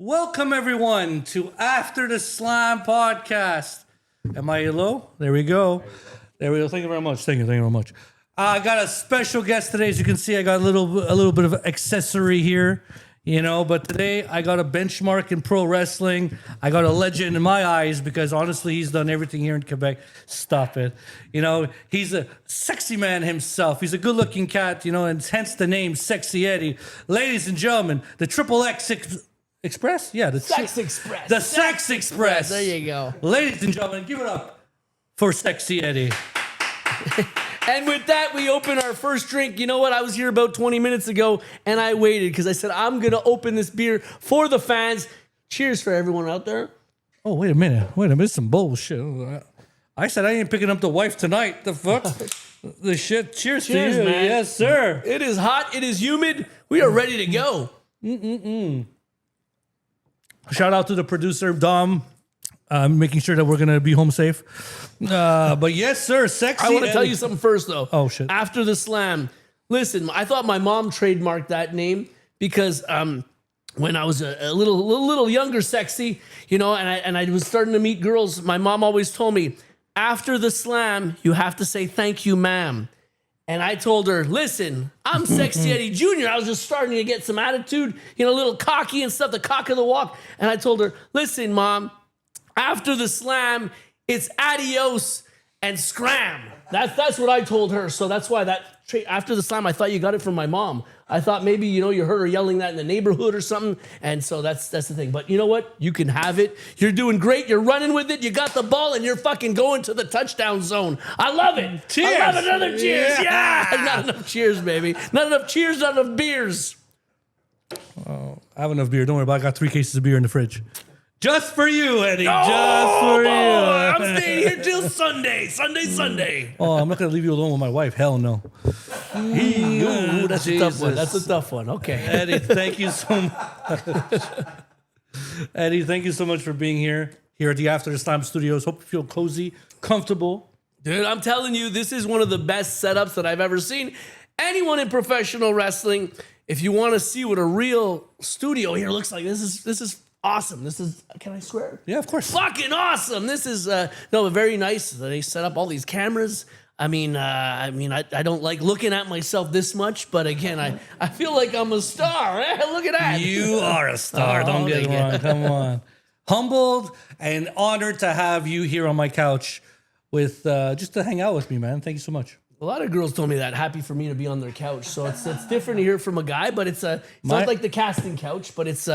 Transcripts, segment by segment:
Welcome everyone to After the Slam podcast. Am I low? There we go. There we go. Thank you very much. Thank you very much. I got a special guest today. As you can see, I got a little bit of accessory here, but today I got a benchmark in pro wrestling. I got a legend in my eyes because honestly, he's done everything here in Quebec. Stop it. He's a sexy man himself. He's a good looking cat, and hence the name SeXXXy Eddy. Ladies and gentlemen, the XXXY Express? Yeah, the SeXXXy. The SeXXXy. There you go. Ladies and gentlemen, give it up for SeXXXy Eddy. And with that, we open our first drink. You know what? I was here about 20 minutes ago, and I waited because I said, I'm going to open this beer for the fans. Cheers for everyone out there. Oh, wait a minute. Some bullshit. I said I ain't picking up the wife tonight. The fuck? The shit. Cheers to you. Man. Yes, sir. It is hot. It is humid. We are ready to go. Shout out to the producer, Dom, making sure that we're going to be home safe. But yes, sir, SeXXXy I want to Eddy. tell you something first, though. Oh, shit. After the slam, listen, I thought my mom trademarked that name because when I was a little younger, sexy, and I was starting to meet girls, my mom always told me, after the slam, you have to say thank you, ma'am. And I told her, listen, I'm SeXXXy Eddy Jr. I was just starting to get some attitude, a little cocky and stuff, the cock of the walk. And I told her, listen, Mom, after the slam, it's adios and scram. That's what I told her. So that's why after the slam, I thought you got it from my mom. I thought maybe, you heard her yelling that in the neighborhood or something. And so that's the thing. But you know what? You can have it. You're doing great. You're running with it. You got the ball and you're fucking going to the touchdown zone. I love it. Cheers. I love another cheers. Yeah. Not enough cheers, baby. Not enough cheers, not enough beers. Oh, I have enough beer. Don't worry about it. I got 3 cases of beer in the fridge. Just for you, Eddie. Just for you. I'm staying here till Sunday. Sunday. Oh, I'm not going to leave you alone with my wife. Hell no. Ooh, that's a tough one. That's a tough one. Okay. Eddie, thank you so much. Eddie, thank you so much for being here at the After the Slam Studios. Hope you feel cozy, comfortable. Dude, I'm telling you, this is one of the best setups that I've ever seen. Anyone in professional wrestling, if you want to see what a real studio here looks like, this is awesome. This is, can I swear? Yeah, of course. Fucking awesome. This is, very nice. They set up all these cameras. I don't like looking at myself this much, but again, I feel like I'm a star. Look at that. You are a star. Don't get me wrong. Come on. Humbled and honored to have you here on my couch with just to hang out with me, man. Thank you so much. A lot of girls told me that, happy for me to be on their couch. So it's different to hear from a guy, but it's not like the casting couch, but it's,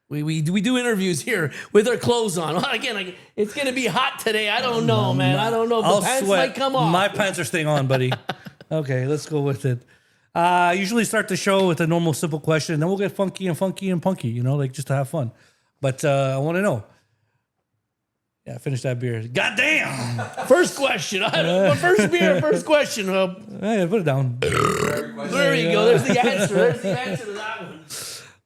We do interviews here with our clothes on. Again, it's going to be hot today. I don't know, man. I don't know if the pants might come off. My pants are staying on, buddy. Okay, let's go with it. I usually start the show with a normal, simple question, and then we'll get funky and punky, just to have fun. But I want to know. Yeah, finish that beer. Goddamn! First question. First beer, first question. Hey, put it down. There you go. There's the answer. There's the answer to that one.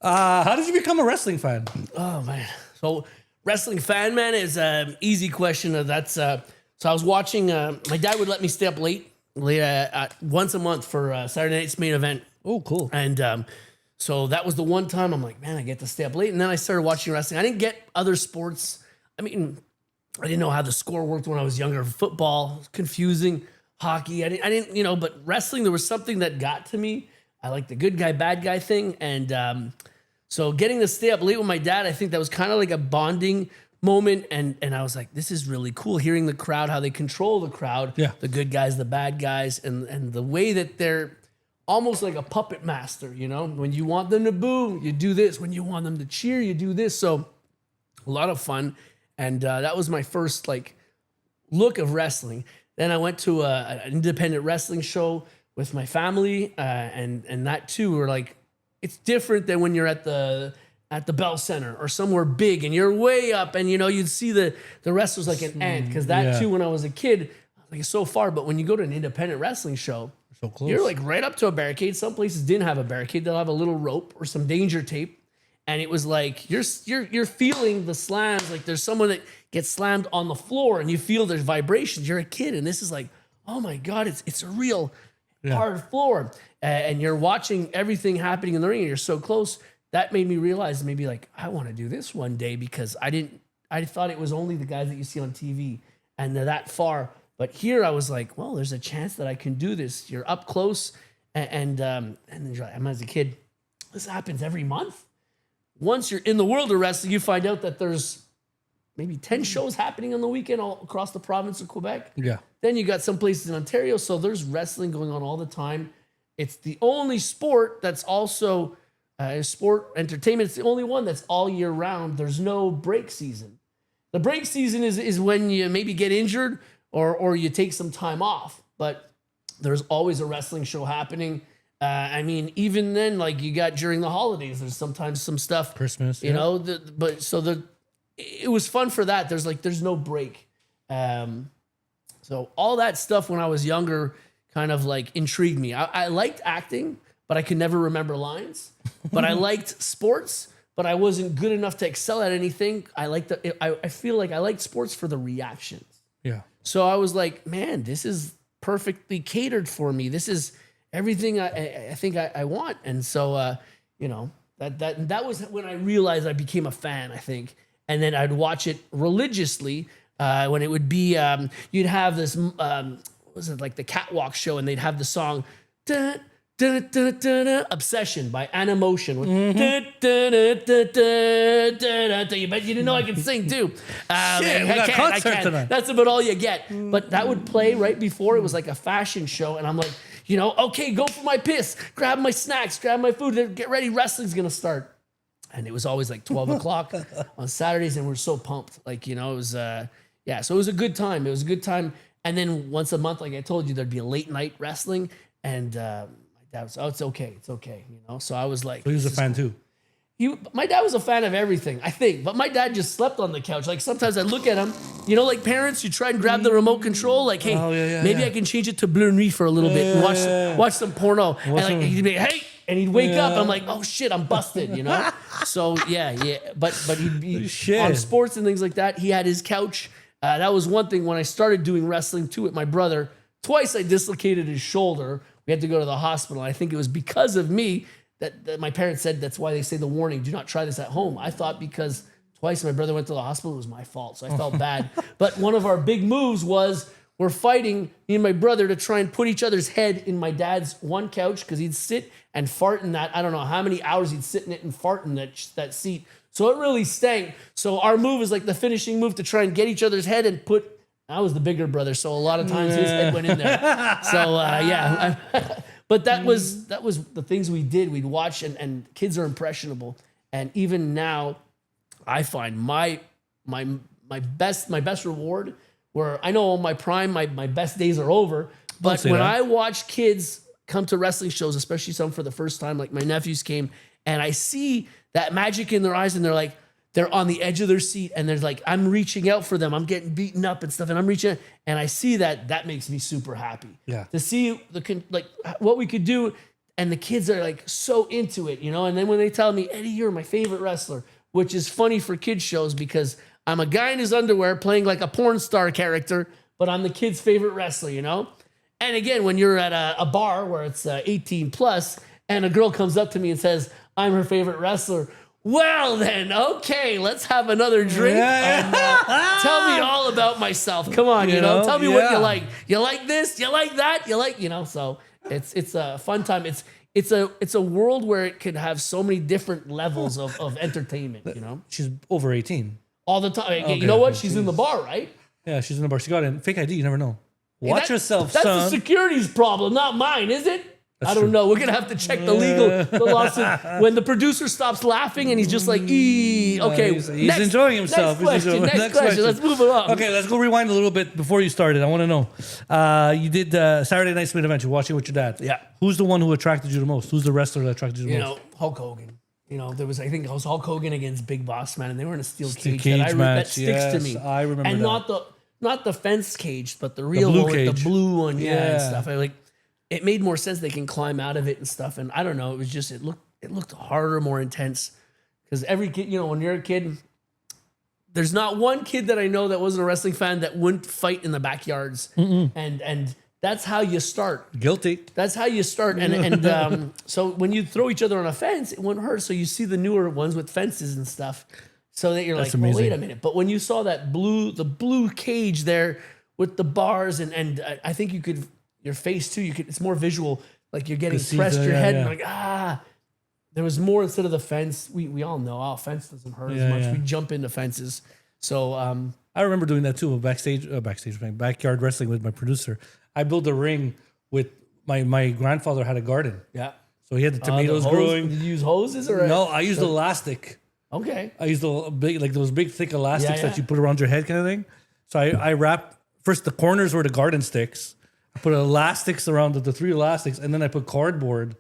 How did you become a wrestling fan? Oh, man. So wrestling fan, man, is an easy question. So I was watching, my dad would let me stay up late once a month for Saturday night's main event. Oh, cool. And so that was the one time I'm like, man, I get to stay up late. And then I started watching wrestling. I didn't get other sports. I didn't know how the score worked when I was younger. Football was confusing. Hockey, I didn't, but wrestling, there was something that got to me. I like the good guy, bad guy thing. And so getting to stay up late with my dad, I think that was kind of like a bonding moment. And I was like, this is really cool. Hearing the crowd, how they control the crowd, the good guys, the bad guys, and the way that they're almost like a puppet master, When you want them to boo, you do this. When you want them to cheer, you do this. So a lot of fun. And that was my first look of wrestling. Then I went to an independent wrestling show with my family, and that too, we're like, it's different than when you're at the Bell Center or somewhere big and you're way up and you'd see the wrestlers like an ant, because that too, when I was a kid, I was like, it's so far. But when you go to an independent wrestling show, so close. You're like right up to a barricade. Some places didn't have a barricade; they'll have a little rope or some danger tape. And it was like you're feeling the slams, like there's someone that gets slammed on the floor and you feel there's vibrations. You're a kid, and this is like, oh my God, it's a real hard floor. And you're watching everything happening in the ring, and you're so close. that made me realize maybe like I want to do this one day because I thought it was only the guys that you see on TV and they're that far. But here I was like, well, there's a chance that I can do this. You're up close. And then you're like, as a kid, this happens every month. Once you're in the world of wrestling, you find out that there's maybe 10 shows happening on the weekend all across the province of Quebec. Yeah. Then you got some places in Ontario. So there's wrestling going on all the time. It's the only sport that's also sport entertainment. It's the only one that's all year round. There's no break season. The break season is when you maybe get injured or you take some time off. But there's always a wrestling show happening. I mean, even then, like you got during the holidays, there's sometimes some stuff. Christmas, you know. It was fun for that. There's no break. So all that stuff when I was younger kind of like intrigued me. I liked acting, but I could never remember lines. But I liked sports, but I wasn't good enough to excel at anything. I feel like I liked sports for the reactions. Yeah. So I was like, man, this is perfectly catered for me. This is everything I think I want. And so, that was when I realized I became a fan, I think. And then I'd watch it religiously when it would be, you'd have this, what was it, like the catwalk show, and they'd have the song, dun, dun, dun, dun, dun, Obsession by Animotion. You bet you didn't know I could sing too. Shit, we got concert tonight. That's about all you get. But that would play right before it was like a fashion show. And I'm like, okay, go for my piss, grab my snacks, grab my food, get ready, wrestling's gonna start. And it was always like 12 o'clock on Saturdays, and we're so pumped. Like, it was, so it was a good time. It was a good time. And then once a month, like I told you, there'd be a late night wrestling, and my dad was, it's okay. So I was like, So he was a fan too. My dad was a fan of everything, I think, but my dad just slept on the couch. Like sometimes I look at him, like parents, you try and grab the remote control, like, hey, maybe I can change it to Bleu Nuit for a little bit and watch some porno. And like he'd be like, hey, and he'd wake up. I'm like, oh shit, I'm busted, So but he'd be on sports and things like that. He had his couch. That was one thing when I started doing wrestling too with my brother. Twice I dislocated his shoulder. We had to go to the hospital. I think it was because of me that my parents said that's why they say the warning, do not try this at home. I thought because twice my brother went to the hospital, it was my fault. So I felt bad. But one of our big moves was we're fighting, me and my brother, to try and put each other's head in my dad's one couch because he'd sit and fart in that. I don't know how many hours he'd sit in it and fart in that seat. So it really stank. So our move is like the finishing move to try and get each other's head and put. I was the bigger brother, so a lot of times his head went in there. So but that was the things we did. We'd watch, and kids are impressionable. And even now, I find my best reward, where I know on my prime, my best days are over. But when I watch kids come to wrestling shows, especially some for the first time, like my nephews came, and I see that magic in their eyes, and they're on the edge of their seat, and there's like, I'm reaching out for them. I'm getting beaten up and stuff, and I'm reaching out, and I see that makes me super happy. Yeah. To see what we could do, and the kids are like so into it, And then when they tell me, Eddie, you're my favorite wrestler, which is funny for kids shows because I'm a guy in his underwear playing like a porn star character, but I'm the kid's favorite wrestler, And again, when you're at a bar where it's 18 plus, and a girl comes up to me and says, I'm her favorite wrestler. Well then, okay, let's have another drink and tell me all about myself. Come on, tell me what you like. You like this? You like that? You like, So it's a fun time. It's a world where it could have so many different levels of entertainment. She's over 18 all the time. Okay, you know what? She's in the bar, right? Yeah, she's in the bar. She got in fake ID. You never know. Watch yourself, that's son. That's the security's problem, not mine, is it? I don't know. We're going to have to check the lawsuit. When the producer stops laughing and he's just like, okay. He's enjoying himself. Next question. Let's move along. Okay, let's go rewind a little bit before you started. I want to know. You did Saturday Night's Main Event. You're watching with your dad. Yeah. Who's the one who attracted you the most? Who's the wrestler that attracted you the most? Hulk Hogan. There was, I think it was Hulk Hogan against Big Boss Man, and they were in a steel cage. Match, that sticks to me. I remember and that. not the fence cage, but the real one with the blue one. And stuff. It made more sense. They can climb out of it and stuff. And I don't know. It was just, it looked harder, more intense. Because every kid, when you're a kid, there's not one kid that I know that wasn't a wrestling fan that wouldn't fight in the backyards and that's how you start. Guilty. That's how you start. And so when you throw each other on a fence, it wouldn't hurt. So you see the newer ones with fences and stuff. So that you're That's like, well, amazing. wait a minute. But when you saw the blue cage there with the bars, and I think you could, your face too, it's more visual. Like you're getting pressed your head and like, there was more instead of the fence. We all know, fence doesn't hurt as much. Yeah. We jump into fences. So I remember doing that too, backyard wrestling with my producer. I built a ring with my grandfather had a garden. yeah. So he had the tomatoes hose, growing. Did you use hoses or? No, I used elastic. Okay. I used a big, like those big thick elastics Yeah, that you put around your head kind of thing. So I wrapped, first the corners were the garden sticks. I put elastics around the 3 elastics, and then I put cardboard,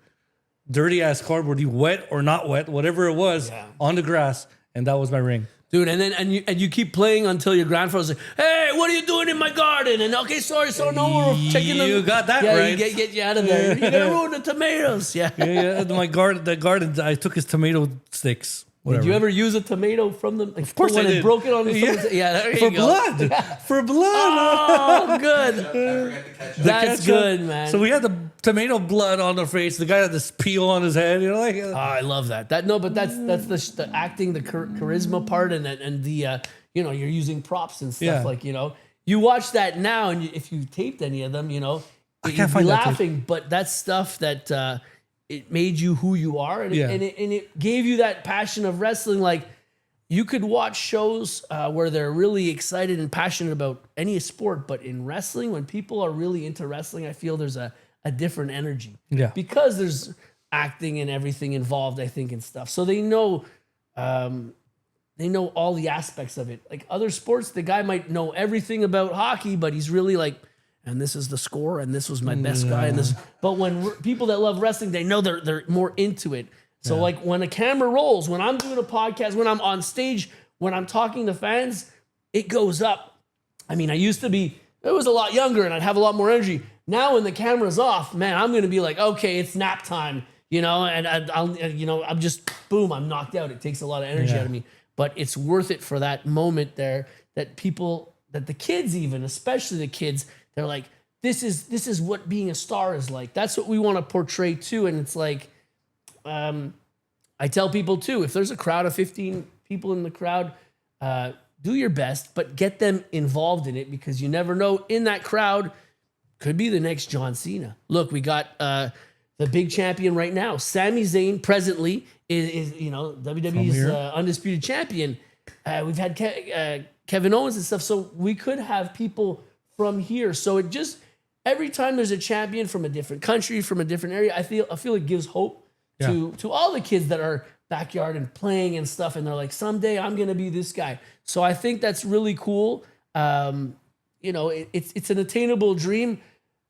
dirty ass cardboard, you wet or not wet, whatever it was, on the grass. And that was my ring. Dude, and then and you keep playing until your grandfather's like, "Hey, what are you doing in my garden?" And okay, sorry, so no, we're checking them. You got that yeah, right. You get you out of there. You're gonna ruin the tomatoes. Yeah. Yeah. The garden, I took his tomato sticks. Whatever. Did you ever use a tomato from them? Like, Of course I did. Broke it on the there For you go. blood. For blood. Oh, good. I forgot to catch up. That's good, man. So we had the tomato blood on the face. The guy had this peel on his head. You know, like Oh, I love that. But that's the acting, the charisma part, and the you're using props and stuff Yeah. like you watch that now, and if you taped any of them, I you'd can't be find that tape. laughing. But that's stuff that it made you who you are, and, Yeah. it gave you that passion of wrestling. Like you could watch shows where they're really excited and passionate about any sport, but in wrestling, when people are really into wrestling, I feel there's a different energy. Yeah. Because there's acting and everything involved, I think, and stuff. So they know all the aspects of it. Like other sports, the guy might know everything about hockey, but he's really like, and this is the score, and this was my best guy, and this. But when people that love wrestling, they know they're more into it. So like when a camera rolls, when I'm doing a podcast, when I'm on stage, when I'm talking to fans, it goes up. I mean, I used to be, I was a lot younger and I'd have a lot more energy. Now when the camera's off, man, I'm going to be like, okay, it's nap time, and I'm just, boom, I'm knocked out. It takes a lot of energy out of me, but it's worth it for that moment there that the kids even, especially the kids, they're like, this is what being a star is like. That's what we want to portray too. And it's like, I tell people too, if there's a crowd of 15 people in the crowd, do your best, but get them involved in it because you never know. In that crowd could be the next John Cena. Look, we got the big champion right now. Sami Zayn presently is WWE's undisputed champion. We've had Kevin Owens and stuff, so we could have people from here. So it just every time there's a champion from a different country, from a different area, I feel it gives hope to all the kids that are backyard and playing and stuff, and they're like, someday I'm gonna be this guy. So I think that's really cool. It's an attainable dream.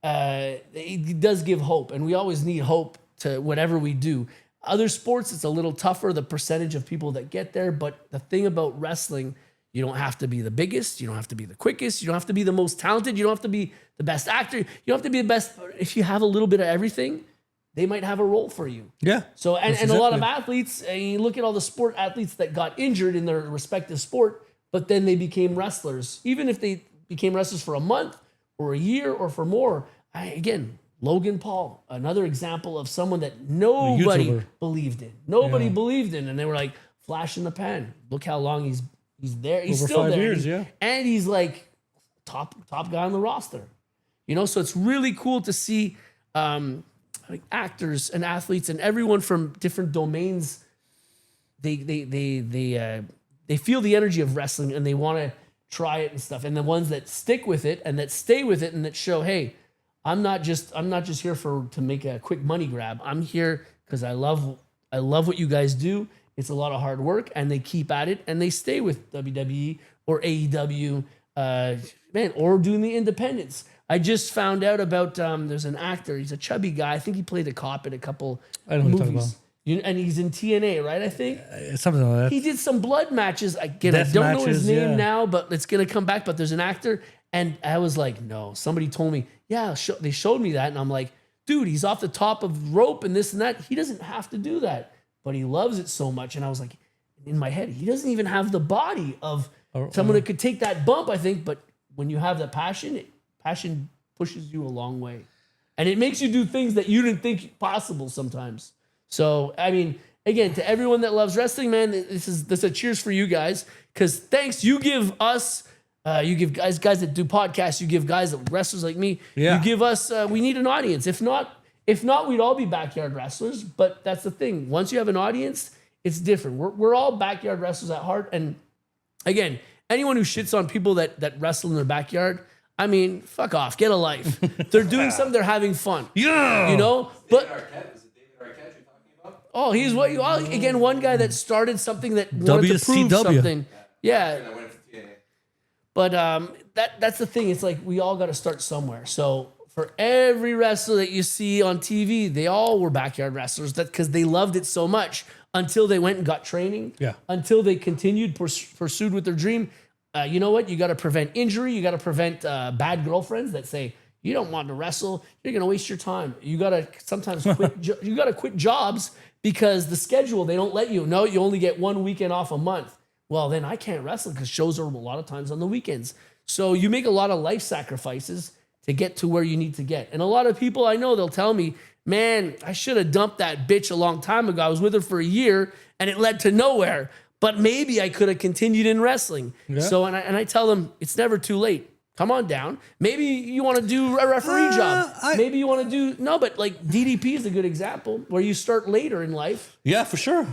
It does give hope, and we always need hope to whatever we do. Other sports, it's a little tougher, the percentage of people that get there, but the thing about wrestling, you don't have to be the biggest, you don't have to be the quickest, you don't have to be the most talented, you don't have to be the best actor, you don't have to be the best. If you have a little bit of everything, they might have a role for you. Yeah. So, and a lot of athletes, and you look at all the sport athletes that got injured in their respective sport, but then they became wrestlers. Even if they became wrestlers for a month or a year or for more. Again, Logan Paul, another example of someone that nobody believed in. Nobody believed in. And they were like, flash in the pan. Look how long he's there. He's Over still 5 there. years, And he's like top guy on the roster. So it's really cool to see like actors and athletes and everyone from different domains. They feel the energy of wrestling and they want to try it and stuff. And the ones that stick with it and that stay with it and that show, hey, I'm not just here to make a quick money grab. I'm here because I love what you guys do. It's a lot of hard work, and they keep at it and they stay with WWE or AEW, or doing the independents. I just found out about there's an actor. He's a chubby guy. I think he played a cop in a couple movies. And he's in TNA, right? I think Something like that. he did some blood matches. Again, I Death don't know his matches, name yeah. now, but it's gonna come back. But there's an actor, and I was like, no. Somebody told me, yeah. They showed me that, and I'm like, dude, he's off the top of rope and this and that. He doesn't have to do that, but he loves it so much. And I was like, in my head, he doesn't even have the body of someone that could take that bump. I think, but when you have that passion pushes you a long way. And it makes you do things that you didn't think possible sometimes. So, I mean, again, to everyone that loves wrestling, man, this is a cheers for you guys. Because thanks, you give us, you give guys that do podcasts, you give guys that wrestlers like me, you give us, we need an audience. If not, we'd all be backyard wrestlers. But that's the thing. Once you have an audience, it's different. We're all backyard wrestlers at heart. And again, anyone who shits on people that wrestle in their backyard, I mean, fuck off. Get a life. They're doing something. They're having fun. Yeah. You know? But David Arquette, was it David Arquette you're talking about? oh, he's again, one guy that started something that wanted to prove WCW. something. Yeah. And I went for TNA. But that's the thing. It's like we all got to start somewhere. So for every wrestler that you see on TV, they all were backyard wrestlers because they loved it so much until they went and got training. Yeah. Until they continued, pursued with their dream. You know what? You got to prevent injury. You got to prevent bad girlfriends that say, you don't want to wrestle. You're going to waste your time. You got to sometimes quit. You got to quit jobs because the schedule, they don't let you. No, you only get 1 weekend off a month. Well, then I can't wrestle because shows are a lot of times on the weekends. So you make a lot of life sacrifices to get to where you need to get. And a lot of people I know, they'll tell me, man, I should have dumped that bitch a long time ago. I was with her for a year and it led to nowhere. But maybe I could have continued in wrestling. Yeah. So, and I tell them, it's never too late. Come on down. Maybe you want to do a referee job. Maybe you want to do, but like DDP is a good example where you start later in life. Yeah, for sure.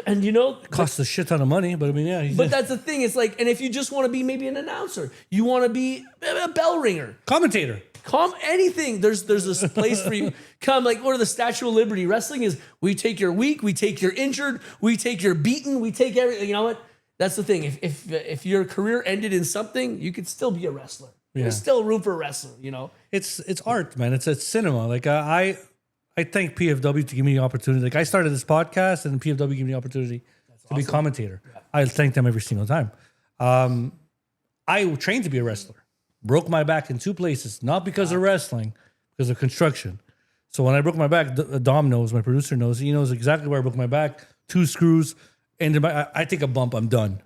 And you know. It costs a shit ton of money, but I mean, yeah. But that's the thing. It's like, and if you just want to be maybe an announcer, you want to be a bell ringer. Commentator. Come anything. There's this place for you. Come like what are the Statue of Liberty? Wrestling is we take your weak, we take your injured, we take your beaten, we take everything. You know what? That's the thing. If your career ended in something, you could still be a wrestler. Yeah. There's still room for a wrestler. You know, it's art, man. It's cinema. Like I thank PFW to give me the opportunity. Like I started this podcast, and PFW gave me the opportunity to be commentator. Yeah. I thank them every single time. I trained to be a wrestler. Broke my back in 2 places, not because of wrestling, because of construction. So when I broke my back, Dom knows, my producer knows, he knows exactly where I broke my back. 2 screws, and I take a bump, I'm done.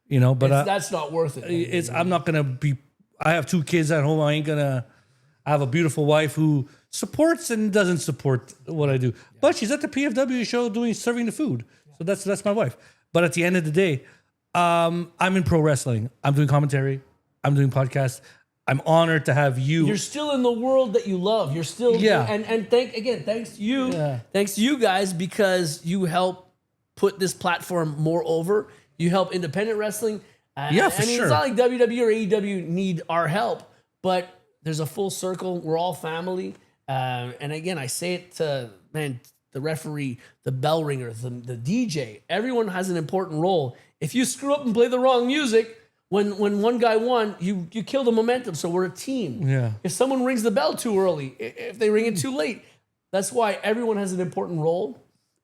You know, but that's not worth it. I'm not gonna be. I have 2 kids at home. I have a beautiful wife who supports and doesn't support what I do, but she's at the PFW show serving the food. So that's my wife. But at the end of the day, I'm in pro wrestling. I'm doing commentary. I'm doing podcasts. I'm honored to have you. You're still in the world that you love. You're still and thanks to you. Yeah. Thanks to you guys because you help put this platform more over. You help independent wrestling. For sure. It's not like WWE or AEW need our help, but there's a full circle. We're all family. And again, I say it to the referee, the bell ringer, the DJ. Everyone has an important role. If you screw up and play the wrong music, when one guy won, you kill the momentum. So we're a team. Yeah. If someone rings the bell too early, if they ring it too late, that's why everyone has an important role.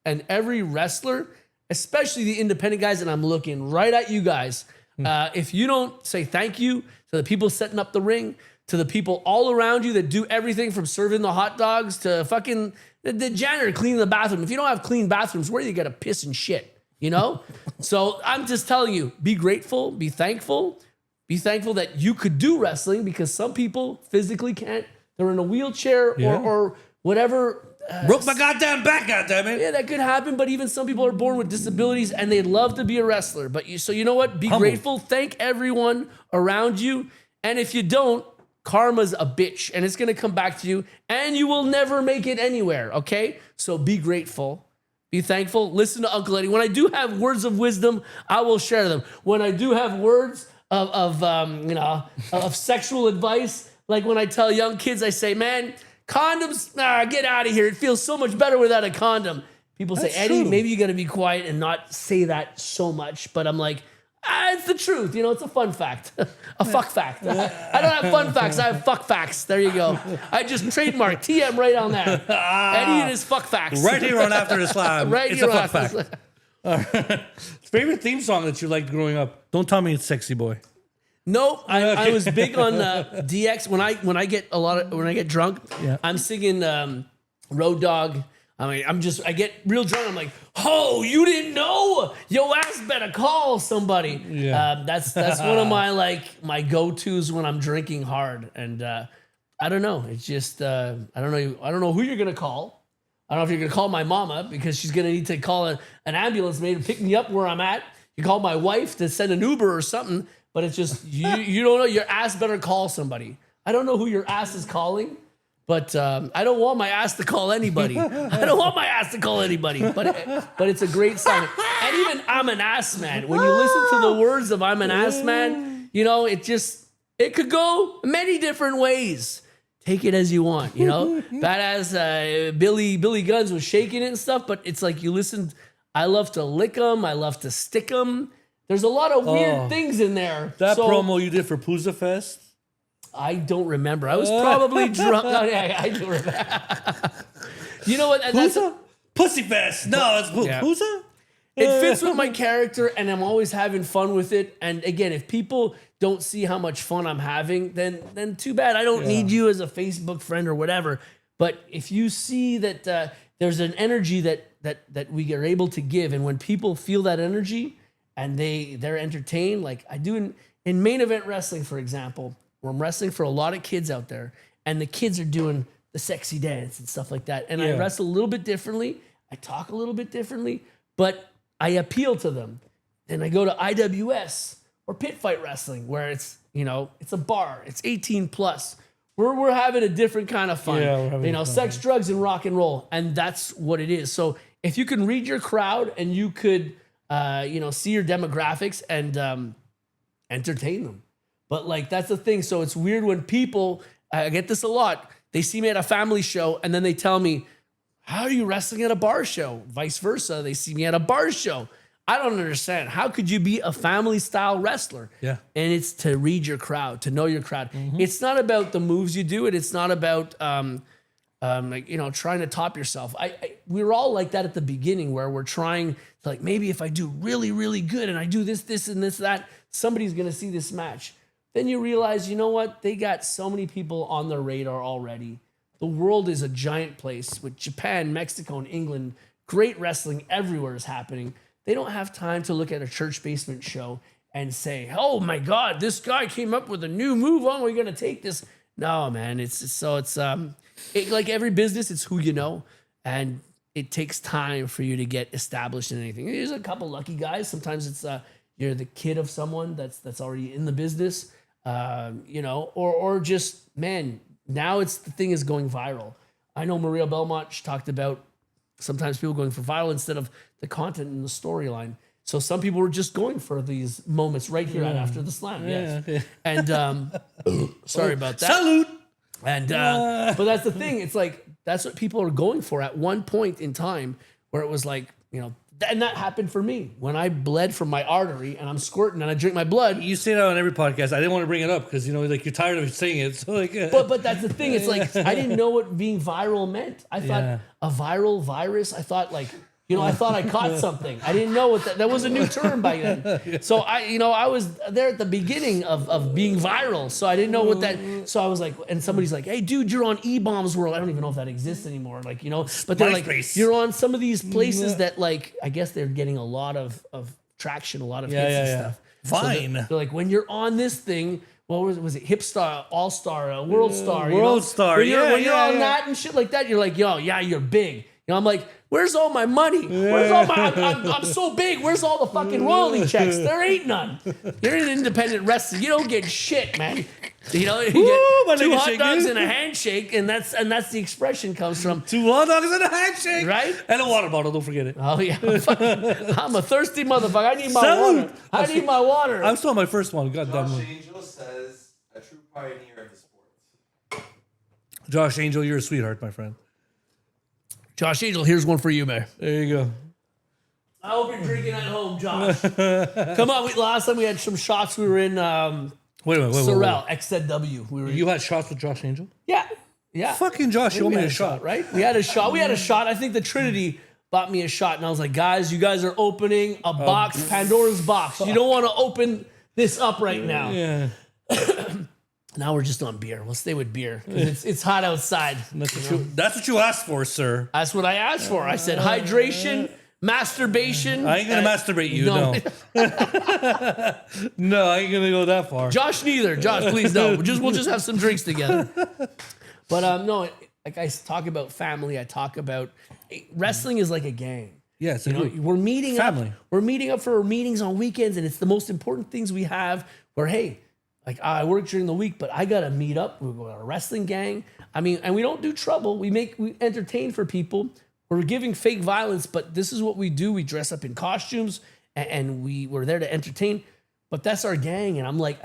And every wrestler, especially the independent guys, and I'm looking right at you guys, if you don't say thank you to the people setting up the ring, to the people all around you that do everything from serving the hot dogs to fucking the janitor cleaning the bathroom. If you don't have clean bathrooms, where do you get to piss and shit? You know? So I'm just telling you, be grateful, be thankful that you could do wrestling because some people physically can't. They're in a wheelchair or whatever. Broke my goddamn back, goddammit. Yeah, that could happen, but even some people are born with disabilities and they'd love to be a wrestler. But so you know what? Be grateful. Thank everyone around you. And if you don't, karma's a bitch and it's going to come back to you and you will never make it anywhere, okay? So be grateful. Be thankful. Listen to Uncle Eddie. When I do have words of wisdom, I will share them. When I do have words of sexual advice, like when I tell young kids, I say, man, condoms, get out of here. It feels so much better without a condom. People say, Eddie, maybe you got to be quiet and not say that so much. But I'm like, it's the truth. You know, it's a fun fact. A fuck fact. I don't have fun facts. I have fuck facts. There you go. I just trademarked TM right on there. Eddie and his fuck facts. Right here on After the Slam. Right it's here a fuck fact. Favorite theme song that you liked growing up? Don't tell me it's Sexy Boy. No, I was big on DX. When I get drunk, I'm singing Road Dog. I mean, I get real drunk. I'm like, oh, you didn't know? Yo ass better call somebody. Yeah. That's one of my my go-tos when I'm drinking hard. And I don't know. It's just I don't know. I don't know who you're gonna call. I don't know if you're gonna call my mama because she's gonna need to call an ambulance maybe to pick me up where I'm at. You call my wife to send an Uber or something. But it's just you don't know. Your ass better call somebody. I don't know who your ass is calling, but I don't want my ass to call anybody. I don't want my ass to call anybody. But it's a great song. And even I'm an ass man. When you listen to the words of I'm an ass man, you know it could go many different ways. Take it as you want. You know, badass Billy Guns was shaking it and stuff. But it's like you listen. I love to lick them. I love to stick them. There's a lot of weird things in there. That promo you did for Pooza Fest? I don't remember. I was probably drunk. Oh, yeah, I do remember. You know what? Pooza? Pussy Fest. No, it's Pooza? It fits with my character, and I'm always having fun with it. And again, if people don't see how much fun I'm having, then too bad. I don't need you as a Facebook friend or whatever. But if you see that there's an energy that we are able to give, and when people feel that energy, and they're entertained, like I do in main event wrestling, for example, where I'm wrestling for a lot of kids out there, and the kids are doing the sexy dance and stuff like that. And I wrestle a little bit differently. I talk a little bit differently, but I appeal to them. Then I go to IWS or pit fight wrestling, where it's a bar, it's 18 plus. We're having a different kind of fun. Yeah, we're having fun. Sex, drugs, and rock and roll, and that's what it is. So if you can read your crowd and you could see your demographics and entertain them. But like, that's the thing. So it's weird when people, I get this a lot. They see me at a family show and then they tell me, how are you wrestling at a bar show? Vice versa. They see me at a bar show. I don't understand. How could you be a family style wrestler? Yeah. And it's to read your crowd, to know your crowd. Mm-hmm. It's not about the moves you do. It's not about, trying to top yourself. We were all like that at the beginning, where we're trying to, like, maybe if I do really, really good and I do this, and this, that, somebody's going to see this match. Then you realize, you know what? They got so many people on their radar already. The world is a giant place with Japan, Mexico, and England. Great wrestling everywhere is happening. They don't have time to look at a church basement show and say, oh my God, this guy came up with a new move. Oh, we're going to take this. No, man. It's like every business, it's who you know, and it takes time for you to get established in anything. There's a couple lucky guys. Sometimes it's you're the kid of someone that's already in the business, or just, man, now the thing is going viral. I know Maria Belmont, she talked about sometimes people going for viral instead of the content and the storyline. So some people were just going for these moments right here right after the slam. Yes. Yeah. And sorry about that. Salute. And but that's the thing. It's like that's what people are going for at one point in time, where it was like, and that happened for me when I bled from my artery and I'm squirting and I drink my blood. You say that on every podcast. I didn't want to bring it up because you're tired of saying it. So but that's the thing. It's like I didn't know what being viral meant. I thought a viral virus. I thought I thought I caught something. I didn't know what that was a new term by then. So I was there at the beginning of being viral. So I didn't know what that. So I was like, and somebody's like, hey, dude, you're on E-Bombs World. I don't even know if that exists anymore. But they're like, you're on some of these places that, like, I guess they're getting a lot of traction, a lot of hits and stuff. Fine. So they're like, when you're on this thing, what was it? Hipstar, All Star, World Star. World Star. When you're on that and shit like that, you're like, yo, yeah, you're big. I'm like, where's all my money? Where's all my? I'm so big. Where's all the fucking royalty checks? There ain't none. You're an independent wrestler. You don't get shit, man. You get 2 hot dogs and a handshake, and that's the expression comes from 2 hot dogs and a handshake, right? And a water bottle. Don't forget it. Oh yeah, I'm a thirsty motherfucker. I need my water. I need my water. I'm still on my first one. God damn it. Josh Angel says a true pioneer of the sport. Josh Angel, you're a sweetheart, my friend. Josh Angel, here's one for you, man. There you go. I hope you're drinking at home, Josh. Come on, last time we had some shots. We were in wait. Sorel, XZW. You had shots with Josh Angel? Yeah. Fucking Josh, you owe me a shot. Right? We had a shot. I think the Trinity bought me a shot, and I was like, guys, you guys are opening a box, Pandora's box. You don't want to open this up right now. Yeah. Now we're just on beer. We'll stay with beer because it's hot outside. That's what you asked for, sir. That's what I asked for. I said hydration, Masturbation. I ain't gonna masturbate you. No. No, I ain't gonna go that far. Josh neither. Josh, please no. We'll just have some drinks together. But no, like I talk about family. I talk about wrestling is like a gang. Yes, You know, we're meeting Family. up. We're meeting up for meetings on weekends, and it's the most important things we have. Where hey, like I work during the week, but I gotta meet up. We're going to a wrestling gang. I mean, and we don't do trouble. We entertain for people. We're giving fake violence, but this is what we do. We dress up in costumes, and we're there to entertain. But that's our gang, and I'm like,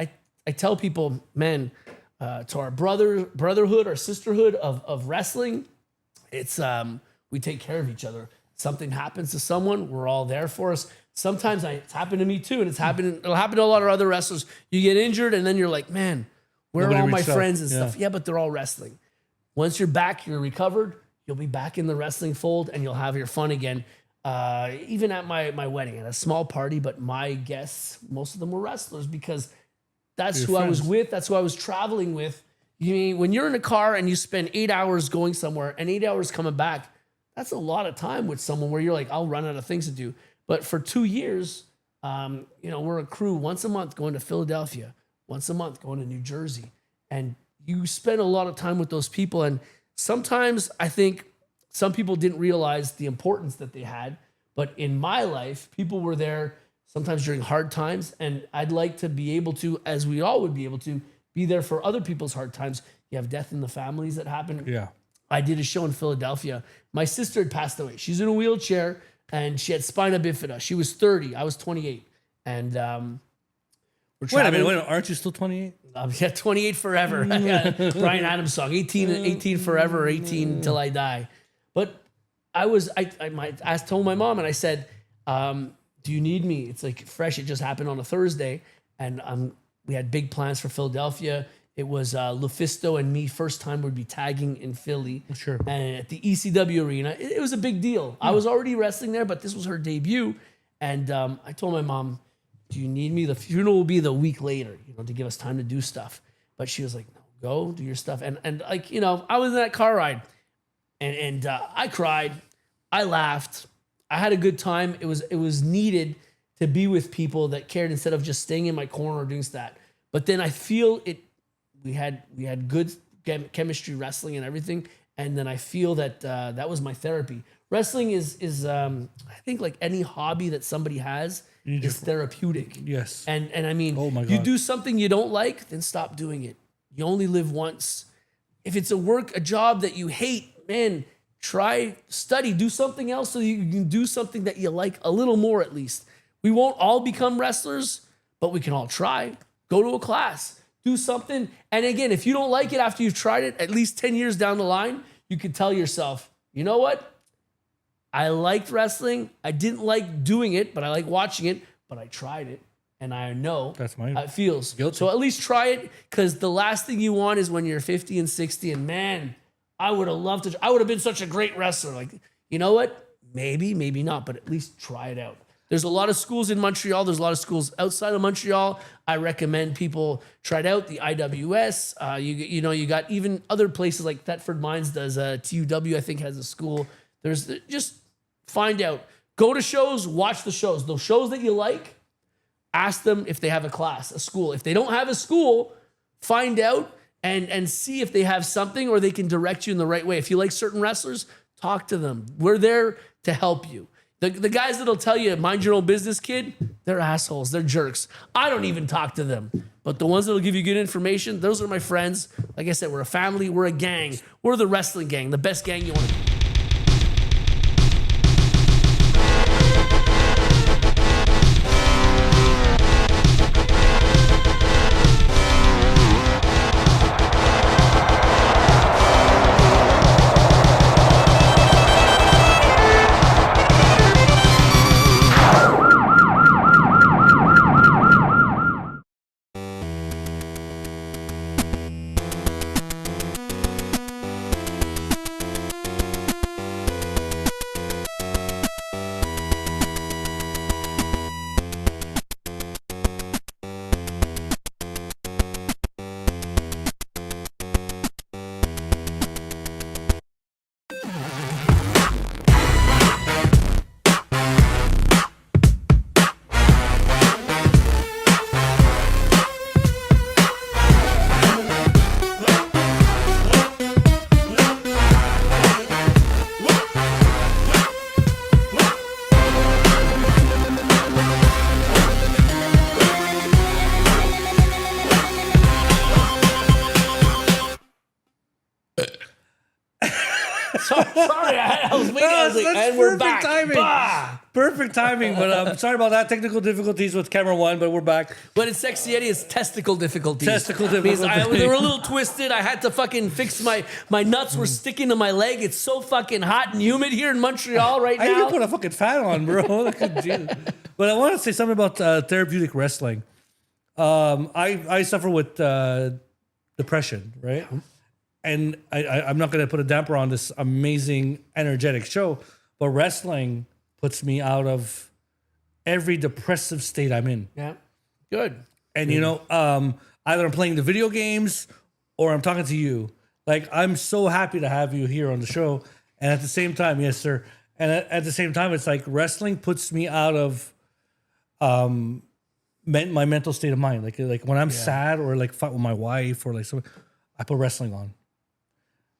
I tell people, man, to our brotherhood, our sisterhood of wrestling, it's we take care of each other. Something happens to someone, we're all there for us. Sometimes it's happened to me too, and it'll happen to a lot of other wrestlers. You get injured, and then you're like, man, where Nobody are all my reached out. friends and Yeah. stuff? Yeah, but they're all wrestling. Once you're back, you're recovered, you'll be back in the wrestling fold, and you'll have your fun again. Even at my wedding, at a small party, but my guests, most of them were wrestlers because that's Your who I was friends. with. That's who I was traveling with. You mean when you're in a car and you spend 8 hours going somewhere and 8 hours coming back, that's a lot of time with someone where you're like, I'll run out of things to do. But for 2 years, we're a crew once a month going to Philadelphia, once a month going to New Jersey. And you spend a lot of time with those people. And sometimes I think some people didn't realize the importance that they had. But in my life, people were there sometimes during hard times. And I'd like to be able to, as we all would be able to, be there for other people's hard times. You have death in the families that happen. Yeah. I did a show in Philadelphia. My sister had passed away. She's in a wheelchair and she had spina bifida. She was 30. I was 28. And we're Wait a traveling. minute. Aren't you still 28? Yeah, 28 forever. Brian Adams song, 18 forever, 18 till I die. But I told my mom and I said, do you need me? It's like fresh. It just happened on a Thursday. And we had big plans for Philadelphia. It was Lufisto and me, first time we'd be tagging in Philly. Sure. And at the ECW arena, it was a big deal. I was already wrestling there, but this was her debut. And I told my mom, do you need me? The funeral will be the week later, to give us time to do stuff. But she was like, no, go do your stuff. And I was in that car ride and I cried. I laughed. I had a good time. It was needed to be with people that cared instead of just staying in my corner or doing that. But then I feel it. We had good chemistry, wrestling and everything, and then I feel that that was my therapy. Wrestling is I think like any hobby that somebody has is therapeutic. Yes. And I mean, Oh my you God. do something you don't like, then stop doing it. You only live once. If it's a job that you hate, man, study, do something else so you can do something that you like a little more at least. We won't all become wrestlers, but we can all try. Go to a class. Do something. And again, if you don't like it after you've tried it, at least 10 years down the line, you can tell yourself, you know what? I liked wrestling. I didn't like doing it, but I like watching it, but I tried it. And I know That's my how it feels. guilty. So at least try it, because the last thing you want is when you're 50 and 60 and man, I would have been such a great wrestler. Like, you know what? Maybe, maybe not, but at least try it out. There's a lot of schools in Montreal. There's a lot of schools outside of Montreal. I recommend people try it out. The IWS. You got even other places like Thetford Mines does. TUW I think has a school. Just find out. Go to shows. Watch the shows. Those shows that you like. Ask them if they have a class, a school. If they don't have a school, find out and see if they have something or they can direct you in the right way. If you like certain wrestlers, talk to them. We're there to help you. The guys that'll tell you, mind your own business, kid, they're assholes. They're jerks. I don't even talk to them. But the ones that'll give you good information, those are my friends. Like I said, we're a family. We're a gang. We're the wrestling gang, the best gang you want to be. Sorry, I was waiting. I was like, That's and we're perfect back. timing. Bah! Perfect timing, but I'm sorry about that. Technical difficulties with camera one, but we're back. But it's SeXXXy Eddy, it's testicle difficulties. Testicle Means difficulties. they were a little twisted. I had to fucking fix my nuts were sticking to my leg. It's so fucking hot and humid here in Montreal right I even now. put a fucking fan on, bro. Jesus. But I want to say something about therapeutic wrestling. I suffer with depression, right? And I'm not going to put a damper on this amazing, energetic show, but wrestling puts me out of every depressive state I'm in. Yeah. Good. And, you know, either I'm playing the video games or I'm talking to you. Like, I'm so happy to have you here on the show. And at the same time, yes, sir. And at the same time, it's like wrestling puts me out of my mental state of mind. Like when I'm sad or like fight with my wife or like something, I put wrestling on.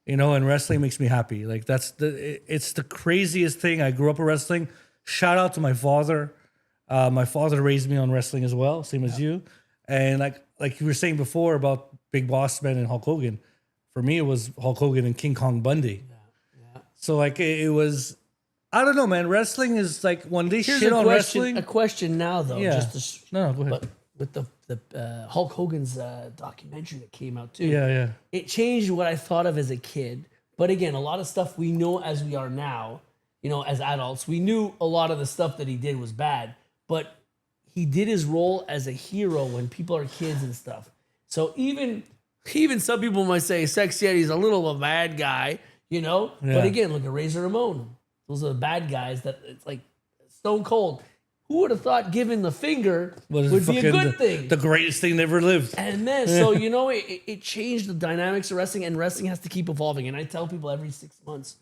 You know, and wrestling makes me happy. Like it's the craziest thing. I grew up with wrestling. Shout out to my father. My father raised me on wrestling as well, same as you. And like you were saying before about Big Boss Man and Hulk Hogan, for me it was Hulk Hogan and King Kong Bundy. Yeah. So like it was, I don't know, man. Wrestling is like when they shit on wrestling. A question now though. Yeah. No, go ahead. But with the Hulk Hogan's documentary that came out too. Yeah. It changed what I thought of as a kid. But again, a lot of stuff we know as we are now, you know, as adults, we knew a lot of the stuff that he did was bad. But he did his role as a hero when people are kids and stuff. So even some people might say SeXXXy Eddy's a little of a bad guy, you know? Yeah. But again, look at Razor Ramon. Those are the bad guys that it's like stone cold. Who would have thought giving the finger would be a good thing? The greatest thing that ever lived. And then, so, you know, it changed the dynamics of wrestling, and wrestling has to keep evolving. And I tell people every 6 months,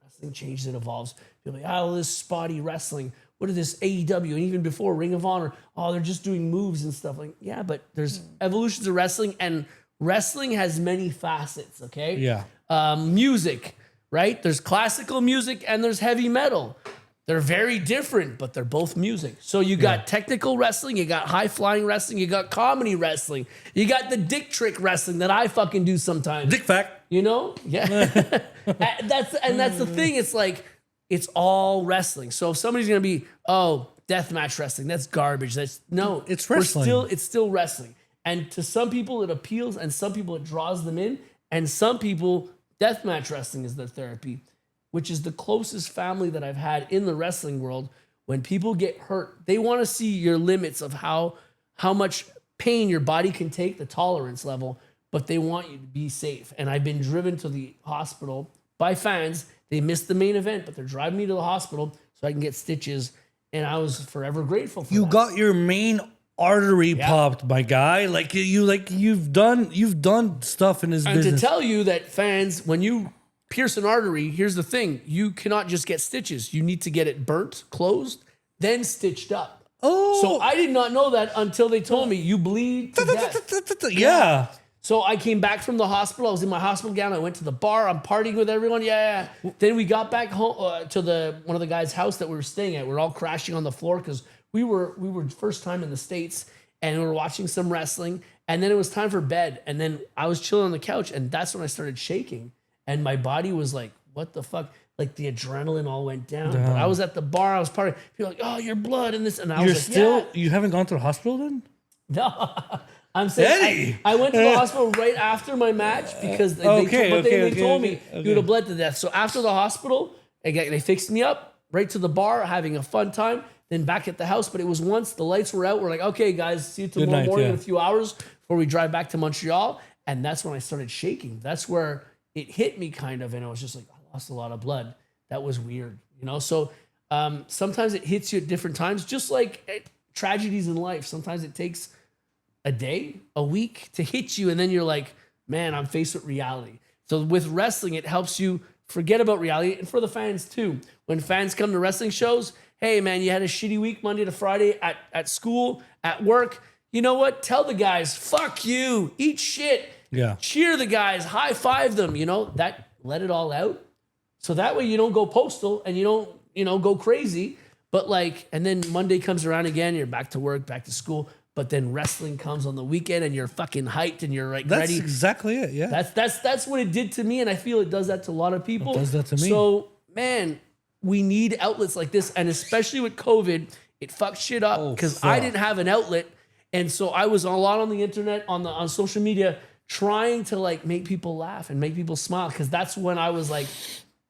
wrestling changes and evolves. People are like, oh, this spotty wrestling. What is this AEW? And even before Ring of Honor, oh, they're just doing moves and stuff. Like, yeah, but there's evolutions of wrestling, and wrestling has many facets, okay? Yeah. Music, right? There's classical music and there's heavy metal. They're very different, but they're both music. So you got technical wrestling, you got high flying wrestling, you got comedy wrestling, you got the dick trick wrestling that I fucking do sometimes. Dick fact. You know? Yeah. that's the thing. It's like, it's all wrestling. So if somebody's gonna be, oh, deathmatch wrestling, that's garbage. It's wrestling. It's still wrestling. And to some people it appeals, and some people it draws them in, and some people deathmatch wrestling is their therapy, which is the closest family that I've had in the wrestling world. When people get hurt, they want to see your limits of how much pain your body can take, the tolerance level, but they want you to be safe. And I've been driven to the hospital by fans. They missed the main event, but they're driving me to the hospital so I can get stitches. And I was forever grateful for that. You got your main artery popped, my guy. Like you've done stuff in this business. And to tell you that fans, when you pierce an artery, here's the thing. You cannot just get stitches. You need to get it burnt, closed, then stitched up. Oh. So I did not know that until they told me you bleed to death. Yeah. So I came back from the hospital. I was in my hospital gown. I went to the bar. I'm partying with everyone. Yeah. Then we got back home to one of the guys' house that we were staying at. We were all crashing on the floor because we were first time in the States, and we were watching some wrestling. And then it was time for bed. And then I was chilling on the couch, and that's when I started shaking. And my body was like, what the fuck? Like the adrenaline all went down. But I was at the bar. I was partying. People were like, oh, your blood and this. And I was like, you haven't gone to the hospital then? No. I'm saying I went to the hospital right after my match because they told me you would have bled to death. So after the hospital, they fixed me up right to the bar, having a fun time, then back at the house. But it was once the lights were out, we're like, okay, guys, see you tomorrow morning in a few hours before we drive back to Montreal. And that's when I started shaking. That's where it hit me kind of. And I was just like, I lost a lot of blood. That was weird, you know? So sometimes it hits you at different times, just like tragedies in life. Sometimes it takes a day, a week to hit you, and then you're like, man, I'm faced with reality. So with wrestling, it helps you forget about reality, and for the fans too. When fans come to wrestling shows, hey man, you had a shitty week Monday to Friday at school, at work. You know what? Tell the guys, fuck you, eat shit. Yeah. Cheer the guys, high five them, you know, that let it all out. So that way you don't go postal and you don't, go crazy. But like, and then Monday comes around again, you're back to work, back to school. but then wrestling comes on the weekend and you're fucking hyped and you're like That's ready. exactly it. Yeah. That's what it did to me, and I feel it does that to a lot of people. It does that to me. So, man, we need outlets like this, and especially with COVID, it fucked shit up because I didn't have an outlet, and so I was a lot on the internet, on social media, trying to like make people laugh and make people smile, because that's when I was like,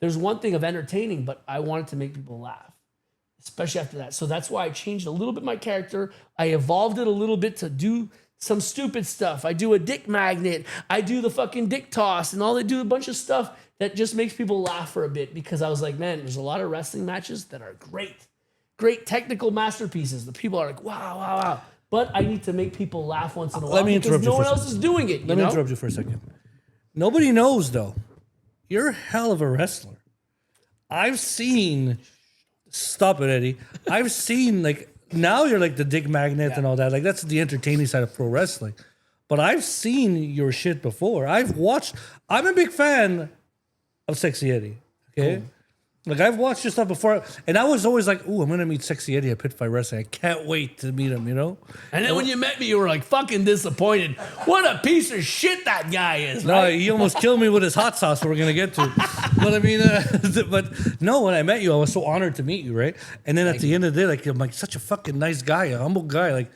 there's one thing of entertaining, but I wanted to make people laugh, especially after that. So that's why I changed a little bit my character. I evolved it a little bit to do some stupid stuff. I do a dick magnet. I do the fucking dick toss and all. They do a bunch of stuff that just makes people laugh for a bit, because I was like, man, there's a lot of wrestling matches that are great technical masterpieces. The people are like, wow, wow, wow. But I need to make people laugh once in a while. Let me interrupt you no for one a else second. is doing it. Let me interrupt you for a second. Nobody knows, though. You're a hell of a wrestler. I've seen... Stop it, Eddie. I've seen, like, now you're like the dick magnet and all that. Like, that's the entertaining side of pro wrestling. But I've seen your shit before. I'm a big fan of SeXXXy Eddy. Okay? Cool. Like, I've watched your stuff before, and I was always like, ooh, I'm going to meet SeXXXy Eddy at Pit Fight Wrestling. I can't wait to meet him, you know? And then when you met me, you were like fucking disappointed. What a piece of shit that guy is, No, right? he almost killed me with his hot sauce, we're going to get to. But I mean, but no, when I met you, I was so honored to meet you, right? And then at the end of the day, like, I'm like such a fucking nice guy, a humble guy, like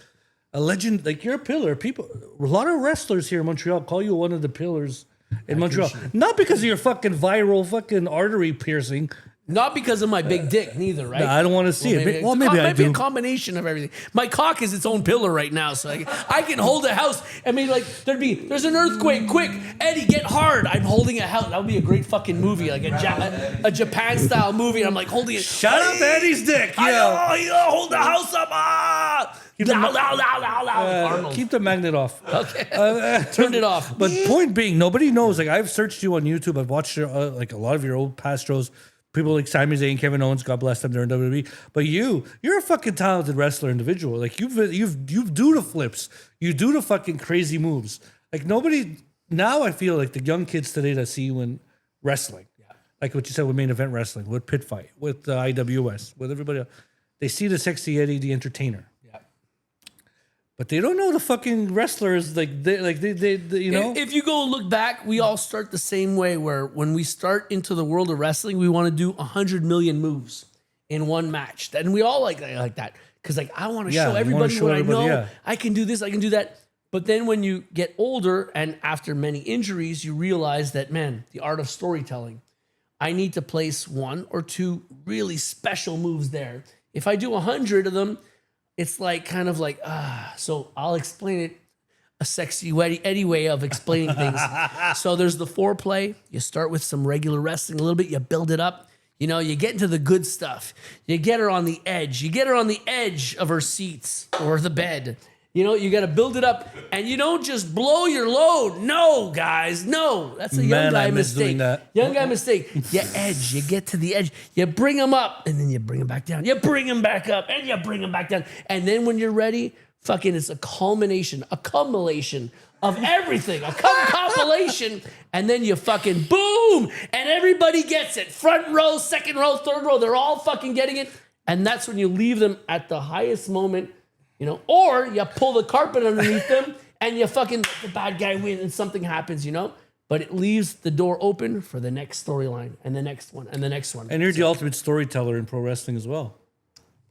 a legend. Like, you're a pillar. People, a lot of wrestlers here in Montreal call you one of the pillars in Montreal. Not because of your fucking viral fucking artery piercing. Not because of my big dick, neither, right? I don't want to see it. Well, maybe I do. Maybe a combination of everything. My cock is its own pillar right now, so I can hold a house. I mean, like, there's an earthquake, quick, Eddie, get hard. I'm holding a house. That would be a great fucking movie, like a Japan-style movie, and I'm like holding it. Shout out to Eddie's dick, yo. Hold the house up. Arnold. Keep the magnet off. Okay. Turned it off. But point being, nobody knows. Like, I've searched you on YouTube. I've watched your, like a lot of your old past shows. People like Sami Zayn, Kevin Owens, God bless them, they're in WWE. But you're a fucking talented wrestler individual. Like, you do the flips, you do the fucking crazy moves. Like, nobody now. I feel like the young kids today that see you in wrestling, like what you said with main event wrestling, with Pit Fight, with IWS, with everybody else, they see the SeXXXy Eddy, the entertainer. But they don't know the fucking wrestlers, they you know. If you go look back, we all start the same way. Where when we start into the world of wrestling, we want to do 100 million moves in one match, and we all like that because like I want to show everybody what I know. Yeah. I can do this, I can do that. But then when you get older and after many injuries, you realize that, man, the art of storytelling. I need to place one or two really special moves there. If I do 100 of them, it's like kind of like, so I'll explain it a SeXXXy Eddy way of explaining things. So there's the foreplay. You start with some regular wrestling a little bit. You build it up. You know, you get into the good stuff. You get her on the edge. You get her on the edge of her seats or the bed. You know, you got to build it up, and you don't just blow your load. No, guys, no. That's a young guy mistake. Young guy mistake. You edge, you get to the edge, you bring him up, and then you bring him back down. You bring him back up, and you bring him back down. And then when you're ready, fucking it's a culmination of everything, a compilation, and then you fucking boom, and everybody gets it. Front row, second row, third row, they're all fucking getting it. And that's when you leave them at the highest moment. You know, or you pull the carpet underneath them and you fucking let the bad guy win and something happens, you know? But it leaves the door open for the next storyline and the next one and the next one. And you're the ultimate storyteller in pro wrestling as well.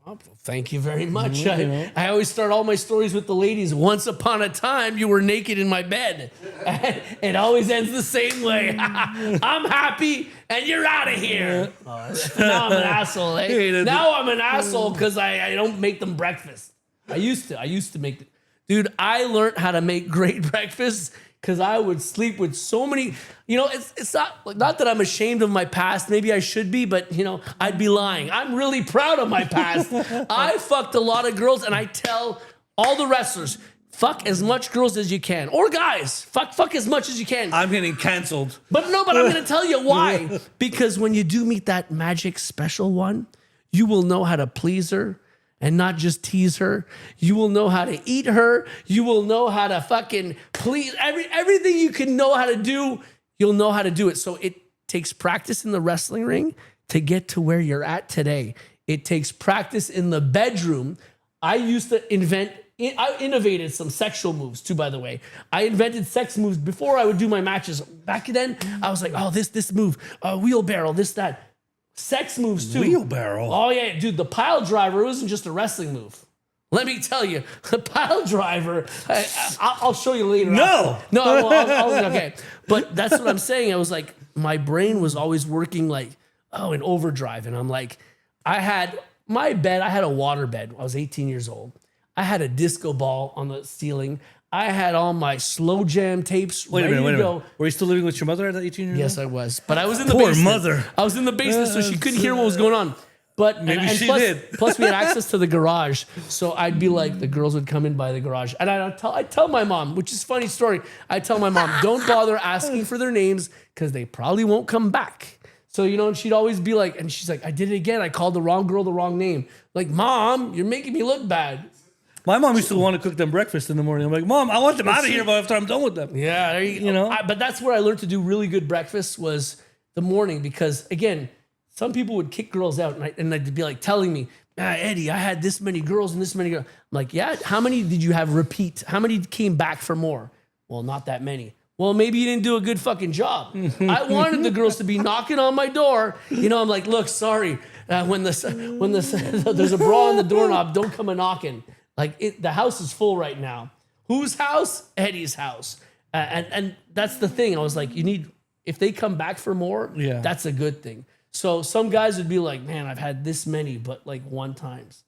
Oh, thank you very much. I always start all my stories with the ladies. Once upon a time, you were naked in my bed. And it always ends the same way. I'm happy and you're out of here. Now I'm an asshole. Eh? Now I'm an asshole because I don't make them breakfast. I used to make, dude, I learned how to make great breakfasts because I would sleep with so many, you know, it's not that I'm ashamed of my past. Maybe I should be, but you know, I'd be lying. I'm really proud of my past. I fucked a lot of girls, and I tell all the wrestlers, fuck as much girls as you can, or guys, fuck as much as you can. I'm getting canceled. But I'm going to tell you why. Because when you do meet that magic special one, you will know how to please her. And not just tease her. You will know how to eat her. You will know how to fucking please. Everything you can know how to do, you'll know how to do it. So it takes practice in the wrestling ring to get to where you're at today. It takes practice in the bedroom. I used to invent I innovated some sexual moves too, by the way. I invented sex moves before I would do my matches. Back then, I was like, oh, this move, wheelbarrow, this, that. Sex moves too. Wheelbarrow? Oh, yeah, dude, the pile driver wasn't just a wrestling move. Let me tell you, the pile driver, I'll show you later. No. No, okay. But that's what I'm saying. I was like, my brain was always working like, in overdrive. And I'm like, I had a water bed. I was 18 years old. I had a disco ball on the ceiling. I had all my slow jam tapes Wait a ready minute. to go. Were you still living with your mother at 18 years old? Yes, I was. But I was in the Poor basement. mother. I was in the basement, so she couldn't hear what was going on. But Maybe she plus, did. Plus, we had access to the garage, so I'd be like, the girls would come in by the garage, and I'd tell my mom, which is a funny story. I tell my mom, don't bother asking for their names because they probably won't come back. So, and she'd always be like, and she's like, I did it again. I called the wrong girl the wrong name. Like, Mom, you're making me look bad. My mom used to want to cook them breakfast in the morning. I'm like, Mom, I want them out of here after I'm done with them. Yeah, there you know. But that's where I learned to do really good breakfast was the morning because, again, some people would kick girls out and they'd be like telling me, Eddie, I had this many girls and this many girls. I'm like, yeah, how many did you have repeat? How many came back for more? Well, not that many. Well, maybe you didn't do a good fucking job. I wanted the girls to be knocking on my door. I'm like, look, sorry. When there's a bra on the doorknob, don't come a knocking. Like the house is full right now. Whose house? Eddie's house. And that's the thing. I was like, if they come back for more, that's a good thing. So some guys would be like, man, I've had this many, but like one times.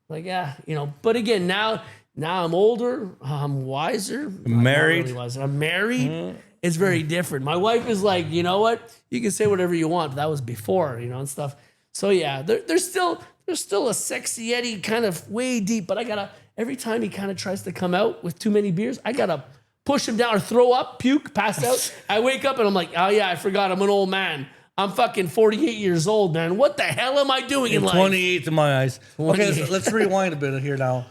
Like, yeah, but again, now I'm older, I'm wiser. Married. Really wiser. I'm married. It's very different. My wife is like, you know what? You can say whatever you want. But that was before, and stuff. So yeah, there's still a SeXXXy Eddy kind of way deep, but every time he kind of tries to come out with too many beers, I gotta push him down or throw up, puke, pass out. I wake up and I'm like, oh yeah, I forgot I'm an old man. I'm fucking 48 years old, man. What the hell am I doing in life? 28 in my eyes. Okay, let's rewind a bit here now.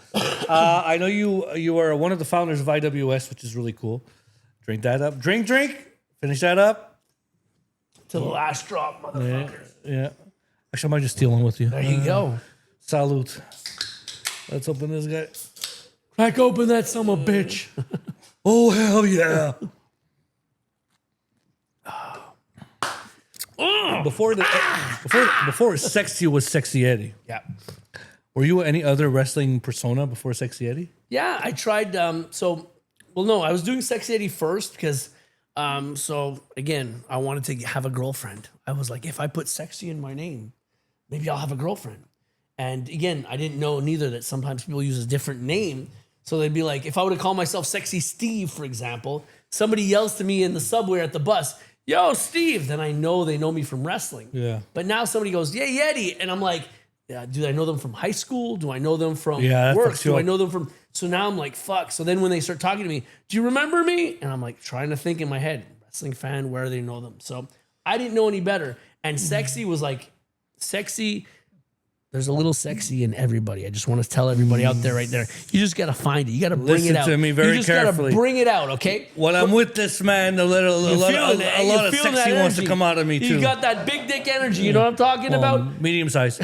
I know you are one of the founders of IWS, which is really cool. Drink that up. Drink. Finish that up. To the last drop, motherfucker. Yeah. Actually, I might just steal one with you. There you go. Salute. Let's open this guy. Crack open that son of a bitch. Oh, hell yeah. Before SeXXXy was SeXXXy Eddy. Yeah. Were you any other wrestling persona before SeXXXy Eddy? Yeah, I tried. I was doing SeXXXy Eddy first because, again, I wanted to have a girlfriend. I was like, if I put sexy in my name, maybe I'll have a girlfriend. And again, I didn't know neither that sometimes people use a different name. So they'd be like, if I were to call myself Sexy Steve, for example, somebody yells to me in the subway or at the bus, yo, Steve, then I know they know me from wrestling. Yeah. But now somebody goes, yeah, Yeti. And I'm like, yeah, do I know them from high school? Do I know them from work? Do I know them from... So now I'm like, fuck. So then when they start talking to me, do you remember me? And I'm like trying to think in my head, wrestling fan, where do they know them? So I didn't know any better. And sexy was like, sexy... There's a little sexy in everybody. I just want to tell everybody out there right there. You just got to find it. You got to bring it out. Listen to me very carefully. You just got to bring it out, okay? When I'm with this man, a lot of sexy wants to come out of me too. You got that big dick energy. You know what I'm talking about? Medium size.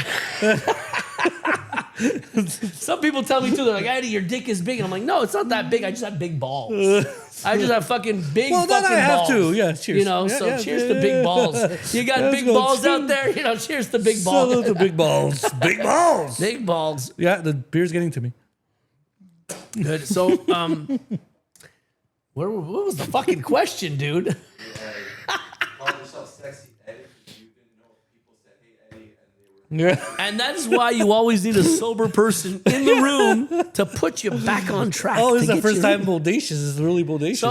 Some people tell me too, they're like, Eddie, your dick is big. And I'm like, no, it's not that big. I just have big balls. I just have fucking big fucking balls. Well, then I have to. Yeah, cheers. Cheers to big balls. You got big balls out there? Cheers to big balls. Salute to big balls. Big balls. Big balls. Yeah, the beer's getting to me. Good. So, what was the fucking question, dude? Called yourself SeXXXy Eddy because you didn't know if people said, hey, Eddie, and they were... Yeah. And that's why you always need a sober person in the room to put you back on track. Oh, this is the first time bodacious. It's really bodacious. So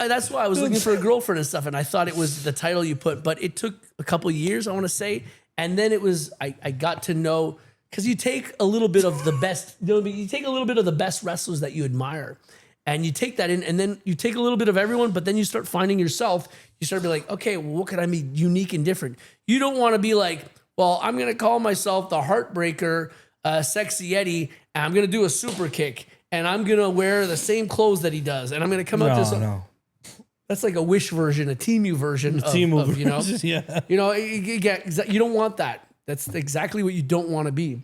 that's why I was looking for a girlfriend and stuff, and I thought it was the title you put, but it took a couple years, I want to say, and then it was, I got to know, because you take a little bit of the best, you take a little bit of the best wrestlers that you admire, and you take that in, and then you take a little bit of everyone, but then you start finding yourself, you start to be like, okay, well, what can I be unique and different? You don't want to be like, well, I'm going to call myself the Heartbreaker, SeXXXy Eddy, and I'm going to do a super kick, and I'm going to wear the same clothes that he does, and I'm going to come out to... No. That's like a Wish version, a Temu version of yeah. You don't want that. That's exactly what you don't want to be.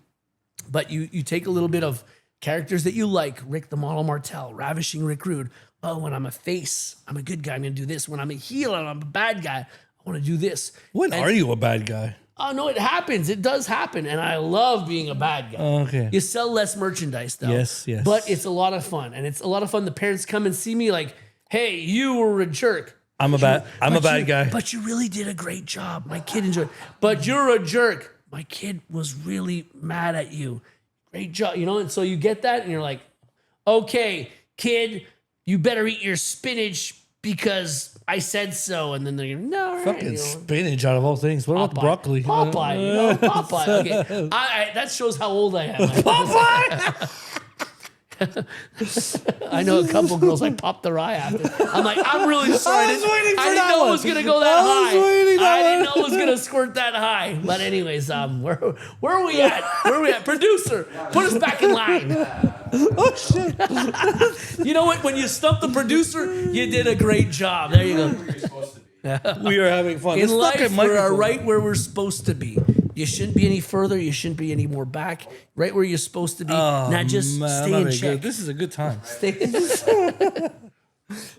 But you take a little bit of characters that you like, Rick the Model Martel, Ravishing Rick Rude. Oh, when I'm a face, I'm a good guy, I'm going to do this. When I'm a heel and I'm a bad guy, I want to do this. When are you a bad guy? Oh, no, it happens. It does happen. And I love being a bad guy. Okay. You sell less merchandise, though. Yes, yes. But it's a lot of fun. And it's a lot of fun. The parents come and see me like, hey, you were a jerk. I'm a bad guy. But you really did a great job. My kid enjoyed it. But you're a jerk. My kid was really mad at you. Great job. You know, and so you get that and you're like, okay, kid, you better eat your spinach because I said so. And then they're like, no, all right, Fucking you know. spinach out of all things. What about the broccoli? Popeye, you know, Popeye. Okay, that shows how old I am. Popeye! I know a couple girls I popped their eye after. I'm like, I'm really sorry. I was waiting for I didn't that know one. it was gonna go that I was high. waiting that I didn't one. know it was gonna squirt that high. But anyways, where are we at? Where are we at? Producer, put us back in line. Oh, shit. You know what? When you stump the producer, you did a great job. There you go. Where you're supposed to be. We are having fun. In This life, fucking we are microphone. right where we're supposed to be. You shouldn't be any further. You shouldn't be any more back. Right where you're supposed to be. Now just Man, I'm stay not in very check. good. This is a good time. Stay. This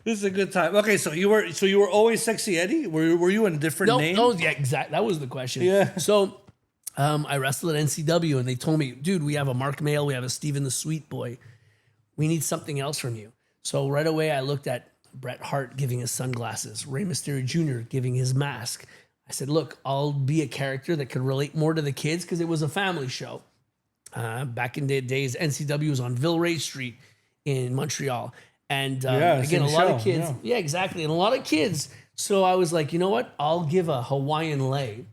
is a good time. Okay, so you were always Sexy Eddie? Were you in a different name? No, yeah, exactly. That was the question. Yeah. So I wrestled at NCW and they told me, dude, we have a Mark Mail, we have a Steven the Sweet Boy. We need something else from you. So right away I looked at Bret Hart giving his sunglasses, Rey Mysterio Jr. giving his mask. I said, look, I'll be a character that could relate more to the kids because it was a family show. Back in the days, NCW was on Villeray Street in Montreal. And again, a lot of kids. Yeah, exactly. And a lot of kids. So I was like, you know what? I'll give a Hawaiian lay.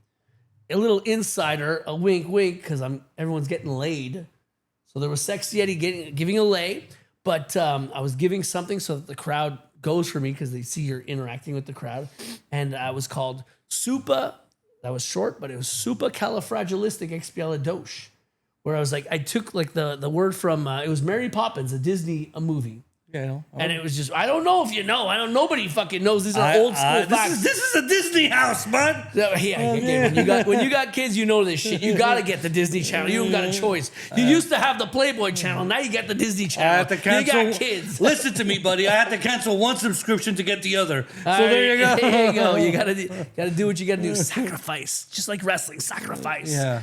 A little insider, a wink, wink, because everyone's getting laid. So there was SeXXXy Eddy giving a lay. But I was giving something so that the crowd goes for me because they see you're interacting with the crowd. And I was called Supa. That was short, but it was Supercalifragilisticexpialidocious. Where I was like, I took like the word from, it was Mary Poppins, a movie. Yeah, I know. And it was just, I don't know if you know. Nobody fucking knows. These are old school facts. This is a Disney house, bud. Yeah, when you got kids, you know this shit. You got to get the Disney Channel. You don't got a choice. You used to have the Playboy Channel. Now you get the Disney Channel. I had to cancel. You got kids. Listen to me, buddy. I had to cancul one subscription to get the other. So there you go. There you go. You gotta do what you gotta do. Sacrifice, just like wrestling. Sacrifice. Yeah.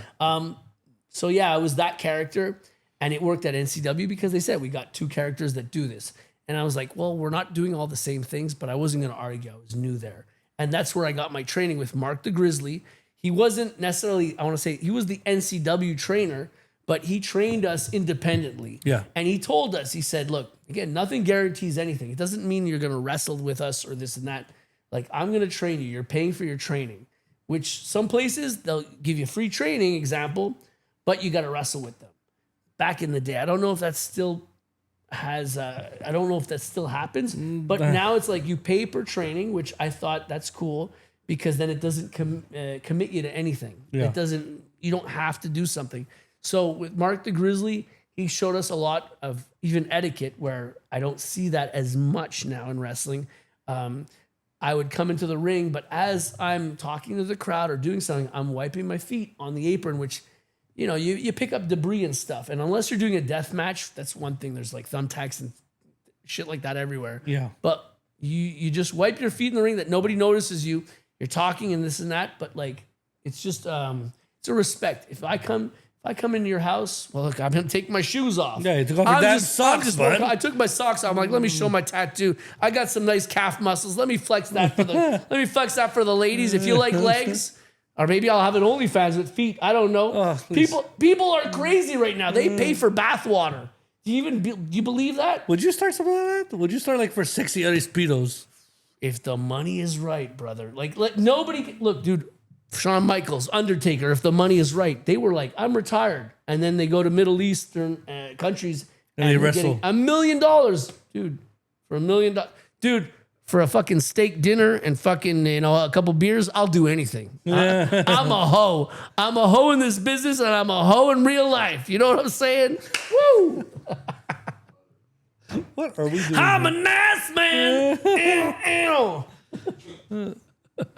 So yeah, I was that character, and it worked at NCW because they said we got two characters that do this. And I was like, well, we're not doing all the same things, but I wasn't going to argue. I was new there. And that's where I got my training with Mark the Grizzly. He wasn't necessarily, I want to say, he was the NCW trainer, but he trained us independently. Yeah. And he told us, he said, look, again, nothing guarantees anything. It doesn't mean you're going to wrestle with us or this and that. Like, I'm going to train you. You're paying for your training, which some places they'll give you free training, example, but you got to wrestle with them. Back in the day, I don't know if that's still I don't know if that still happens, but now it's like you pay per training, which I thought that's cool because then it doesn't commit you to anything. Yeah. You don't have to do something. So with Mark the Grizzly, he showed us a lot of even etiquette where I don't see that as much now in wrestling. I would come into the ring, but as I'm talking to the crowd or doing something, I'm wiping my feet on the apron, which you know, you pick up debris and stuff. And unless you're doing a death match, that's one thing. There's like thumbtacks and shit like that everywhere. Yeah. But you just wipe your feet in the ring that nobody notices you. You're talking and this and that. But like, it's just, it's a respect. If I come into your house, well, look, I'm going to take my shoes off. Yeah, you took off your damn socks, bud. I took my socks off. I'm like, let me show my tattoo. I got some nice calf muscles. Let me flex that for the ladies. If you like legs. Or maybe I'll have an OnlyFans with feet. I don't know. Oh, people are crazy right now. They pay for bath water. Do you believe that? Would you start something like that? Would you start like for SeXXXy Eddy Speedos? If the money is right, brother. Like nobody look, dude. Shawn Michaels, Undertaker. If the money is right, they were like, I'm retired, and then they go to Middle Eastern countries and they wrestle $1 million, dude. For $1 million, dude. For a fucking steak dinner and fucking, a couple beers, I'll do anything. I'm a hoe. I'm a hoe in this business and I'm a hoe in real life. You know what I'm saying? Woo! What are we doing? I'm a nice man. Ew, ew.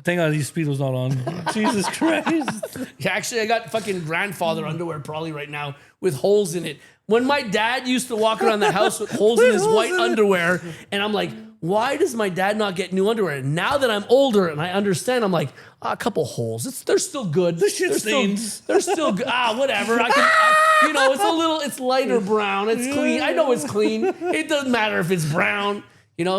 Thank God these speedos not on. Jesus Christ. Yeah, actually, I got fucking grandfather underwear probably right now with holes in it. When my dad used to walk around the house with holes in his white underwear, and I'm like, why does my dad not get new underwear? And now that I'm older and I understand, I'm like, a couple holes. They're still good. The shit stains. They're still good. Whatever. It's lighter brown. It's clean. I know it's clean. It doesn't matter if it's brown.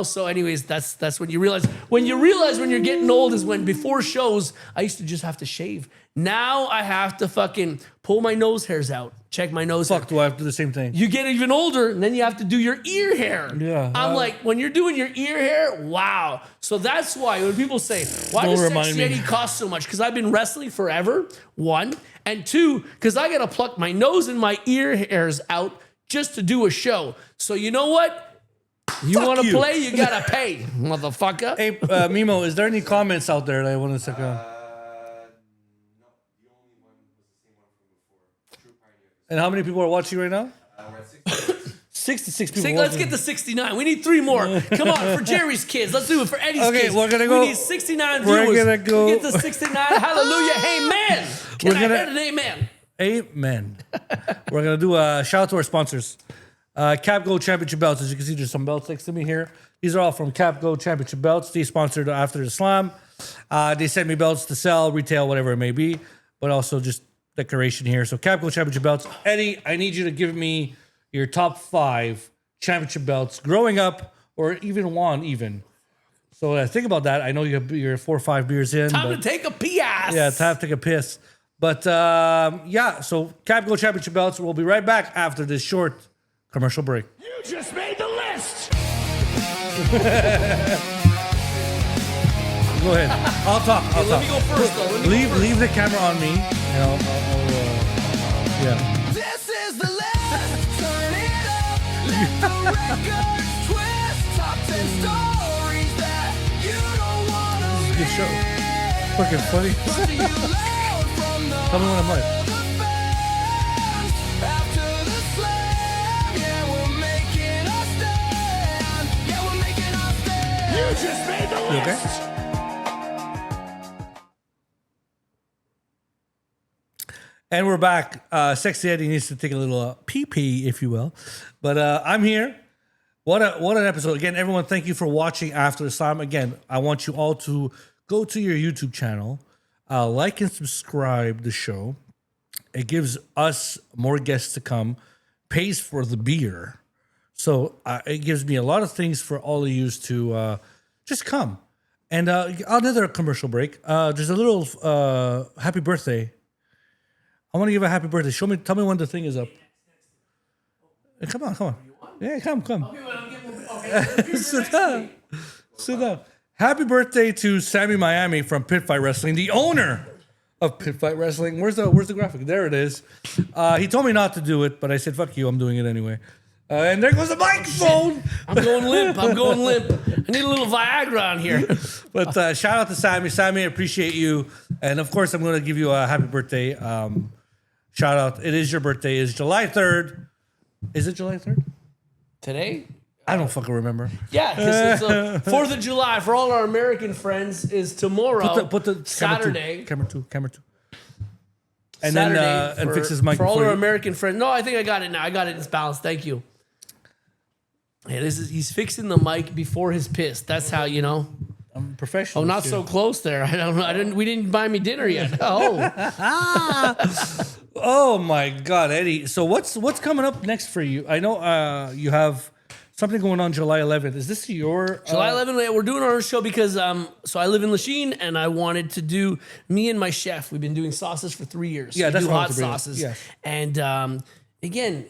So anyways, that's when you realize. When you're getting old is when before shows, I used to just have to shave. Now I have to fucking pull my nose hairs out, check my nose. Fuck, do I have to do the same thing? You get even older, and then you have to do your ear hair. Yeah. I'm like, when you're doing your ear hair, wow. So that's why when people say, why does SeXXXy Eddy cost so much? Because I've been wrestling forever, one. And two, because I got to pluck my nose and my ear hairs out just to do a show. So you know what? You want to play, you got to pay, motherfucker. Hey, Mimo, is there any comments out there that I want to check out? No, the only one was the same one from before. True Pioneer. And how many people are watching right now? We're at 66. 66 people. Let's get to 69. We need 3 more. Come on, for Jerry's kids. Let's do it for Eddie's kids. Okay, we're gonna go. We need 69 We're viewers. gonna go. We get to 69. Hallelujah. Amen. Can I get an amen? Amen. We're going to do a shout out to our sponsors. Cap Go Championship Belts. As you can see, there's some belts next to me here. These are all from Cap Go Championship Belts. They sponsored after the slam. They sent me belts to sell, retail, whatever it may be, but also just decoration here. So Cap Go Championship Belts. Eddie, I need you to give me your top 5 championship belts growing up, or even one even. So think about that. I know you're 4 or 5 beers in. Time to take a piss. Yeah, time to take a piss. But yeah, so Cap Go Championship Belts. We'll be right back after this short commercial break. You just made the list. Go ahead. I'll talk. Let me go first, though. Leave the camera on me. And I'll yeah. This is the list. Turn it up. Let the records twist. Top 10 stories that you don't want to miss. Good show. Fucking funny. Tell me when I'm live. After the slam, yeah, we're making a stand. Yeah, we're making a stand. You just made the You okay? And we're back. SeXXXy Eddy needs to take a little pee-pee, if you will. But I'm here. What an episode. Again, everyone, thank you for watching After the Slam. Again, I want you all to go to your YouTube channel, like and subscribe the show. It gives us more guests to come, pays for the beer. So it gives me a lot of things for all of you to just come. And another commercial break. There's a little happy birthday. I want to give a happy birthday. Tell me when the thing is up. Come on. Yeah, come. Sit down. Happy birthday to Sammy Miami from Pit Fight Wrestling, the owner of Pit Fight Wrestling. Where's the graphic? There it is. He told me not to do it, but I said, fuck you, I'm doing it anyway. And there goes the microphone. I'm going limp. I need a little Viagra on here. But shout out to Sammy. Sammy, I appreciate you. And of course, I'm going to give you a happy birthday. Shout out. It is your birthday. It's July 3rd. Is it July 3rd? Today? I don't fucking remember. Yeah, because it's 4th of July for all our American friends is tomorrow. Put the Saturday. Camera two. And Saturday then and fix his mic for all before our you- American friends. No, I think I got it now. I got it. It's balanced. Thank you. Yeah, he's fixing the mic before his piss. That's how you know. I'm professional. Oh, not so close there. I don't know. We didn't buy me dinner yet. Oh, Oh my God, Eddie. So what's coming up next for you? I know you have something going on July 11th. Is this your July 11th? We're doing our show because so I live in Lachine and I wanted to do me and my chef. We've been doing sauces for 3 years. Yeah, We that's do what I hot want to bring up. sauces. Yes. And again,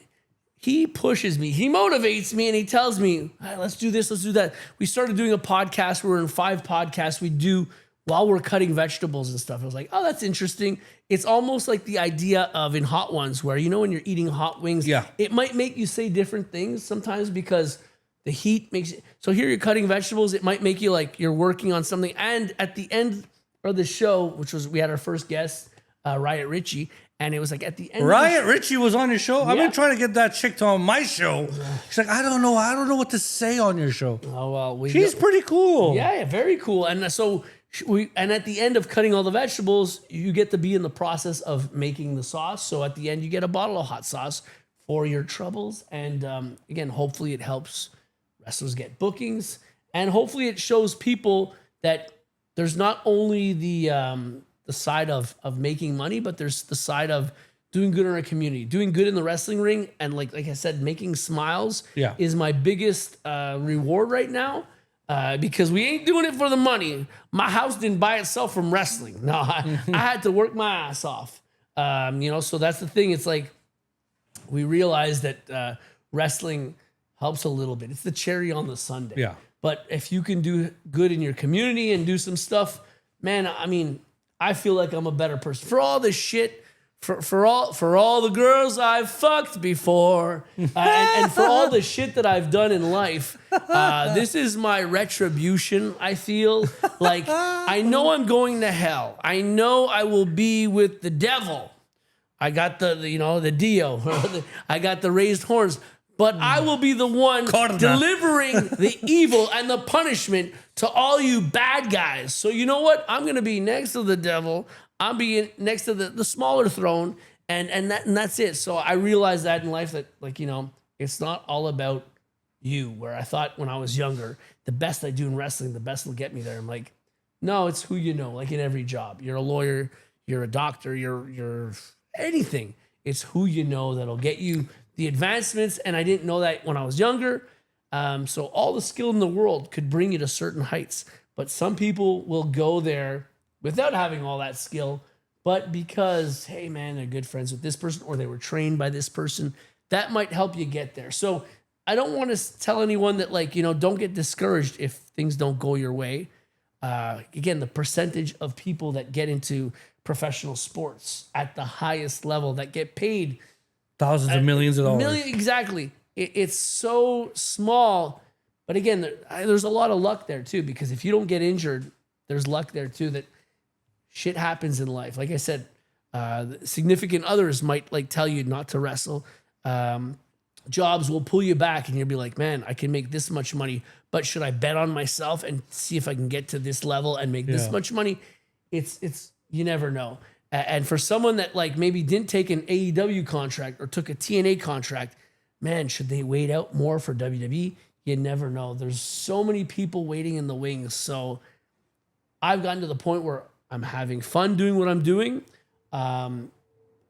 he pushes me, he motivates me, and he tells me, "Hey, let's do this, let's do that." We started doing a podcast. We're in 5 podcasts we do while we're cutting vegetables and stuff. I was like, oh, that's interesting. It's almost like the idea of in Hot Ones where, you know, when you're eating hot wings, Yeah. it might make you say different things sometimes because the heat makes it. So here you're cutting vegetables. It might make you like you're working on something. And at the end of the show, which was, we had our first guest, Riot Ritchie, And it was like at the end. Riot Ritchie was on your show. I've Yeah. been trying to get that chick to on my show. She's like, I don't know what to say on your show. Oh well, She's pretty cool. Yeah, very cool. And so and at the end of cutting all the vegetables, you get to be in the process of making the sauce. So at the end, you get a bottle of hot sauce for your troubles. And again, hopefully it helps wrestlers get bookings, and hopefully it shows people that there's not only the side of making money, but there's the side of doing good in our community, doing good in the wrestling ring. And like I said, making smiles is my biggest reward right now, because we ain't doing it for the money. My house didn't buy itself from wrestling. No, I had to work my ass off. So that's the thing. It's like, we realize that wrestling helps a little bit. It's the cherry on the sundae. Yeah. But if you can do good in your community and do some stuff, man, I mean, I feel like I'm a better person for all this shit, for all the girls I've fucked before, and for all the shit that I've done in life. This is my retribution. I feel like I know I'm going to hell. I know I will be with the devil. I got the Dio. I got the raised horns. But I will be the one delivering the evil and the punishment to all you bad guys. So you know what? I'm going to be next to the devil. I'm being next to the smaller throne. And that's it. So I realized that in life that, it's not all about you. Where I thought when I was younger, the best I do in wrestling, the best will get me there. I'm like, no, it's who you know, like in every job. You're a lawyer, you're a doctor, you're anything. It's who you know that'll get you the advancements, and I didn't know that when I was younger. So all the skill in the world could bring you to certain heights, but some people will go there without having all that skill, but because, hey man, they're good friends with this person, or they were trained by this person, that might help you get there. So I don't want to tell anyone that don't get discouraged if things don't go your way. Again, the percentage of people that get into professional sports at the highest level that get paid thousands of millions of dollars. Exactly. It's so small. But again, there's a lot of luck there too, because if you don't get injured, there's luck there too that shit happens in life. Like I said, significant others might tell you not to wrestle. Jobs will pull you back and you'll be like, man, I can make this much money, but should I bet on myself and see if I can get to this level and make this much money? It's you never know. And for someone that maybe didn't take an AEW contract or took a TNA contract, man, should they wait out more for WWE? You never know. There's so many people waiting in the wings. So I've gotten to the point where I'm having fun doing what I'm doing. I'm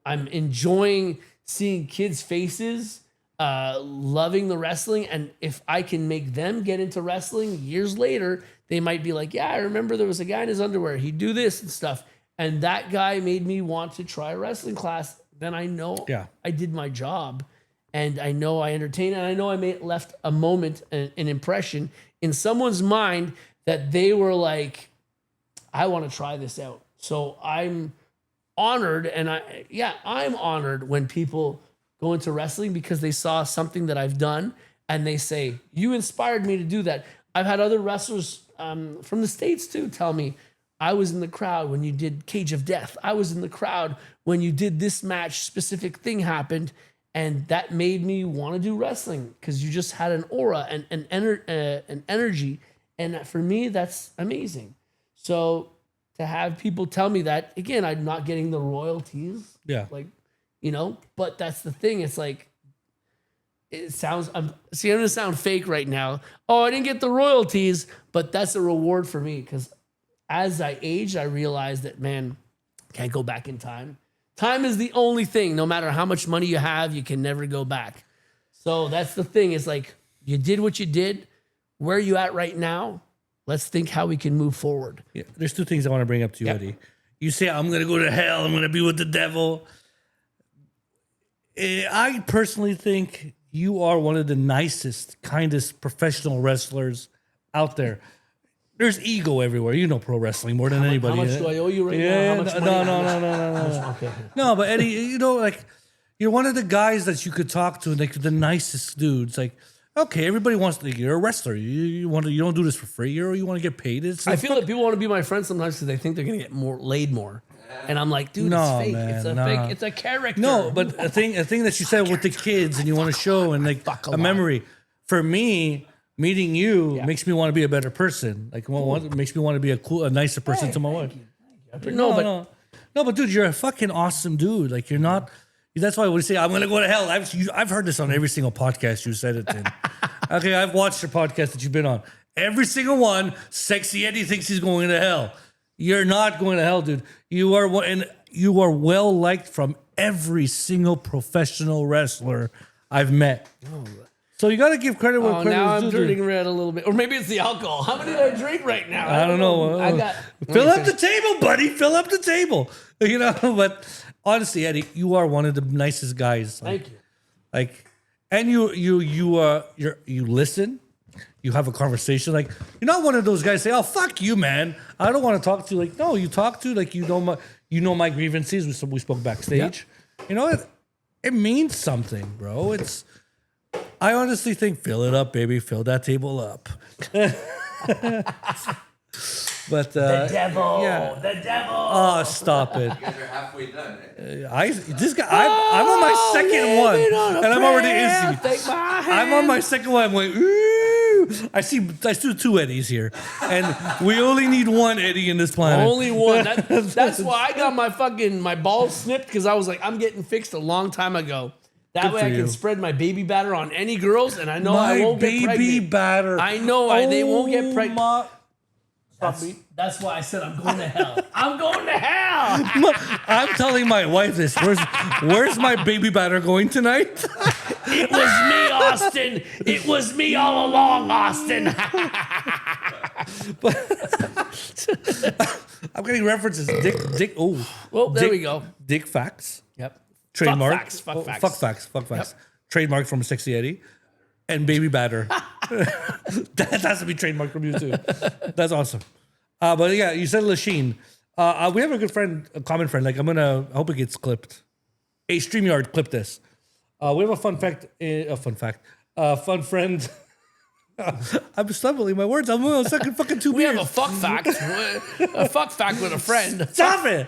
enjoying seeing kids' faces, loving the wrestling. And if I can make them get into wrestling years later, they might be like, yeah, I remember there was a guy in his underwear. He'd do this and stuff. And that guy made me want to try a wrestling class. Then I know I did my job, and I know I entertained, and I know I left a moment, an impression in someone's mind that they were like, I want to try this out. So I'm honored, and I'm honored when people go into wrestling because they saw something that I've done, and they say, you inspired me to do that. I've had other wrestlers from the States too tell me, I was in the crowd when you did Cage of Death. I was in the crowd when you did this match, specific thing happened. And that made me want to do wrestling because you just had an aura and an energy. And for me, that's amazing. So to have people tell me that, again, I'm not getting the royalties. Yeah. But that's the thing. It's like, I'm going to sound fake right now. Oh, I didn't get the royalties, but that's a reward for me because as I aged, I realized that, man, can't go back in time. Time is the only thing. No matter how much money you have, you can never go back. So that's the thing. It's like, you did what you did. Where are you at right now? Let's think how we can move forward. Yeah, there's two things I want to bring up to you, Eddie. You say, I'm going to go to hell. I'm going to be with the devil. I personally think you are one of the nicest, kindest professional wrestlers out there. There's ego everywhere. You know pro wrestling more than anybody. How much do I owe you right now? How much money? No. Okay. No, but Eddie, you're one of the guys that you could talk to, the nicest dudes. Okay, everybody wants to. You're a wrestler. You don't do this for free. You want to get paid. I feel that people want to be my friends sometimes because they think they're going to get laid more. And I'm like, dude, No, it's fake. man, It's a nah. fake. It's a character. No, but a thing that you said with the kids and you want to show and like Fuck a a lot. memory. For me, meeting you Yeah. makes me want to be a better person. Like, makes me want to be a nicer person to my wife. No, but But dude, you're a fucking awesome dude. Like, you're not. That's why when we say I'm gonna go to hell, I've heard this on every single podcast you said it in. Okay, I've watched your podcast that you've been on. Every single one, SeXXXy Eddy thinks he's going to hell. You're not going to hell, dude. You are well liked from every single professional wrestler I've met. So you got to give credit where oh, credit now is I'm due, dude. turning red a little bit. Or maybe it's the alcohol. How many did I drink right now? I don't know. I got. Fill up the table, buddy. Fill up the table. You know, but honestly, Eddie, you are one of the nicest guys. Thank you. Like, and you listen. You have a conversation. Like, you're not one of those guys say, "Oh, fuck you, man. I don't want to talk to you." Like, no, you talk to like you know my grievances. We spoke backstage. You know what? It means something, bro. I honestly think fill it up, baby. Fill that table up. But The devil. yeah. The devil. Oh, stop it. You guys are halfway done. Eh? I'm on my second one, and I'm already izzy. Take my hand. I'm on my second one. I'm like, ooh. I see two Eddies here, and we only need one Eddie in this planet. Only one. That's why I got my balls snipped because I was like, I'm getting fixed a long time ago. That Good way for I can you. spread my baby batter on any girls, and I know I My won't get baby pregnant. batter. I know they won't get pregnant. my- That's why I said I'm going to hell. I'm going to hell. I'm telling my wife this. Where's my baby batter going tonight? It was me, Austin. It was me all along, Austin. I'm getting references. Dick. Oh, Well, there Dick- we go. Dick facts. Yep. Trademark. Fuck facts. Fuck facts. Trademark from SeXXXy Eddy. And baby batter. That has to be trademarked from you too. That's awesome. But yeah, you said Lachine. We have a good friend, a common friend. Like I hope it gets clipped. Hey, StreamYard, clip this. We have a fun friend. I'm stumbling my words. I'm on second fucking two We beers. have a fuck fact. A fuck fact with a friend. Stop it.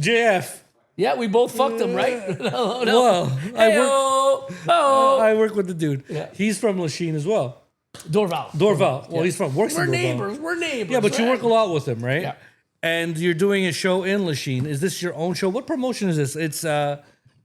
JF. Yeah, we both fucked him, right? No. Well, I work with the dude. Yeah. He's from Lachine as well. Dorval. Well, he's works We're in Dorval. neighbors. We're neighbors. Yeah, but you right? work a lot with him, right? Yeah. And you're doing a show in Lachine. Is this your own show? What promotion is this? It's No